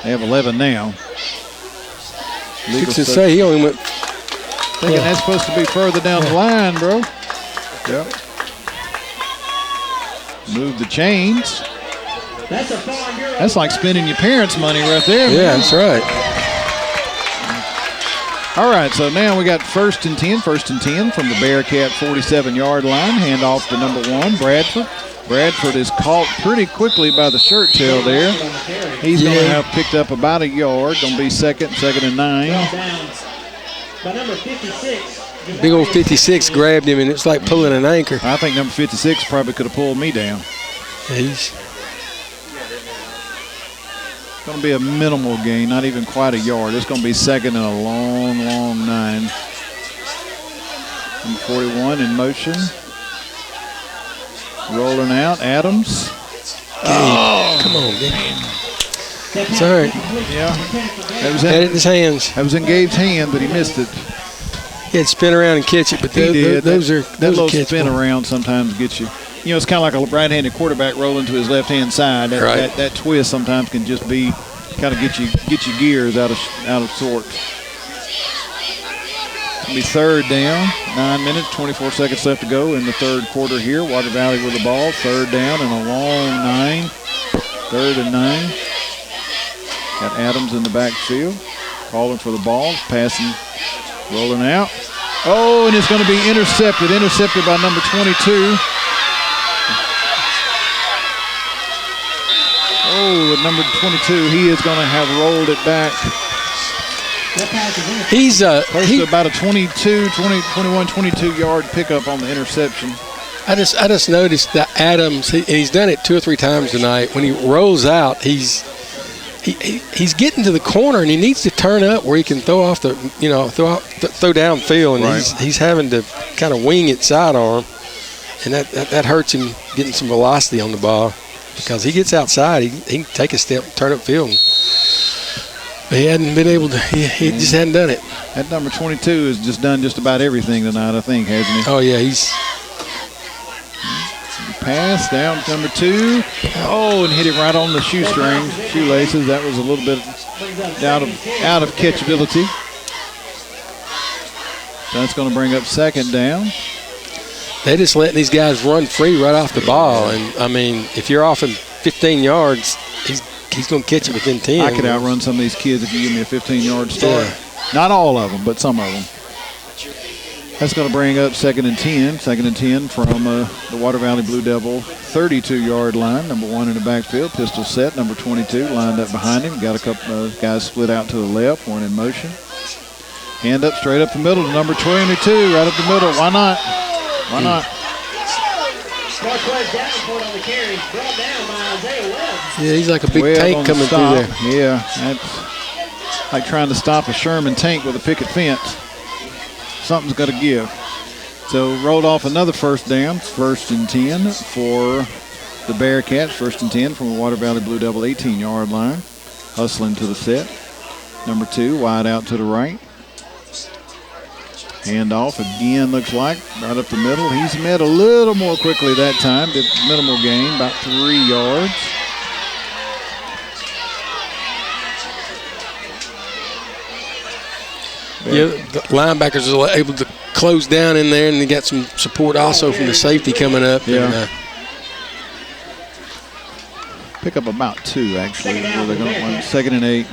They have 11 now. Legal to say he only went. Thinking that's supposed to be further down the line, bro. Yep. Move the chains. That's like spending your parents' money right there. Yeah, that's right. All right, so now we got first and 10 from the Bearcat 47-yard line. Hand off to number 1, Bradford. Bradford is caught pretty quickly by the shirt tail there. He's going to have picked up about a yard. Going to be second and 9. By number 56. Big old 56 grabbed him, and it's like pulling an anchor. I think number 56 probably could have pulled me down. He's going to be a minimal gain, not even quite a yard. It's going to be second and a long, long 9. Number 41 in motion. Rolling out, Adams. Oh, come on, man. Sorry. Yeah. Had it in his hands. That was in Gabe's hand, but he missed it. He had to spin around and catch it, but he did. Those that are little spin around sometimes gets you. You know, it's kind of like a right-handed quarterback rolling to his left-hand side. That twist sometimes can just be kind of get your gears out of sorts. It'll be third down. 9 minutes, 24 seconds left to go in the third quarter here. Water Valley with the ball. Third down and a long 9. Third and 9. Got Adams in the backfield. Calling for the ball. Passing. Rolling out. Oh, and it's going to be intercepted. Intercepted by number 22. Oh, at number 22, he is going to have rolled it back. He's about a 21, 22-yard pickup on the interception. I just noticed that Adams, he's done it 2 or 3 times tonight. When he rolls out, he's getting to the corner and he needs to turn up where he can throw off the, throw downfield, and right. he's having to kind of wing it sidearm, and that hurts him getting some velocity on the ball, because he gets outside, he can take a step, turn upfield. But he hadn't been able to. He just hadn't done it. That number 22 has just done just about everything tonight, I think, hasn't he? Oh yeah, he's. Pass down to number 2. Oh, and hit it right on the shoelaces. That was a little bit out of catchability. That's going to bring up second down. They just letting these guys run free right off the ball, and I mean, if you're off him 15 yards, he's going to catch it within 10. I could outrun some of these kids if you give me a 15-yard start. Yeah. Not all of them, but some of them. That's going to bring up second and 10. Second and 10 from the Water Valley Blue Devil 32-yard line. Number 1 in the backfield, pistol set. Number 22 lined up behind him. Got a couple of guys split out to the left, one in motion. Hand up straight up the middle to number 22, right up the middle. Why not? Why not? Northwest Davenport on the carry, brought down by Isaiah Webb. Yeah, he's like a big tank coming through there. Yeah, that's like trying to stop a Sherman tank with a picket fence. Something's got to give. So rolled off another first down, first and 10 for the Bearcats. First and 10 from the Water Valley Blue Devil 18-yard line. Hustling to the set. Number 2 wide out to the right. Handoff again, looks like, right up the middle. He's met a little more quickly that time. Did minimal gain, about 3 yards. Yeah, the linebackers are able to close down in there, and they got some support also from the safety coming up. Yeah. And, pick up about 2, actually. Where they're going to run second and 8.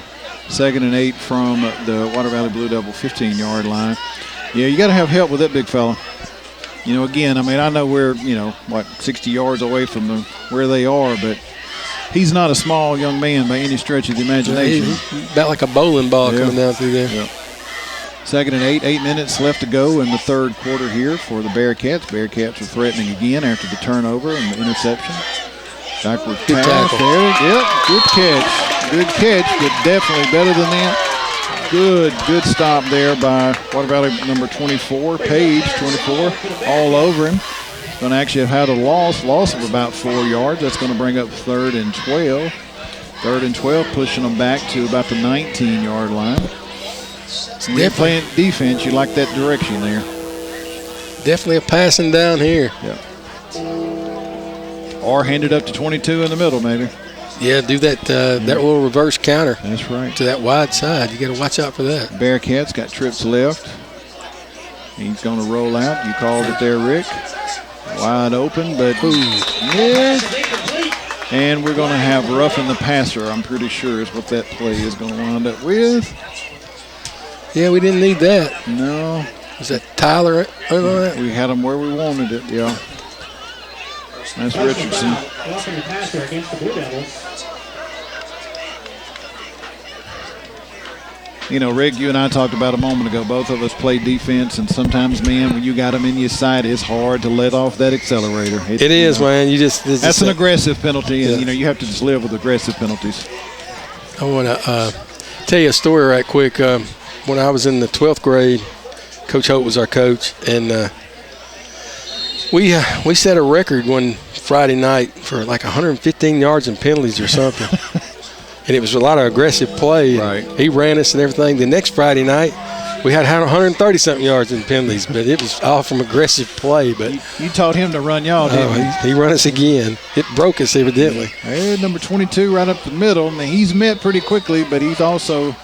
Second and 8 from the Water Valley Blue Devil 15-yard line. Yeah, you got to have help with that big fella. You know, again, I mean, I know we're, 60 yards away from where they are, but he's not a small young man by any stretch of the imagination. He's about like a bowling ball coming down through there. Yeah. Second and 8 minutes left to go in the third quarter here for the Bearcats. Bearcats are threatening again after the turnover and the interception. Backward good pass tackle. there. Yep, good catch. Good catch, but definitely better than that. Good stop there by Water Valley number 24, Page 24, all over him. Going to actually have had a loss of about 4 yards. That's going to bring up third and 12. Third and 12, pushing them back to about the 19-yard line. When you're playing defense, you like that direction there. Definitely a passing down here. Yeah. Or hand it up to 22 in the middle, maybe. Yeah, do that that little reverse counter. That's right. To that wide side. You got to watch out for that. Bearcats got trips left. He's going to roll out. You called it there, Rick. Wide open, but and we're going to have roughing the passer, I'm pretty sure is what that play is going to wind up with. Yeah, we didn't need that. No. Was that Tyler? We had him where we wanted it, yeah. That's Richardson. Roughing the passer against the Blue Devils. You know, Rick, you and I talked about a moment ago. Both of us play defense, and sometimes, man, when you got them in your sight, it's hard to let off that accelerator. It is, man. That's an aggressive penalty, and you have to just live with aggressive penalties. I want to tell you a story right quick. When I was in the 12th grade, Coach Hope was our coach, and we set a record one Friday night for like 115 yards and penalties or something. And it was a lot of aggressive play. Right. He ran us and everything. The next Friday night, we had 130-something yards in penalties, but it was all from aggressive play. But you taught him to run y'all, didn't you? He run us again. It broke us, evidently. There's number 22 right up the middle. Now, he's met pretty quickly, but he's also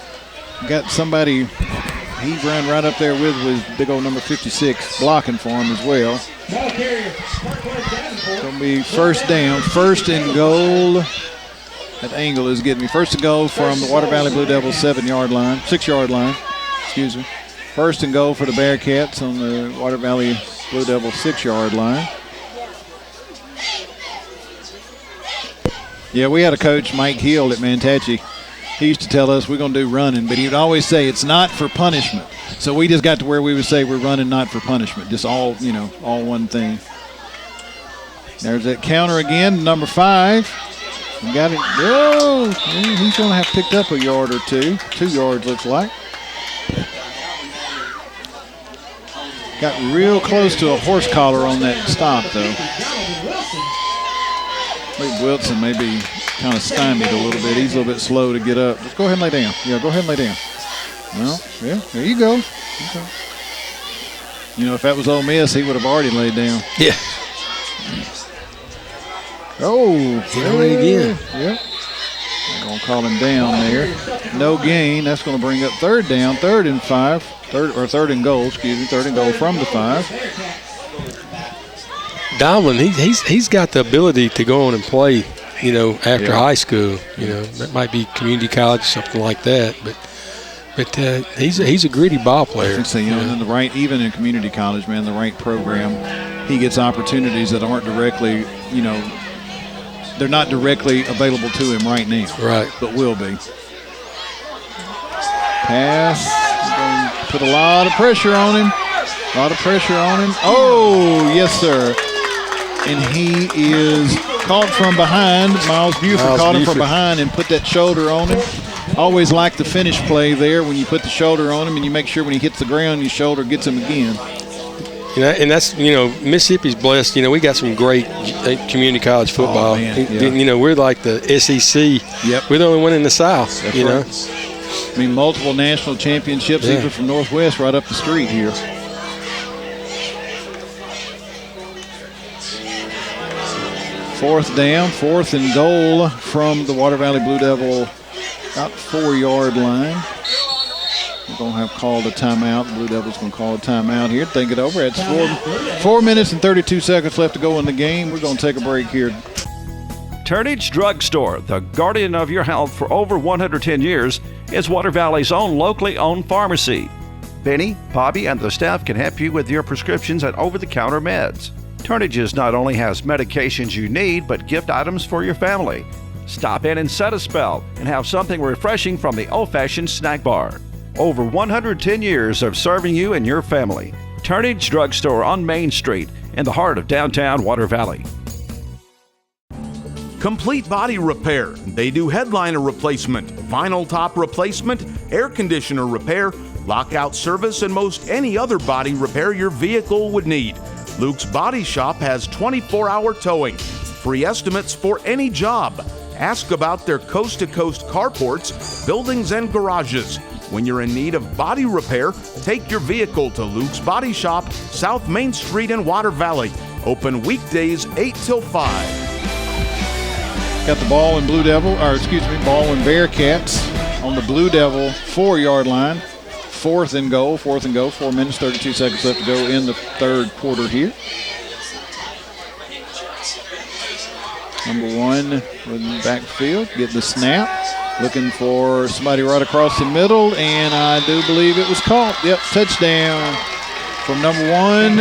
got somebody he ran right up there with big old number 56 blocking for him as well. It's going to be first down, first and goal. That angle is getting me. First and goal from the Water Valley Blue Devils 6-yard line. Excuse me. First and goal for the Bearcats on the Water Valley Blue Devils 6-yard line. Yeah, we had a coach, Mike Hill at Mantachi. He used to tell us we're going to do running, but he would always say it's not for punishment. So we just got to where we would say we're running not for punishment, just all one thing. There's that counter again, number 5. We got it. Oh, he's going to have picked up a yard or two. 2 yards, looks like. Got real close to a horse collar on that stop, though. I think Wilson may be kind of stymied a little bit. He's a little bit slow to get up. Let's go ahead and lay down. Yeah, go ahead and lay down. Well, yeah, there you go. Okay. You know, if that was Ole Miss, he would have already laid down. Yeah. Oh, again. Yep. I'm going to call him down there. No gain. That's going to bring up third down, 3rd and 5. Third and goal, third and goal from the 5. Baldwyn, he's got the ability to go on and play, after high school. That might be community college, something like that. But he's a gritty ball player. I think so, even in community college, man, the right program, he gets opportunities that aren't directly, they're not directly available to him right now. Right. But will be. Pass. Put a lot of pressure on him. Oh, yes, sir. And he is caught from behind. Miles Buford caught him from behind and put that shoulder on him. Always like the finish play there when you put the shoulder on him and you make sure when he hits the ground, your shoulder gets him again. And that's, Mississippi's blessed. We got some great community college football. Oh, man, we're like the SEC. Yep. We're the only one in the South, That's right. I mean, multiple national championships, even from Northwest right up the street here. Fourth down, 4th and goal from the Water Valley Blue Devil about 4-yard line. We're going to have called a timeout. The Blue Devils going to call a timeout here. Think it over. It's 4 minutes and 32 seconds left to go in the game. We're going to take a break here. Turnage Drugstore, the guardian of your health for over 110 years, is Water Valley's own locally owned pharmacy. Benny, Bobby, and the staff can help you with your prescriptions and over-the-counter meds. Turnage's not only has medications you need, but gift items for your family. Stop in and set a spell and have something refreshing from the old-fashioned snack bar. Over 110 years of serving you and your family. Turnage Drugstore on Main Street in the heart of downtown Water Valley. Complete Body Repair. They do headliner replacement, vinyl top replacement, air conditioner repair, lockout service, and most any other body repair your vehicle would need. Luke's Body Shop has 24-hour towing, free estimates for any job. Ask about their coast-to-coast carports, buildings, and garages. When you're in need of body repair, take your vehicle to Luke's Body Shop, South Main Street in Water Valley. Open weekdays 8 till 5. Got the Baldwyn Baldwyn Bearcats on the Blue Devil 4-yard line. Fourth and goal. 4 minutes, 32 seconds left to go in the third quarter here. Number 1 with the backfield, getting the snap. Looking for somebody right across the middle, and I do believe it was caught. Yep, touchdown from number 1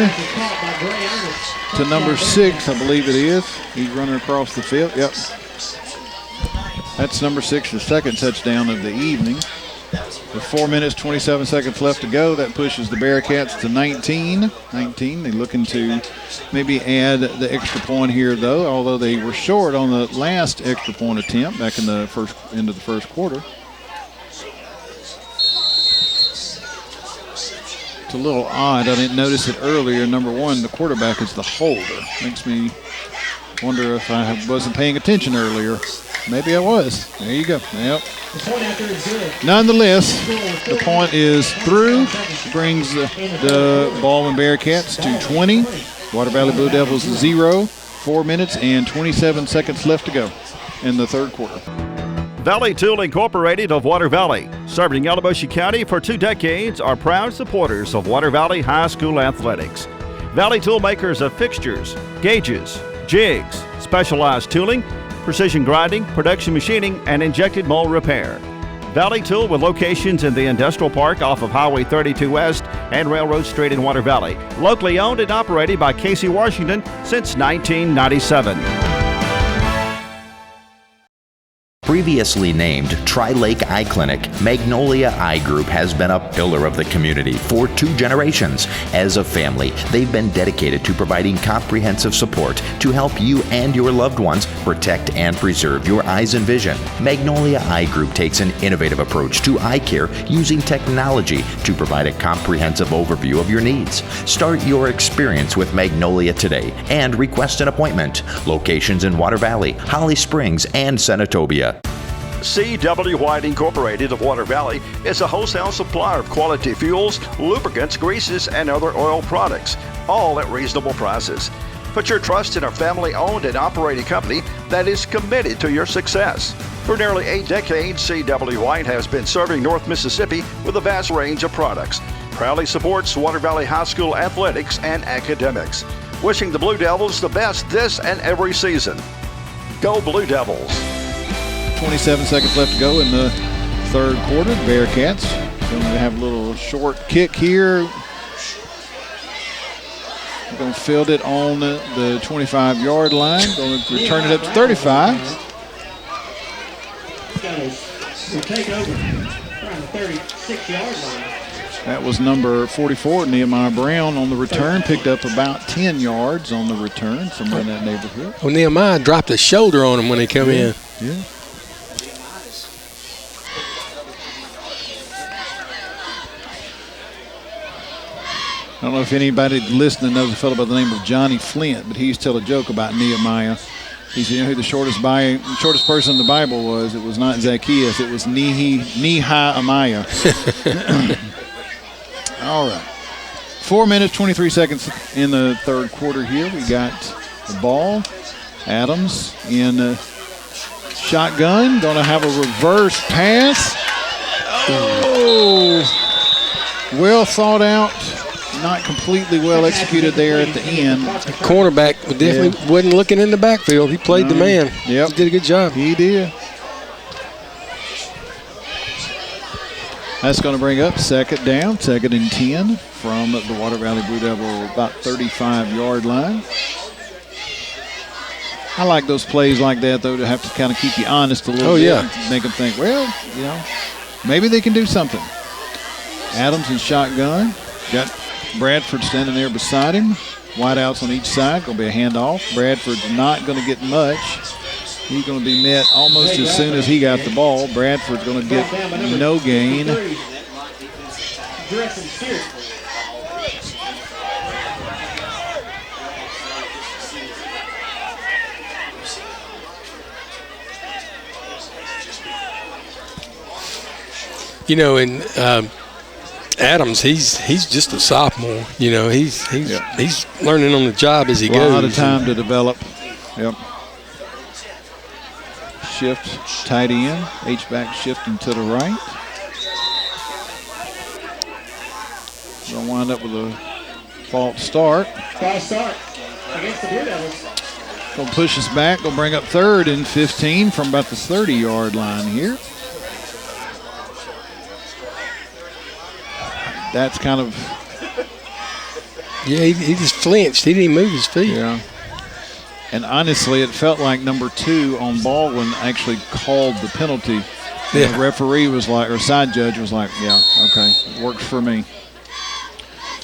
to number 6, I believe it is. He's running across the field. Yep. That's number 6, the second touchdown of the evening. With 4 minutes, 27 seconds left to go, that pushes the Bearcats to 19. They're looking to maybe add the extra point here, though, although they were short on the last extra point attempt back in the end of the first quarter. It's a little odd. I didn't notice it earlier. Number 1, the quarterback is the holder. Makes me wonder if I wasn't paying attention earlier. Maybe I was. There you go. Yep. Nonetheless, the point is through. Brings the Baldwyn Bearcats to 20. Water Valley Blue Devils 0. 4 minutes and 27 seconds left to go in the third quarter. Valley Tool Incorporated of Water Valley, serving Yalobusha County for 2 decades, are proud supporters of Water Valley High School athletics. Valley Tool makers of fixtures, gauges, jigs, specialized tooling, precision grinding, production machining, and injected mold repair. Valley Tool with locations in the Industrial Park off of Highway 32 West and Railroad Street in Water Valley. Locally owned and operated by Casey Washington since 1997. Previously named Tri-Lake Eye Clinic, Magnolia Eye Group has been a pillar of the community for 2 generations. As a family, they've been dedicated to providing comprehensive support to help you and your loved ones protect and preserve your eyes and vision. Magnolia Eye Group takes an innovative approach to eye care using technology to provide a comprehensive overview of your needs. Start your experience with Magnolia today and request an appointment. Locations in Water Valley, Holly Springs, and Senatobia. C.W. White Incorporated of Water Valley is a wholesale supplier of quality fuels, lubricants, greases, and other oil products, all at reasonable prices. Put your trust in a family-owned and operated company that is committed to your success. For nearly 8 decades, C.W. White has been serving North Mississippi with a vast range of products. Proudly supports Water Valley High School athletics and academics. Wishing the Blue Devils the best this and every season. Go Blue Devils! 27 seconds left to go in the third quarter. The Bearcats going to have a little short kick here. They're going to field it on the 25-yard line. Going to return it up to 35. We'll take over from the 36-yard line. That was number 44, Nehemiah Brown, on the return. Picked up about 10 yards on the return, somewhere in that neighborhood. Well, Nehemiah dropped a shoulder on him when he came in. Yeah. I don't know if anybody listening knows a fellow by the name of Johnny Flint, but he used to tell a joke about Nehemiah. He said, you know who the shortest person in the Bible was? It was not Zacchaeus. It was Nehemiah. All right. 4 minutes, 23 seconds in the third quarter here. We got the ball. Adams in shotgun. Going to have a reverse pass. Oh! Well thought out. Not completely well executed there at the end. The cornerback definitely wasn't looking in the backfield. He played the man. Yep. He did a good job. He did. That's going to bring up second down, 2nd and 10 from the Water Valley Blue Devil, about 35-yard line. I like those plays like that, though, to have to kind of keep you honest a little bit. Yeah. Make them think, well, you know, maybe they can do something. Adams in shotgun. Got Bradford standing there beside him. Wideouts on each side. Going to be a handoff. Bradford's not going to get much. He's going to be met almost as soon as he got the ball. Bradford's going to get no gain. You know, and Adams, he's just a sophomore. You know, he's learning on the job as he goes. A lot of time to develop. Yep. shift tight end. H-back shifting to the right. Going to wind up with a false start. False start against the Blue Devils. Going to push us back. Going to bring up 3rd and 15 from about the 30-yard line here. That's kind of... Yeah, he just flinched. He didn't move his feet. Yeah. And honestly, it felt like number 2 on Baldwin actually called the penalty. Yeah. The referee was like, or side judge was like, yeah, okay, it works for me.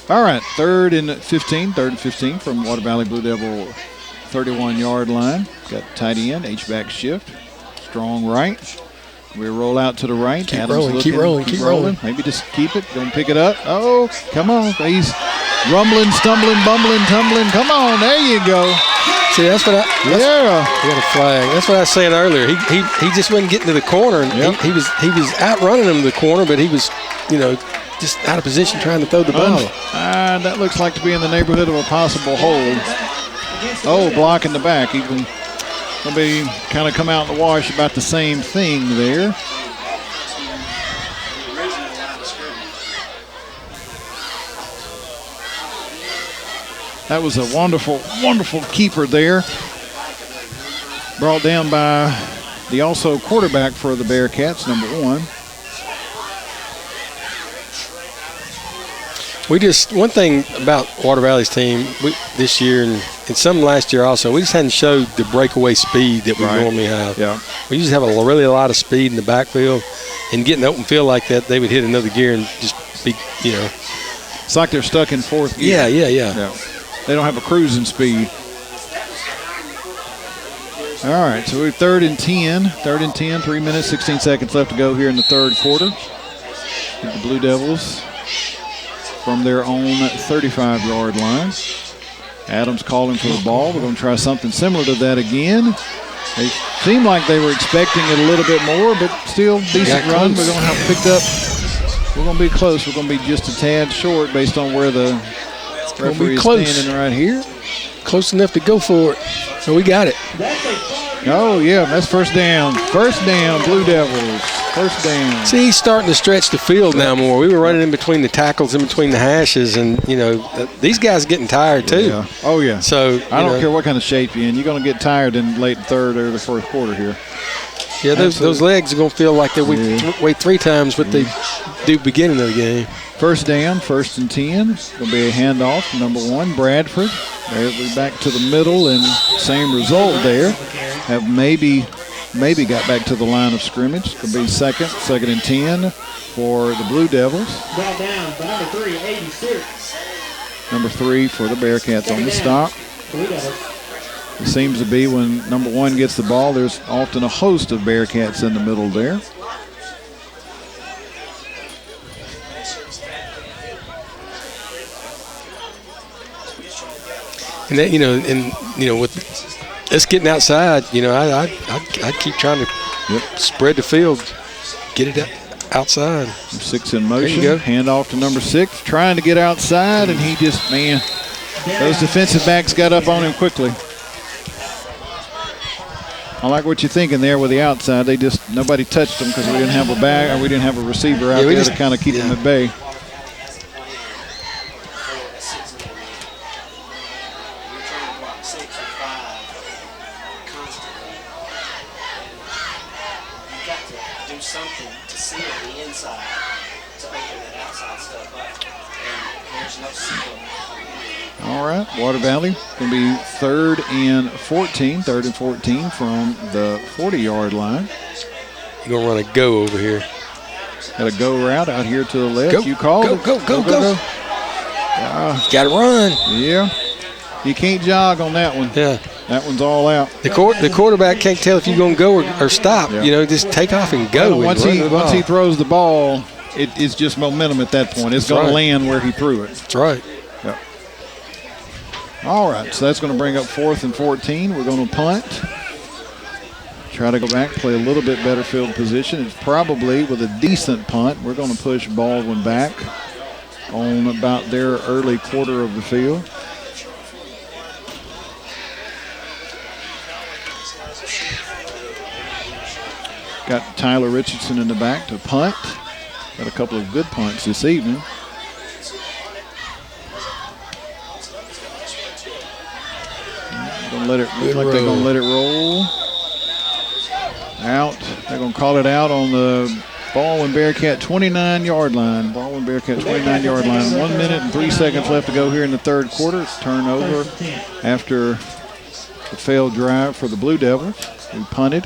All right, 3rd and 15 from Water Valley Blue Devil 31-yard line. Got tight end, H-back shift, strong right. We roll out to the right. Keep rolling. Maybe just keep it. Don't pick it up. Oh, come on. He's rumbling, stumbling, bumbling, tumbling. Come on, there you go. See, that's what yeah. He got a flag. That's what I was saying earlier. He just wasn't getting to the corner. And yep. he was outrunning him to the corner, but he was, just out of position trying to throw the ball. That looks like to be in the neighborhood of a possible hold. Oh, block in the back. He's going to be kind of come out in the wash about the same thing there. That was a wonderful, wonderful keeper there. Brought down by the also quarterback for the Bearcats, number 1. One thing about Water Valley's team this year and some last year also, we just hadn't showed the breakaway speed that we normally have. Yeah. We just have a lot of speed in the backfield, and getting the open field like that, they would hit another gear and just be, It's like they're stuck in 4th gear. Yeah. They don't have a cruising speed. All right, so we're 3rd and 10. 3rd and 10, 3 minutes, 16 seconds left to go here in the 3rd quarter. The Blue Devils from their own 35-yard line. Adams calling for the ball. We're going to try something similar to that again. They seemed like they were expecting it a little bit more, but still decent run. We're going to have picked up. We're going to be close. We're going to be just a tad short based on where the referee is standing right here. Close enough to go for it. So we got it. Oh, yeah, that's first down. First down, Blue Devils. First down. See, he's starting to stretch the field now more. We were running in between the tackles, in between the hashes, and, these guys are getting tired too. Yeah. Oh, yeah. So I don't care what kind of shape you're in. You're going to get tired in late 3rd or the 4th quarter here. Yeah, those legs are going to feel like they weigh 3 times what they do beginning of the game. First down, 1st and 10. Going to be a handoff, number 1, Bradford. They're back to the middle, and same result there. Have maybe got back to the line of scrimmage. Could be 2nd and 10 for the Blue Devils. Ball down by number 3, 86. Number 3 for the Bearcats on the stop. Blue Devils. It seems to be when number 1 gets the ball, there's often a host of Bearcats in the middle there. And that, with us getting outside, I'd keep trying to spread the field, get it outside. 6 in motion. Hand off to number 6, trying to get outside, and he just, those defensive backs got up on him quickly. I like what you're thinking there with the outside. Nobody touched them because we didn't have a back, or we didn't have a receiver out there to kind of keep them at bay. All right, Water Valley going to be 3rd and 14 from the 40-yard line. You're going to run a go over here. Got a go route out here to the left. Go, you called it. Go. Got to run. Yeah. You can't jog on that one. Yeah. That one's all out. The quarterback can't tell if you're going to go or stop. Yeah. Just take off and go. Once he throws the ball, it's just momentum at that point. It's going to land where he threw it. That's right. Yeah. All right, so that's going to bring up 4th and 14. We're going to punt. Try to go back, play a little bit better field position. It's probably with a decent punt. We're going to push Baldwin back on about their early quarter of the field. Got Tyler Richardson in the back to punt. Got a couple of good punts this evening. Looks like they're going to let it roll. Out. They're going to call it out on the Baldwyn Bearcat 29-yard line. Baldwyn Bearcat 29-yard line. 1 minute and 3 seconds left to go here in the third quarter. It's turnover after the failed drive for the Blue Devils, who punted.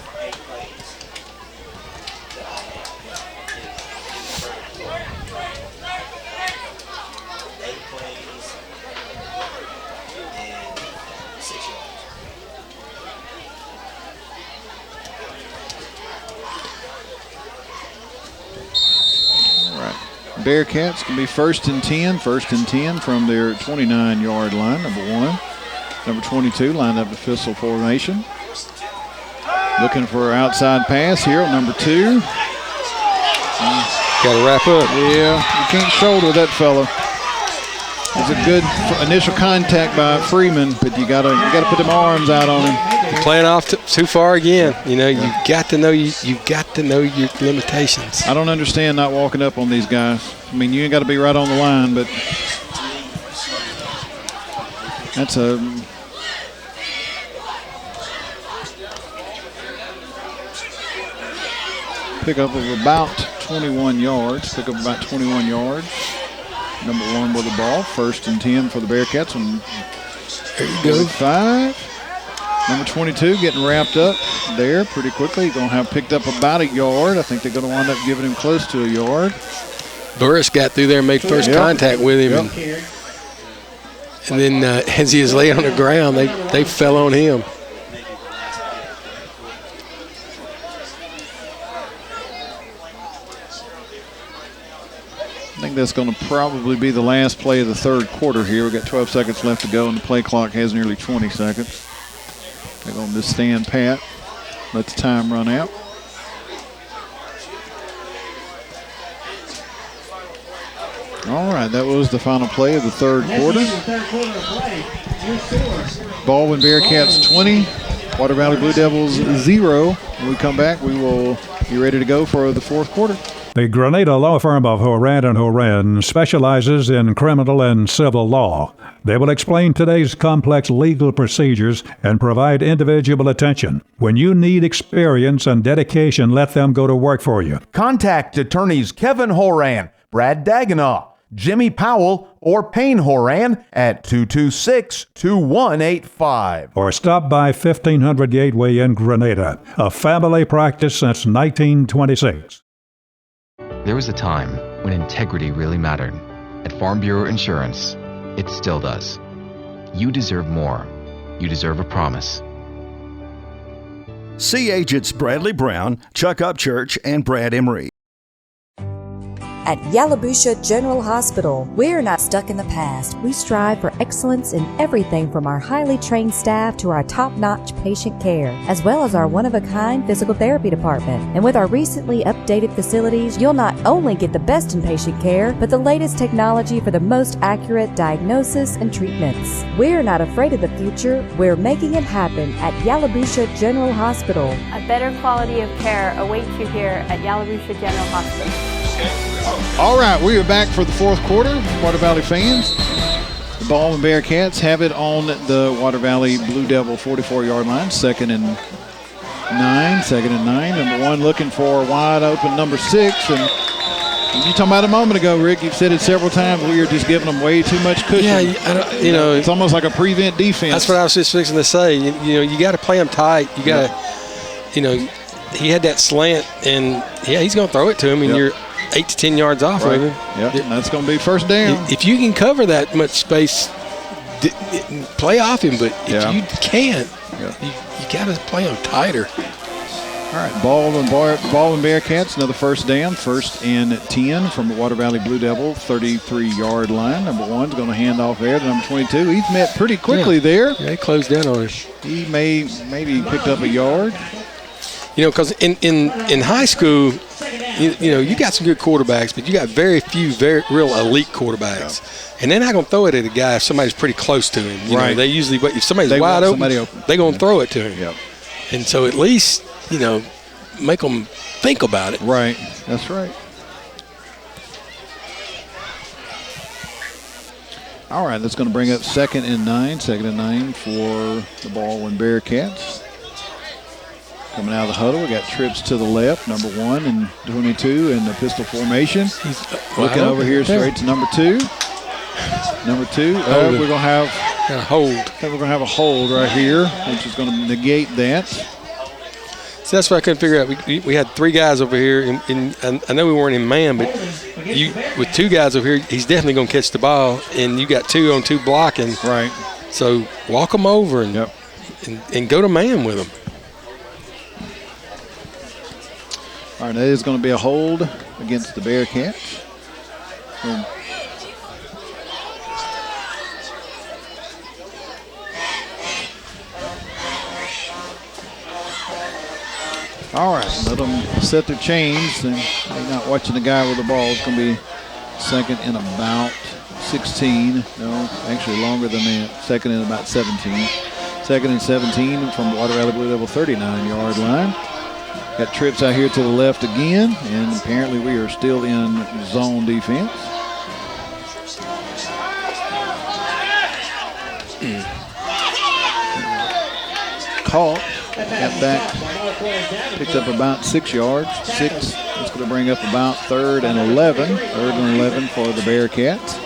Bearcats can be first and 10 from their 29-yard line, number 1. Number 22 lined up the pistol formation. Looking for an outside pass here on number 2. Got to wrap up. Yeah, you can't shoulder that fella. It's a good initial contact by Freeman, but you gotta put them arms out on him. You're playing off too far again. You know, you've got to know your limitations. I don't understand not walking up on these guys. I mean, you ain't got to be right on the line, but that's a pickup of about 21 yards. Pick up about 21 yards. Number 1 with the ball. First and 10 for the Bearcats. And there you go. 5. Number 22 getting wrapped up there pretty quickly. Going to have picked up about a yard. I think they're going to wind up giving him close to a yard. Burris got through there and made first contact with him. And then as he was laying on the ground, they fell on him. I think that's going to probably be the last play of the third quarter here. We've got 12 seconds left to go, and the play clock has nearly 20 seconds. They're going to just stand pat, let the time run out. All right, that was the final play of the third quarter. Baldwyn Bearcats 20, Water Valley Blue Devils 0. When we come back, we will be ready to go for the fourth quarter. The Grenada law firm of Horan and Horan specializes in criminal and civil law. They will explain today's complex legal procedures and provide individual attention. When you need experience and dedication, let them go to work for you. Contact attorneys Kevin Horan, Brad Dagenau, Jimmy Powell, or Payne Horan at 226-2185. Or stop by 1500 Gateway in Grenada, a family practice since 1926. There was a time when integrity really mattered. At Farm Bureau Insurance, it still does. You deserve more. You deserve a promise. See agents Bradley Brown, Chuck Upchurch, and Brad Emery. At Yalobusha General Hospital, we're not stuck in the past. We strive for excellence in everything from our highly trained staff to our top-notch patient care, as well as our one-of-a-kind physical therapy department. And with our recently updated facilities, you'll not only get the best in patient care, but the latest technology for the most accurate diagnosis and treatments. We're not afraid of the future. We're making it happen at Yalobusha General Hospital. A better quality of care awaits you here at Yalobusha General Hospital. All right, we are back for the fourth quarter. Water Valley fans, the Baldwyn Bearcats have it on the Water Valley Blue Devil 44-yard line. Second and 9. Number 1 looking for wide open number 6. And you talking about a moment ago, Rick, you've said it several times, we are just giving them way too much cushion. Yeah, it's almost like a prevent defense. That's what I was just fixing to say. You got to play them tight. You got to, he had that slant, and he's going to throw it to him, and you're 8 to 10 yards off of him. Yeah, that's going to be first down. If you can cover that much space, play off him. But if you can't, you got to play him tighter. All right, Baldwyn Bearcats, another first down. First and 10 from the Water Valley Blue Devil 33-yard line. Number 1's going to hand off there to number 22. He's met pretty quickly there. Yeah, he closed down on him. He maybe picked up a yard. Because in high school, you got some good quarterbacks, but you got very few real elite quarterbacks. Yeah. And they're not going to throw it at a guy if somebody's pretty close to him. You know, they usually, if somebody's wide open, they're going to throw it to him. Yep. And so at least, make them think about it. Right. That's right. All right, that's going to bring up 2nd and 9. 2nd and 9 for the Baldwyn Bearcats. Coming out of the huddle, we got trips to the left, number 1 and 22 in the pistol formation. Looking over here straight to number 2. Number 2. We're going to have a hold. I think we're going to have a hold right here, which is going to negate that. So that's what I couldn't figure out. We had 3 guys over here, and I know we weren't in man, but with 2 guys over here, he's definitely going to catch the ball, and you got 2 on 2 blocking. Right. So walk them over and go to man with them. All right, that is going to be a hold against the Bearcats. All right, let them set their chains. And they're not watching the guy with the ball. It's going to be 2nd and about 16. No, actually longer than that. 2nd and about 17. 2nd and 17 from the Water Valley Blue Devil 39-yard line. Got trips out here to the left again, and apparently we are still in zone defense. Caught, got back, picked up about 6 yards. 6. That's going to bring up about 3rd and 11. 3rd and 11 for the Bearcats.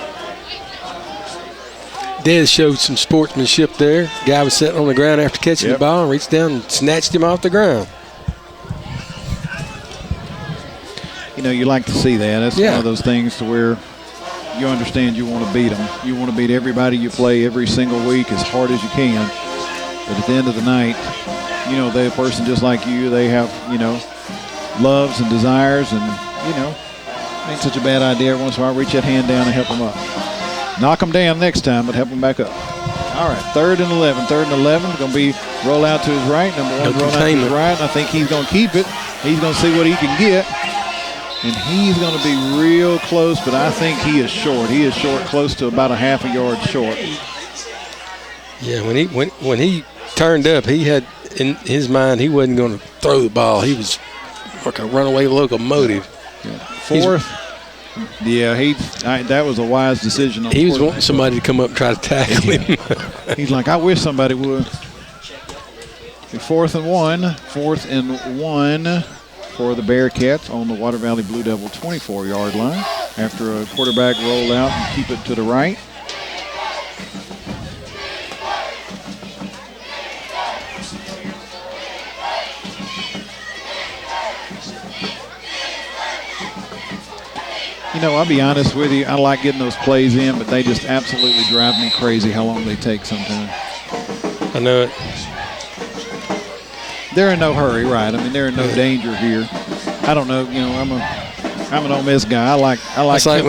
Des showed some sportsmanship there. Guy was sitting on the ground after catching the ball and reached down and snatched him off the ground. You know, you like to see that. That's one of those things to where you understand you want to beat them. You want to beat everybody you play every single week as hard as you can. But at the end of the night, you know, they're a person just like you. They have, you know, loves and desires, and, you know, ain't such a bad idea every once in a while. Reach that hand down and help them up. Knock them down next time, but help them back up. All right, 3rd and 11. 3rd and 11 is going to be roll out to his right. Number 1 roll out to his right. I think he's going to keep it. He's going to see what he can get. And he's going to be real close, but I think he is short. He is short, close to about a half a yard short. Yeah, when he turned up, he had in his mind he wasn't going to throw the ball. He was like a runaway locomotive. Yeah. 4th. That was a wise decision. He was wanting somebody to come up and try to tackle him. He's like, I wish somebody would. 4th and 1. 4th and 1 for the Bearcats on the Water Valley Blue Devil 24-yard line after a quarterback roll out and keep it to the right. You know, I'll be honest with you, I like getting those plays in, but they just absolutely drive me crazy how long they take sometimes. I know it. They're in no hurry, right? I mean, they're in no danger here. I don't know. You know, I'm an Ole Miss guy. I like tempo.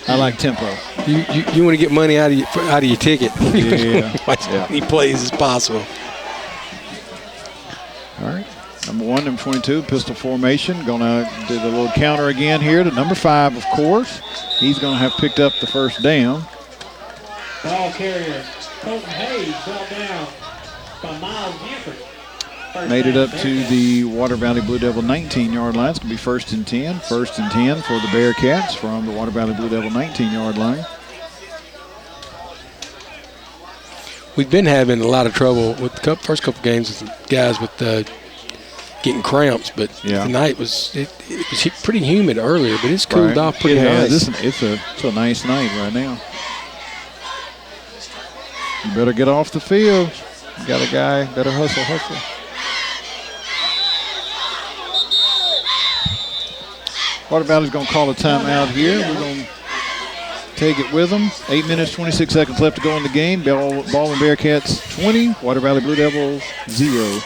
I like tempo. You want to get money out of your ticket. Yeah. As many plays as possible. All right. Number 1, number 22, pistol formation. Going to do the little counter again here to number 5, of course. He's going to have picked up the first down. Ball carrier Colton Hayes brought down by Miles Buford. Made it up to the Water Valley Blue Devil 19-yard line. It's going to be 1st and 10. 1st and 10 for the Bearcats from the Water Valley Blue Devil 19-yard line. We've been having a lot of trouble with the first couple games with guys with getting cramps, but tonight it was pretty humid earlier, but it's cooled off pretty nice. It's a nice night right now. You better get off the field. You got a guy, better hustle. Water Valley's going to call a timeout here. We're going to take it with them. 8 minutes, 26 seconds left to go in the game. Baldwyn Bearcats 20, Water Valley Blue Devils 0.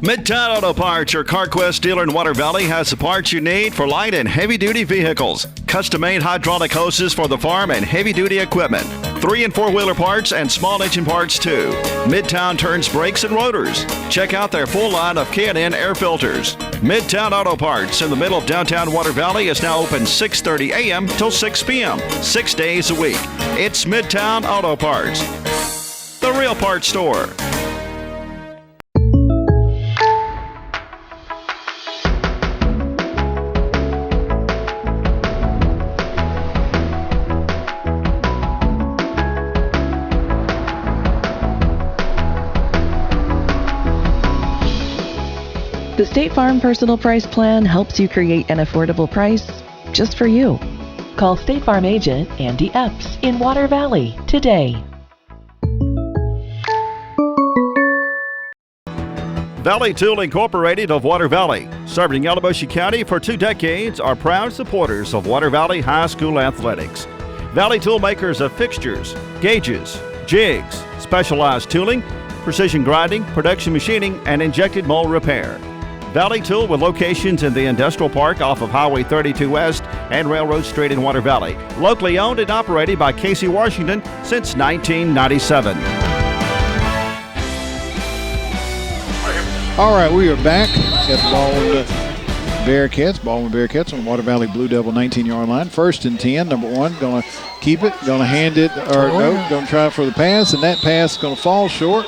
Midtown Auto Parts, your CarQuest dealer in Water Valley, has the parts you need for light and heavy-duty vehicles. Custom-made hydraulic hoses for the farm and heavy-duty equipment. 3- and 4-wheeler parts and small engine parts, too. Midtown turns brakes and rotors. Check out their full line of K&N air filters. Midtown Auto Parts in the middle of downtown Water Valley is now open 6:30 a.m. till 6 p.m., 6 days a week. It's Midtown Auto Parts, the real parts store. The State Farm Personal Price Plan helps you create an affordable price just for you. Call State Farm agent Andy Epps in Water Valley today. Valley Tool Incorporated of Water Valley, serving Yalobusha County for 2 decades, are proud supporters of Water Valley High School athletics. Valley Tool makers of fixtures, gauges, jigs, specialized tooling, precision grinding, production machining, and injected mold repair. Valley Tool with locations in the Industrial Park off of Highway 32 West and Railroad Street in Water Valley. Locally owned and operated by Casey Washington since 1997. All right, we are back at the Baldwyn Bearcats on the Water Valley Blue Devil 19-yard line. 1st and 10, number 1, going to keep it, going to hand it, or no, going to try for the pass, and that pass is going to fall short.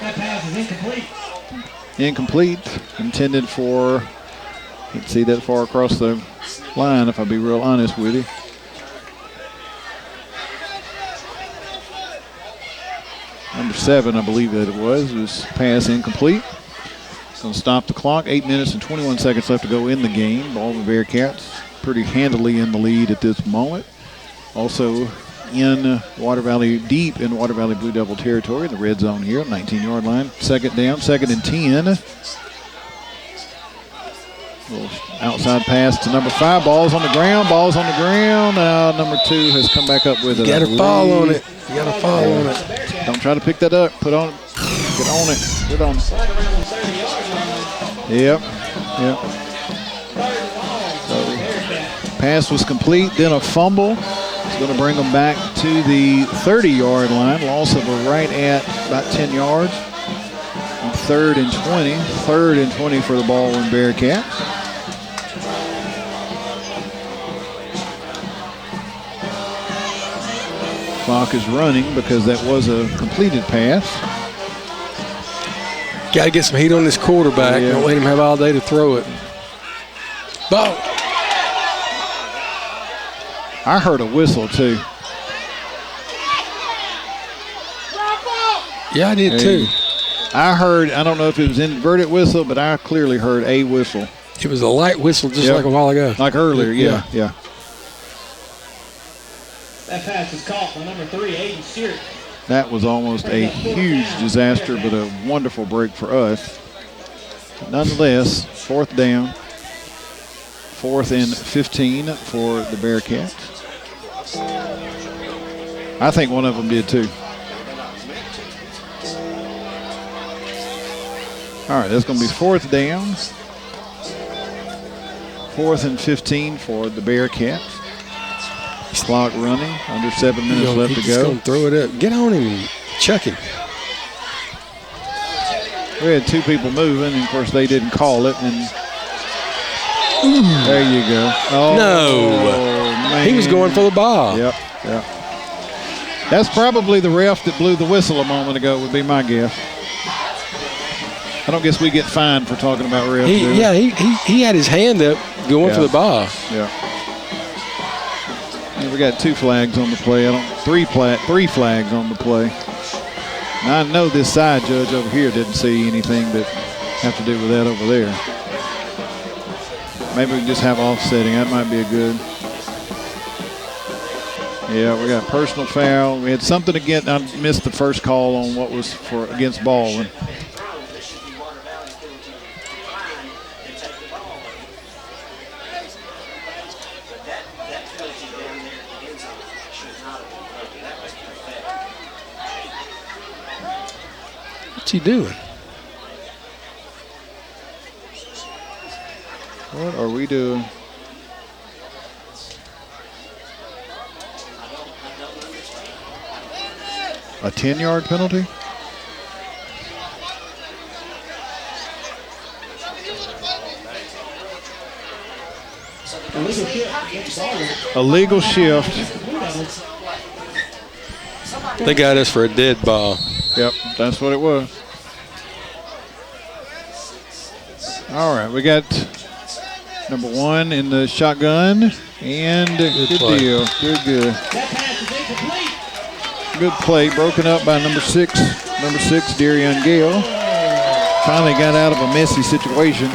That pass is incomplete. Incomplete, intended for, can't see that far across the line if I'll be real honest with you. Number 7, I believe that it was pass incomplete. Going to stop the clock. 8 minutes and 21 seconds left to go in the game. Baldwyn Bearcats pretty handily in the lead at this moment. Also in Water Valley, deep in Water Valley Blue Devil territory, in the red zone here, 19-yard line. 2nd down, 2nd and 10. Little outside pass to number 5. Ball's on the ground. Now number 2 has come back up with it. You got to fall on it. Don't try to pick that up. Put on it. Get on it. Get on it. Yep. So, pass was complete. Then a fumble. It's going to bring them back to the 30-yard line. Loss of a right at about 10 yards. And 3rd and 20. 3rd and 20 for the Baldwyn Bearcats. Clock is running because that was a completed pass. Got to get some heat on this quarterback. Yeah. Don't let him have all day to throw it. Ball. I heard a whistle too. Yeah, I did too. I don't know if it was inverted whistle, but I clearly heard a whistle. It was a light whistle just like a while ago. Like earlier, yeah. That pass is caught by number 3, Aiden Stewart. That was almost a huge disaster, but a wonderful break for us. Nonetheless, 4th down, 4th and 15 for the Bearcats. I think one of them did too. All right, that's going to be 4th down, 4th and 15 for the Bearcats. Clock running, under 7 minutes left to go. He's going to throw it up. Get on him and chuck him. We had 2 people moving, and of course they didn't call it. And there you go. Oh, no. Man. He was going for the ball. Yep. That's probably the ref that blew the whistle a moment ago, would be my guess. I don't guess we get fined for talking about refs. He had his hand up going for the ball. Yeah. And we got 2 flags on the play. Three flags on the play. Now, I know this side judge over here didn't see anything that have to do with that over there. Maybe we can just have offsetting. That might be a good. Yeah, we got personal foul. We had something again. I missed the first call on what was for against Baldwyn. What's he doing? What are we doing? A 10-yard penalty? A legal shift. They got us for a dead ball. Yep, that's what it was. All right, we got number 1 in the shotgun, and good deal. Good. Good play, broken up by number 6, Darian Gale. finally got out of a messy situation.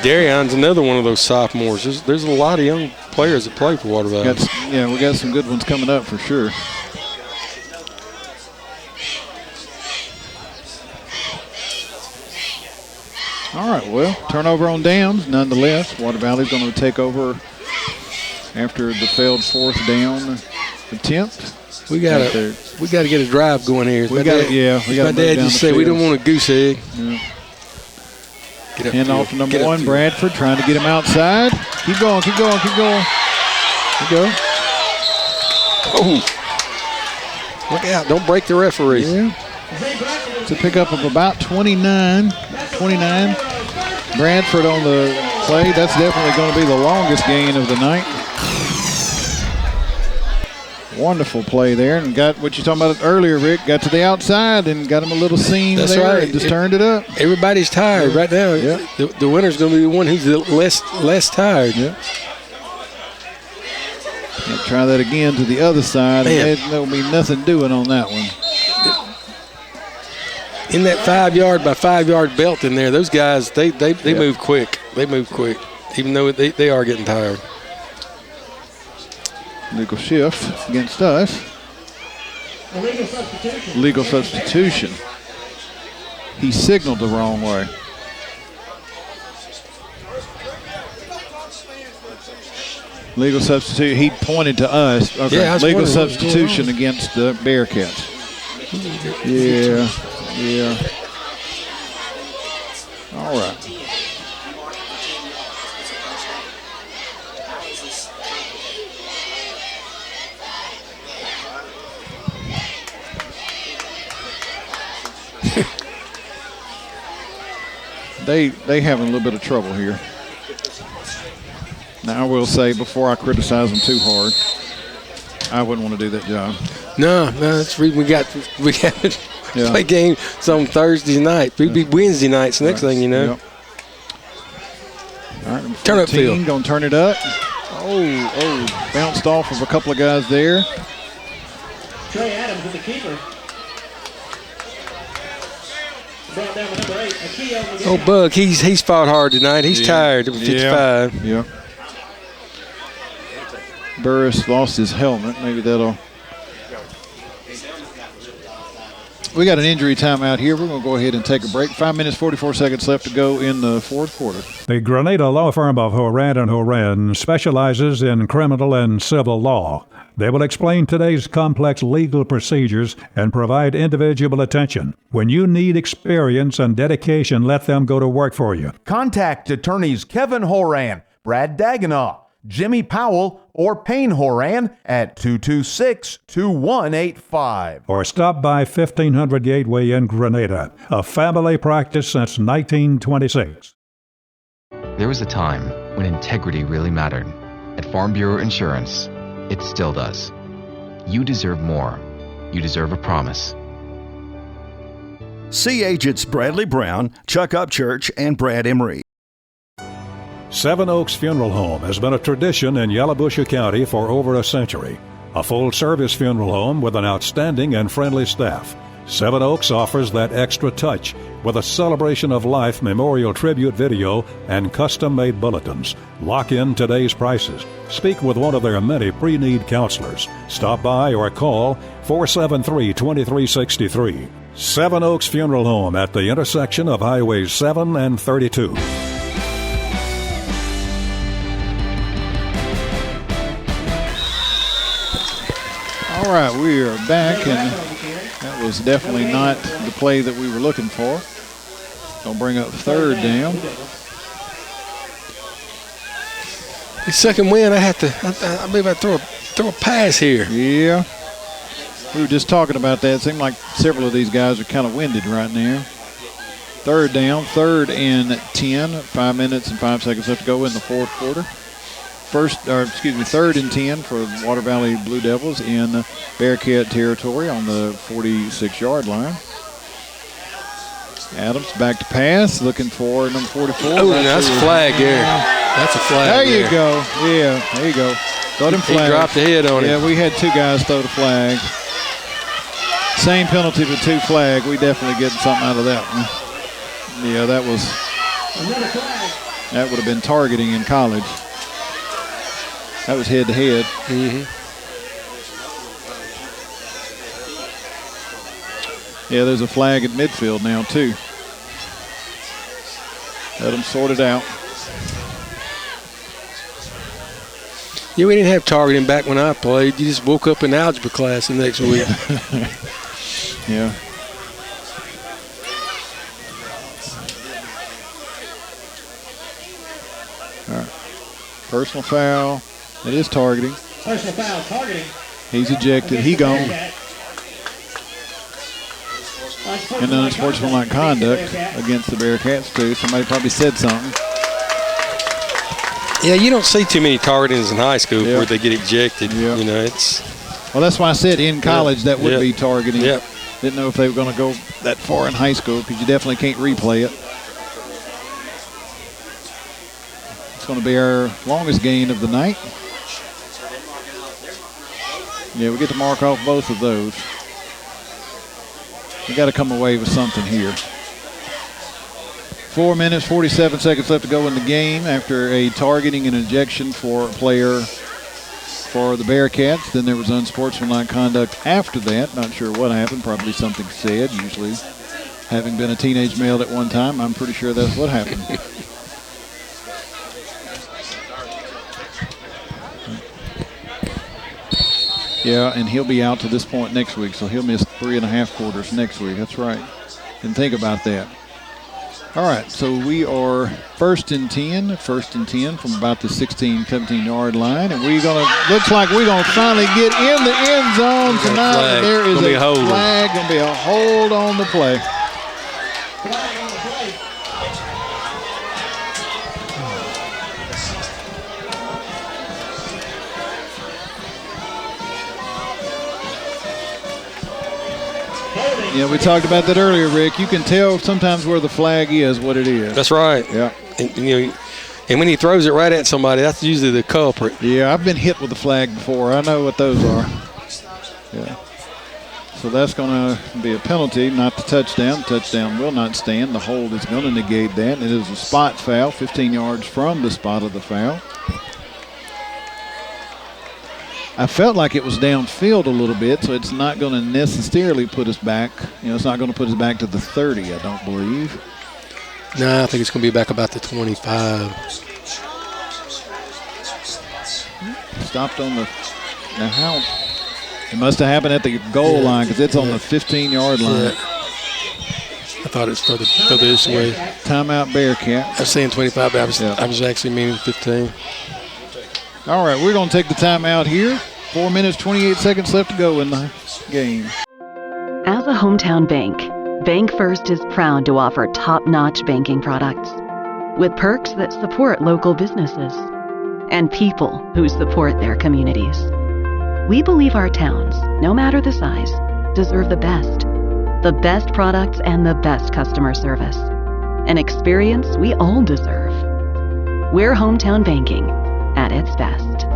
Darion's another one of those sophomores. There's a lot of young players that play for Water Valley. We got some good ones coming up for sure. All right, well, turnover on downs. Nonetheless, Water Valley's going to take over after the failed fourth down attempt. We got to get a drive going here. We got to. My dad just said we don't want a goose egg. Yeah. Hand off to number 1, Bradford, trying to get him outside. Keep going. Here you go. Oh. Look out. Don't break the referee. Yeah. It's a pickup of about 29. Bradford on the play. That's definitely going to be the longest gain of the night. Wonderful play there, and got what you talking about earlier, Rick. Got to the outside and got him a little seam there. Right. And just turned it up. Everybody's tired right now. Yeah. The winner's going to be the one who's less tired. Yeah. Try that again to the other side. And there'll be nothing doing on that one. In that 5-yard by 5-yard belt in there, those guys they move quick. They move quick, even though they are getting tired. Legal shift against us. Legal substitution. He signaled the wrong way. Legal substitute. He pointed to us. Okay. Yeah, legal substitution against the Bearcats. Yeah. All right. They having a little bit of trouble here. Now I will say, before I criticize them too hard, I wouldn't want to do that job. No, that's the reason we got play games on Thursday night. We'd be Wednesday nights. Next thing you know. Yep. All right, turn up field. Going to turn it up. Oh, bounced off of a couple of guys there. Trey Adams with the keeper. Brought down with number 8. Oh, Bug, he's fought hard tonight. He's tired at 55. Yeah. Burris lost his helmet. Maybe that'll. We got an injury timeout here. We're going to go ahead and take a break. 5 minutes, 44 seconds left to go in the fourth quarter. The Grenada law firm of Horan & Horan specializes in criminal and civil law. They will explain today's complex legal procedures and provide individual attention. When you need experience and dedication, let them go to work for you. Contact attorneys Kevin Horan, Brad Dagenau, Jimmy Powell, or Payne Horan at 226-2185. Or stop by 1500 Gateway in Grenada, a family practice since 1926. There was a time when integrity really mattered. At Farm Bureau Insurance, it still does. You deserve more. You deserve a promise. See agents Bradley Brown, Chuck Upchurch, and Brad Emery. Seven Oaks Funeral Home has been a tradition in Yalobusha County for over a century. A full-service funeral home with an outstanding and friendly staff. Seven Oaks offers that extra touch with a celebration of life memorial tribute video and custom-made bulletins. Lock in today's prices. Speak with one of their many pre-need counselors. Stop by or call 473-2363. Seven Oaks Funeral Home at the intersection of Highways 7 and 32. All right, we are back, and that was definitely not the play that we were looking for. Gonna bring up third down. The second win, I believe I throw a pass here. Yeah. We were just talking about that. It seemed like several of these guys are kind of winded right now. Third down, 3rd and 10. 5 minutes and 5 seconds left to go in the fourth quarter. 3rd and 10 for Water Valley Blue Devils in Bearcat territory on the 46-yard line. Adams back to pass, looking for number 44. Oh, that's a flag there. That's a flag. There you go. Yeah, there you go. Throw them He flags. dropped the head on him. Yeah, we had 2 guys throw the flag. Same penalty for 2 flag. We definitely getting something out of that one. Yeah, that would have been targeting in college. That was head to head. Yeah, there's a flag at midfield now too. Let them sort it out. Yeah, we didn't have targeting back when I played. You just woke up in algebra class the next week. Yeah. All right. Personal foul. It is targeting. Personal foul, targeting. He's ejected. He gone. And unsportsmanlike conduct against the Bearcats too. Somebody probably said something. Yeah, you don't see too many targetings in high school where they get ejected. Yeah. You know, it's. Well, that's why I said in college that would be targeting. Yep. Didn't know if they were going to go that far in high school because you definitely can't replay it. It's going to be our longest gain of the night. Yeah, we get to mark off both of those. We got to come away with something here. 4 minutes, 47 seconds left to go in the game after a targeting and ejection for a player for the Bearcats. Then there was unsportsmanlike conduct after that. Not sure what happened. Probably something said. Usually, having been a teenage male at one time, I'm pretty sure that's what happened. Yeah, and he'll be out to this point next week, so he'll miss 3.5 quarters next week. That's right. Didn't think about that. All right, so we are first and 10 from about the 16, 17-yard line, and looks like we're gonna finally get in the end zone tonight. There is a flag, gonna be a hold on the play. Yeah, we talked about that earlier, Rick. You can tell sometimes where the flag is, what it is. That's right. Yeah. And when he throws it right at somebody, that's usually the culprit. Yeah, I've been hit with the flag before. I know what those are. Yeah. So that's going to be a penalty, not the touchdown. Touchdown will not stand. The hold is going to negate that. It is a spot foul, 15 yards from the spot of the foul. I felt like it was downfield a little bit, so it's not going to necessarily put us back. It's not going to put us back to the 30, I don't believe. No, I think it's going to be back about the 25. Stopped on the – now how – it must have happened at the goal line because it's on the 15-yard line. Yeah. I thought it was further this way. Timeout Bearcat. I was saying 25, but I was actually meaning 15. All right, we're going to take the timeout here. 4 minutes, 28 seconds left to go in the game. As a hometown bank, Bank First is proud to offer top-notch banking products with perks that support local businesses and people who support their communities. We believe our towns, no matter the size, deserve the best products and the best customer service, an experience we all deserve. We're hometown banking at its best.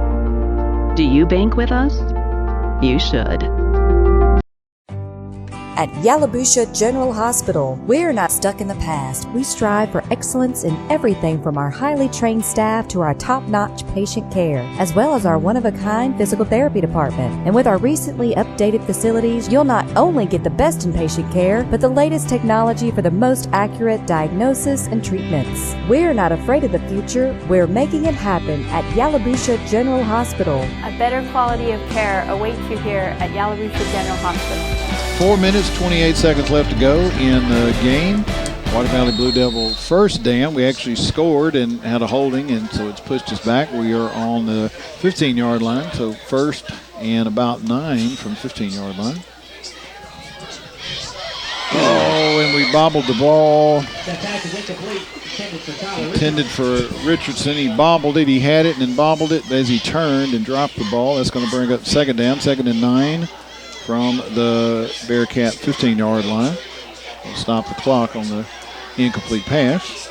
Do you bank with us? You should. At Yalobusha General Hospital, we're not stuck in the past. We strive for excellence in everything from our highly trained staff to our top-notch patient care, as well as our one-of-a-kind physical therapy department. And with our recently updated facilities, you'll not only get the best in patient care, but the latest technology for the most accurate diagnosis and treatments. We're not afraid of the future. We're making it happen at Yalobusha General Hospital. A better quality of care awaits you here at Yalobusha General Hospital. 4 minutes, 28 seconds left to go in the game. Water Valley Blue Devil first down. We actually scored and had a holding, and so it's pushed us back. We are on the 15-yard line, so first and about 9 from 15-yard line. Oh, and we bobbled the ball. That pass is incomplete. Intended for Richardson. He bobbled it. He had it and then bobbled it as he turned and dropped the ball. That's going to bring up second down, 2nd and 9. From the Bearcat 15-yard line. We'll stop the clock on the incomplete pass.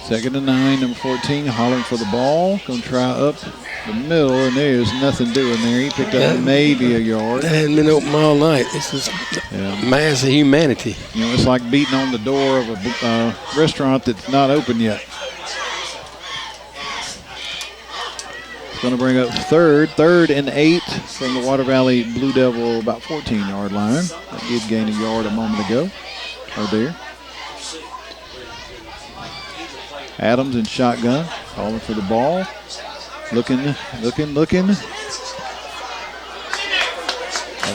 Second and 9, number 14, hollering for the ball. Going to try up the middle, and there's nothing doing there. He picked up maybe a yard. That hadn't been open all night. This is mass of humanity. You know, it's like beating on the door of a restaurant that's not open yet. It's going to bring up third and 8 from the Water Valley Blue Devil, about 14-yard line. That did gain a yard a moment ago. There. Adams in shotgun, calling for the ball. Looking. And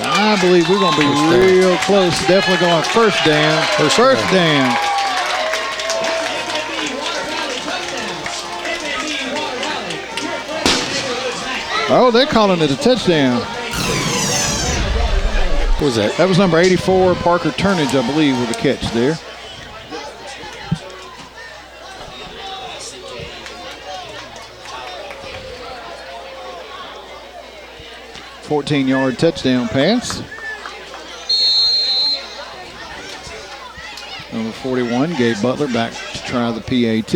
I believe we're going to be real close. Definitely going first down. First down. Oh, they're calling it a touchdown. What was that? That was number 84, Parker Turnage, I believe, with a catch there. $14-yard touchdown pass. Number 41, Gabe Butler, back to try the PAT.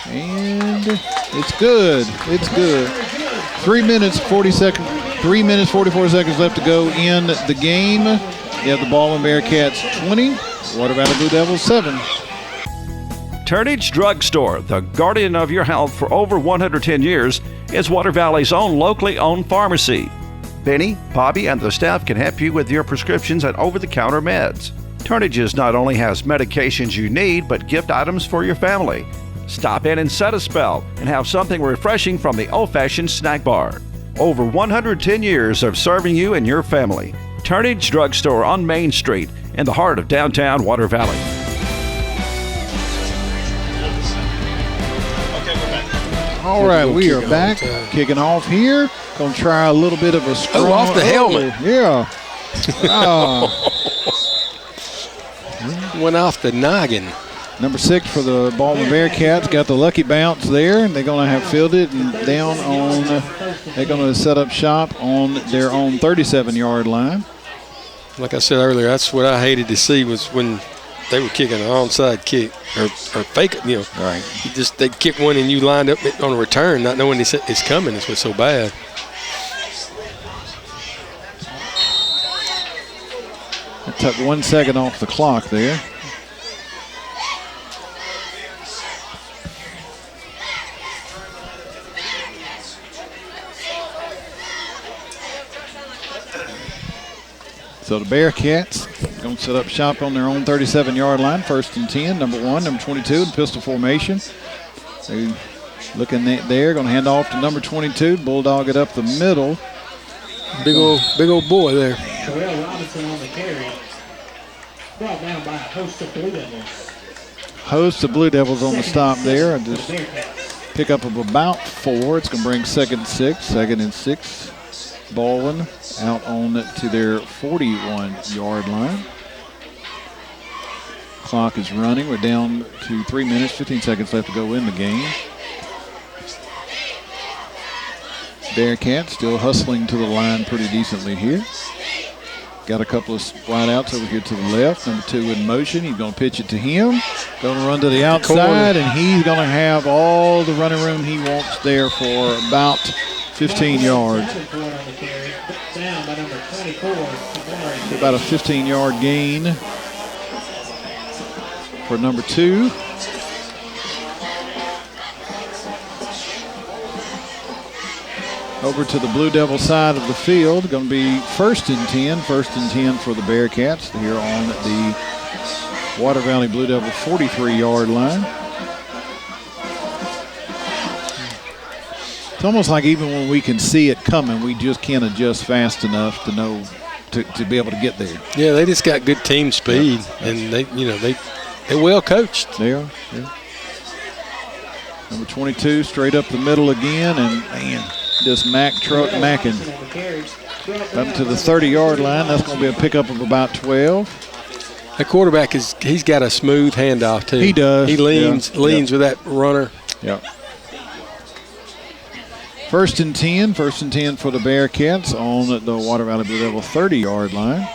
And it's good. It's good. 3 minutes, 44 seconds left to go in the game. You have the Baldwyn Bearcats 20, Water Valley Blue Devils 7. Turnage Drugstore, the guardian of your health for over 110 years, is Water Valley's own locally owned pharmacy. Benny, Bobby, and the staff can help you with your prescriptions and over-the-counter meds. Turnage's not only has medications you need, but gift items for your family. Stop in and set a spell and have something refreshing from the old-fashioned snack bar. Over 110 years of serving you and your family. Turnage Drugstore on Main Street in the heart of downtown Water Valley. All right, we are back. Kicking off here. Going to try a little bit of a strong. Oh, off the helmet. Yeah. Went off the noggin. Number 6 for the Baldwyn Bearcats got the lucky bounce there, and they're going to have fielded and down on. They're going to set up shop on their own 37-yard line. Like I said earlier, that's what I hated to see was when they were kicking an onside kick or fake it, you know. Right. They'd kick one and you lined up on a return, not knowing it's coming. It's what's so bad. It took 1 second off the clock there. So the Bearcats going to set up shop on their own 37-yard line, 1st and 10. Number 1, number 22 in pistol formation. They looking there, going to hand off to number 22. Bulldog it up the middle. Big old boy there. Terrell Robinson on the carry. Brought down by a host of Blue Devils. Host of Blue Devils on the stop there. Just pick up of about 4. It's going to bring 2nd and 6. Baldwyn out on to their 41-yard line. Clock is running. We're down to 3 minutes, 15 seconds left to go in the game. Bearcats still hustling to the line pretty decently here. Got a couple of wideouts over here to the left. Number 2 in motion. He's going to pitch it to him. Going to run to the outside, and he's going to have all the running room he wants there for about 15 yards. About a 15-yard gain for number 2. Over to the Blue Devil side of the field. Going to be 1st and 10. 1st and 10 for the Bearcats here on the Water Valley Blue Devil 43-yard line. It's almost like even when we can see it coming, we just can't adjust fast enough to know to be able to get there. Yeah, they just got good team speed, and they're well coached. They are. Yeah. Number 22 straight up the middle again, and man, just macking up to the 30-yard line. That's going to be a pickup of about 12. The quarterback he's got a smooth handoff too. He does. He leans with that runner. Yep. 1st and 10 for the Bearcats on the Water Valley Blue Devil 30-yard line.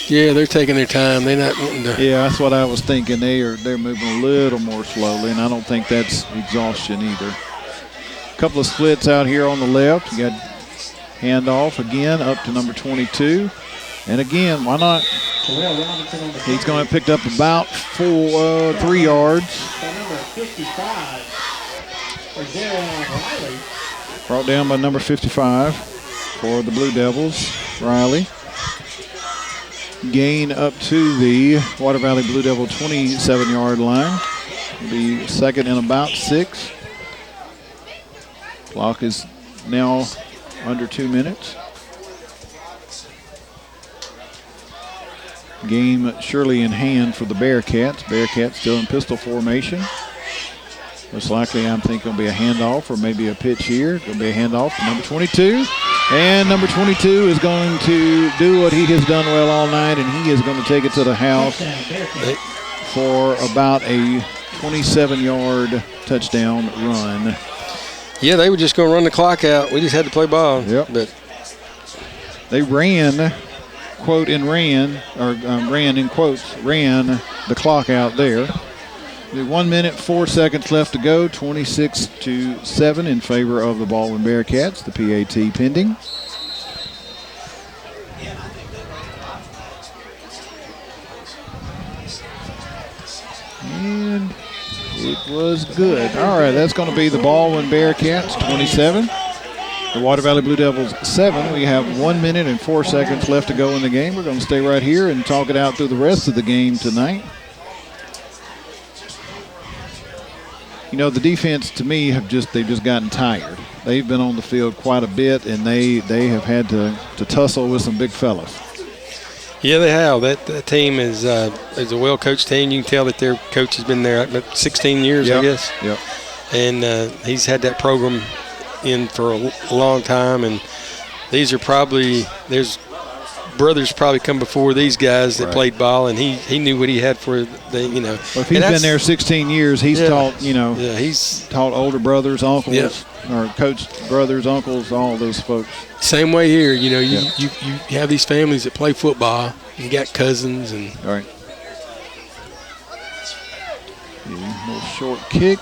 Yeah, they're taking their time. They're not wanting to. Yeah, that's what I was thinking. They're moving a little more slowly, and I don't think that's exhaustion either. A couple of splits out here on the left. You got handoff again up to number 22. And again, why not? He's going to pick up about 3 yards. Number 55. Riley. Brought down by number 55 for the Blue Devils, Riley. Gain up to the Water Valley Blue Devil 27-yard line. It'll be second and about 6. Clock is now under 2 minutes. Game surely in hand for the Bearcats. Bearcats still in pistol formation. Most likely, I'm thinking it'll be a handoff or maybe a pitch here. It'll be a handoff to number 22. And number 22 is going to do what he has done well all night, and he is going to take it to the house for about a 27-yard touchdown run. Yeah, they were just going to run the clock out. We just had to play ball. Yep. But they ran, quote, and ran the clock out there. 1 minute, 4 seconds left to go. 26-7 in favor of the Baldwyn Bearcats. The PAT pending. And it was good. All right, that's going to be the Baldwyn Bearcats 27. The Water Valley Blue Devils 7. We have 1 minute and 4 seconds left to go in the game. We're going to stay right here and talk it out through the rest of the game tonight. You know, the defense, to me, they've just gotten tired. They've been on the field quite a bit, and they have had to tussle with some big fellas. Yeah, they have. That team is a well-coached team. You can tell that their coach has been there 16 years, I guess. Yep. And he's had that program in for a long time. And these are there's brothers probably come before these guys that played ball, and he knew what he had for the. Well, if he's been there 16 years, he's taught he's taught older brothers, uncles, or coached brothers, uncles, all those folks. Same way here, you have these families that play football. You got cousins and. All right. A little short kick.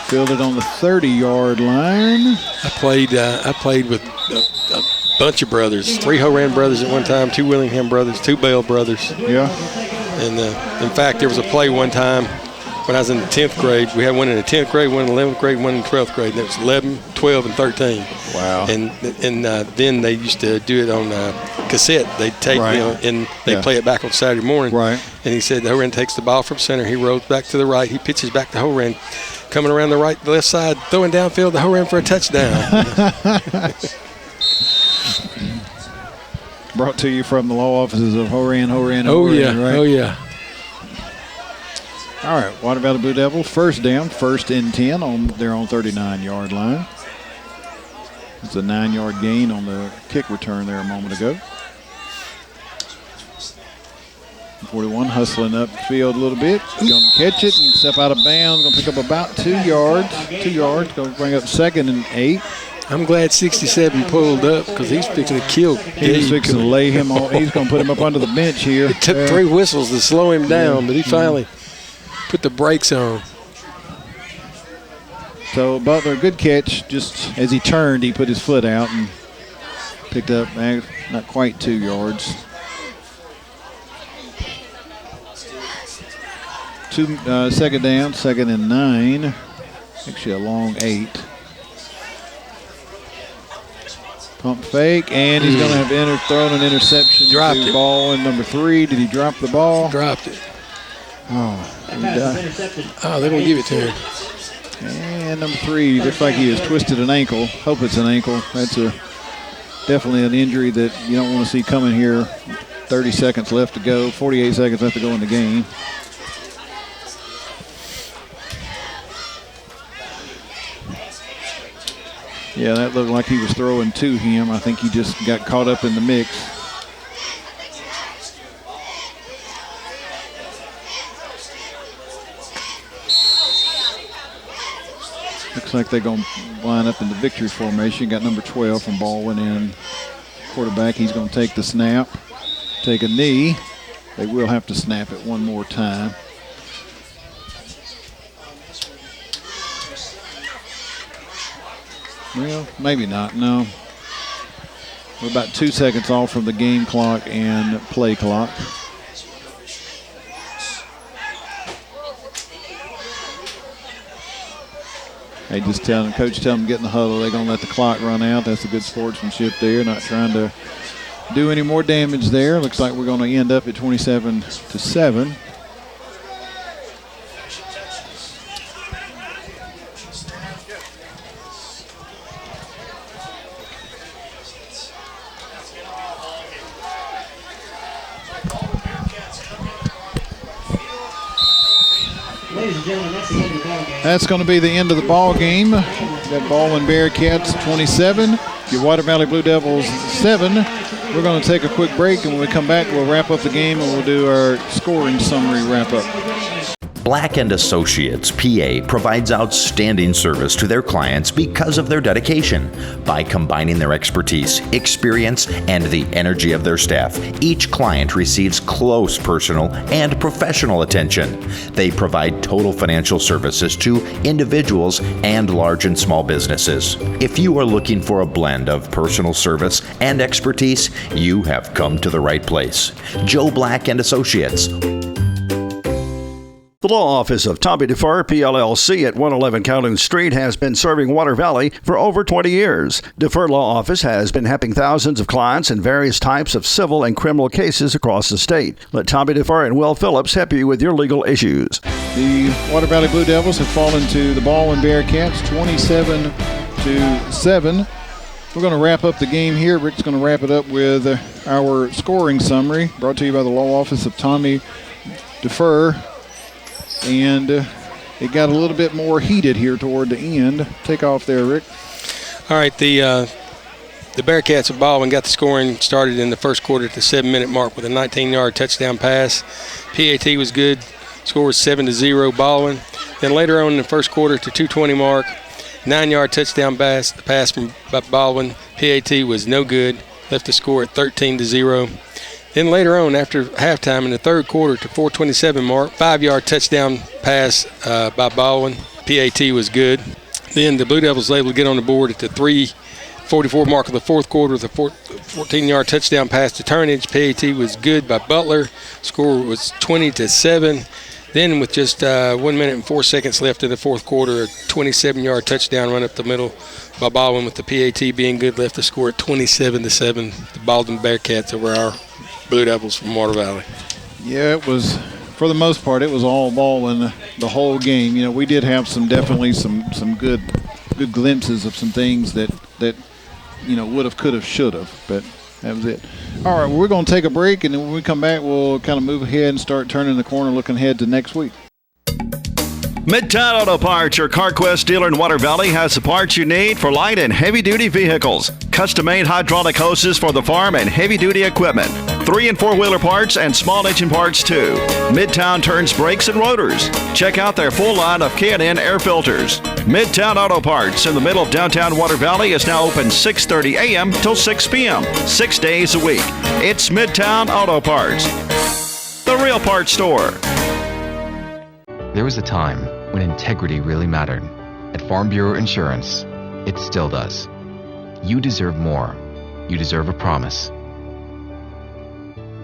Fielded on the 30-yard line. I played with a bunch of brothers, 3 Horan brothers at one time, 2 Willingham brothers, 2 Bell brothers. Yeah. And in fact, there was a play one time when I was in the 10th grade. We had one in the 10th grade, one in the 11th grade, one in the 12th grade. And it was 11, 12, and 13. Wow. And then they used to do it on cassette. They'd take, and they'd play it back on Saturday morning. Right. And he said Horan takes the ball from center. He rolls back to the right. He pitches back to Horan. Coming around the left side, throwing downfield to Horan for a touchdown. Brought to you from the law offices of Horan. Oh, Horan, yeah. Right? Oh, yeah. All right, Water Valley Blue Devils, first down, 1st and 10 on their own 39-yard line. It's a 9-yard gain on the kick return there a moment ago. 41 hustling up the field a little bit. Going to catch it and step out of bounds. Going to pick up about 2 yards. 2 yards. Going to bring up 2nd and 8. I'm glad 67 pulled up because he's fixing to kill Gabe. He's fixing to lay him on. He's going to put him up under the bench here. It took 3 whistles to slow him down, but he finally put the brakes on. So Butler, good catch. Just as he turned, he put his foot out and picked up not quite 2 yards. Second down, 2nd and 9. Actually a long 8. Pump fake, and he's going to have thrown an interception to Baldwyn number 3. Did he drop the ball? Dropped it. Oh, they're going to give it to him. And number 3 looks like he has twisted an ankle. Hope it's an ankle. That's definitely an injury that you don't want to see coming here. 30 seconds left to go, 48 seconds left to go in the game. Yeah, that looked like he was throwing to him. I think he just got caught up in the mix. Looks like they're going to line up in the victory formation. Got number 12 from Baldwyn in quarterback. He's going to take the snap, take a knee. They will have to snap it one more time. Well, maybe not, no. We're about 2 seconds off from the game clock and play clock. Hey, just coach tell them get in the huddle. They're going to let the clock run out. That's a good sportsmanship there, not trying to do any more damage there. Looks like we're going to end up at 27-7. That's going to be the end of the ball game. Got Baldwyn Bearcats 27, your Water Valley Blue Devils 7. We're going to take a quick break, and when we come back, we'll wrap up the game and we'll do our scoring summary wrap up. Black & Associates, PA, provides outstanding service to their clients because of their dedication. By combining their expertise, experience, and the energy of their staff, each client receives close personal and professional attention. They provide total financial services to individuals and large and small businesses. If you are looking for a blend of personal service and expertise, you have come to the right place. Joe Black & Associates. The law office of Tommy DeFar, PLLC at 111 Kowloon Street has been serving Water Valley for over 20 years. DeFar Law Office has been helping thousands of clients in various types of civil and criminal cases across the state. Let Tommy DeFar and Will Phillips help you with your legal issues. The Water Valley Blue Devils have fallen to the Baldwyn Bearcats 27-7. We're going to wrap up the game here. Rick's going to wrap it up with our scoring summary, brought to you by the law office of Tommy DeFar. And it got a little bit more heated here toward the end. Take off there, Rick. All right, the Bearcats of Baldwyn got the scoring started in the first quarter at the 7-minute mark with a 19-yard touchdown pass. PAT was good. Score was 7-0 Baldwyn. Then later on in the first quarter at the 2:20 mark, 9-yard touchdown pass from Baldwyn. PAT was no good. Left the score at 13-0. Then later on, after halftime in the third quarter to 4:27 mark, 5-yard touchdown pass by Baldwyn. PAT was good. Then the Blue Devils were able to get on the board at the 3:44 mark of the fourth quarter with a 14-yard touchdown pass to Turnage. PAT was good by Butler. Score was 20-7. Then with just 1 minute and 4 seconds left in the fourth quarter, a 27-yard touchdown run up the middle by Baldwyn with the PAT being good, left the score at 27-7. The Baldwyn Bearcats over our Blue Devils from Water Valley. Yeah, it was, for the most part, it was all Baldwyn the whole game. You know, we did have some good glimpses of some things that you know, would have, could have, should have, but that was it. All right, well, we're going to take a break, and then when we come back, we'll kind of move ahead and start turning the corner, looking ahead to next week. Midtown Auto Parts, your CarQuest dealer in Water Valley, has the parts you need for light and heavy-duty vehicles. Custom-made hydraulic hoses for the farm and heavy-duty equipment. 3- and 4-wheeler parts and small engine parts, too. Midtown turns brakes and rotors. Check out their full line of K&N air filters. Midtown Auto Parts in the middle of downtown Water Valley is now open 6:30 a.m. till 6 p.m., 6 days a week. It's Midtown Auto Parts, the real parts store. There was a time when integrity really mattered. At Farm Bureau Insurance, it still does. You deserve more. You deserve a promise.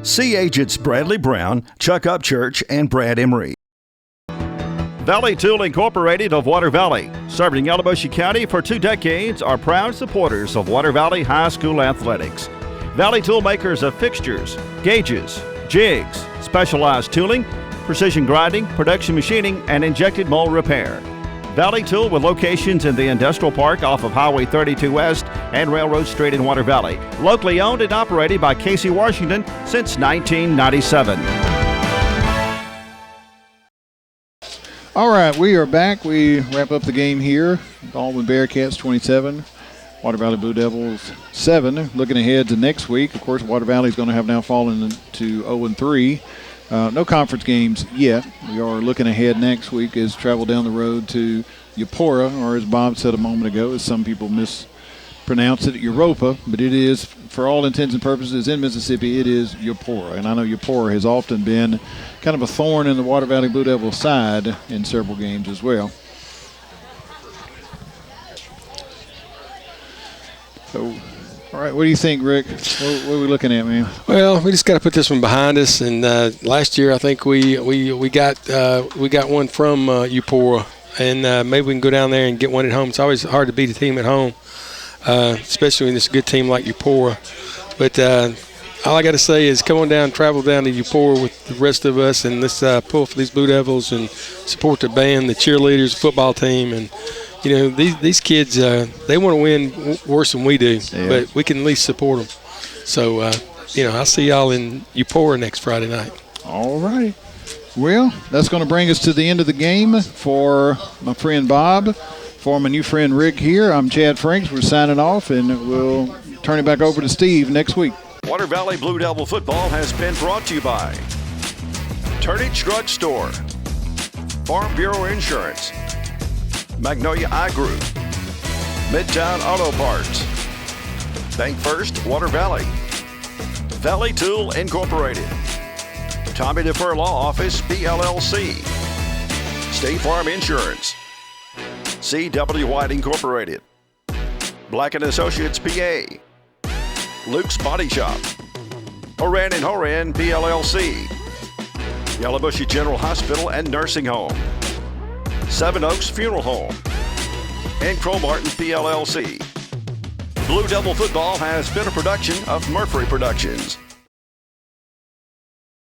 See agents Bradley Brown, Chuck Upchurch, and Brad Emery. Valley Tool Incorporated of Water Valley, serving Yalobusha County for 2 decades, are proud supporters of Water Valley High School athletics. Valley Tool makers of fixtures, gauges, jigs, specialized tooling, precision grinding, production machining, and injected mold repair. Valley Tool with locations in the Industrial Park off of Highway 32 West and Railroad Street in Water Valley. Locally owned and operated by Casey Washington since 1997. All right, we are back. We wrap up the game here. Baldwyn Bearcats 27, Water Valley Blue Devils 7. Looking ahead to next week, of course, Water Valley is going to have now fallen to 0-3. No conference games yet. We are looking ahead next week as travel down the road to Yapora, or as Bob said a moment ago, as some people pronounce it Europa, but it is, for all intents and purposes, in Mississippi, it is Eupora. And I know Eupora has often been kind of a thorn in the Water Valley Blue Devils' side in several games as well. So, all right, what do you think, Rick? What are we looking at, man? Well, we just got to put this one behind us. And last year, I think we got one from Eupora, and maybe we can go down there and get one at home. It's always hard to beat a team at home, especially when it's a good team like Eupora. But all I got to say is come on down, travel down to Eupora with the rest of us, and let's pull for these Blue Devils and support the band, the cheerleaders, the football team, and these kids, they want to win worse than we do, but we can at least support them. So, I'll see y'all in Eupora next Friday night. All right. Well, that's going to bring us to the end of the game for my friend Bob, for my new friend Rick here. I'm Chad Franks. We're signing off, and we'll turn it back over to Steve next week. Water Valley Blue Devil football has been brought to you by Turnage Drug Store, Farm Bureau Insurance, Magnolia Eye Group, Midtown Auto Parts, Bank First Water Valley, Valley Tool Incorporated, Tommy DeFur Law Office PLLC, State Farm Insurance, C.W. White Incorporated, Black & Associates PA, Luke's Body Shop, Horan & Horan PLLC, Yalobusha General Hospital and Nursing Home, Seven Oaks Funeral Home, and Cromartin PLLC. Blue Devil Football has been a production of Murphy Productions.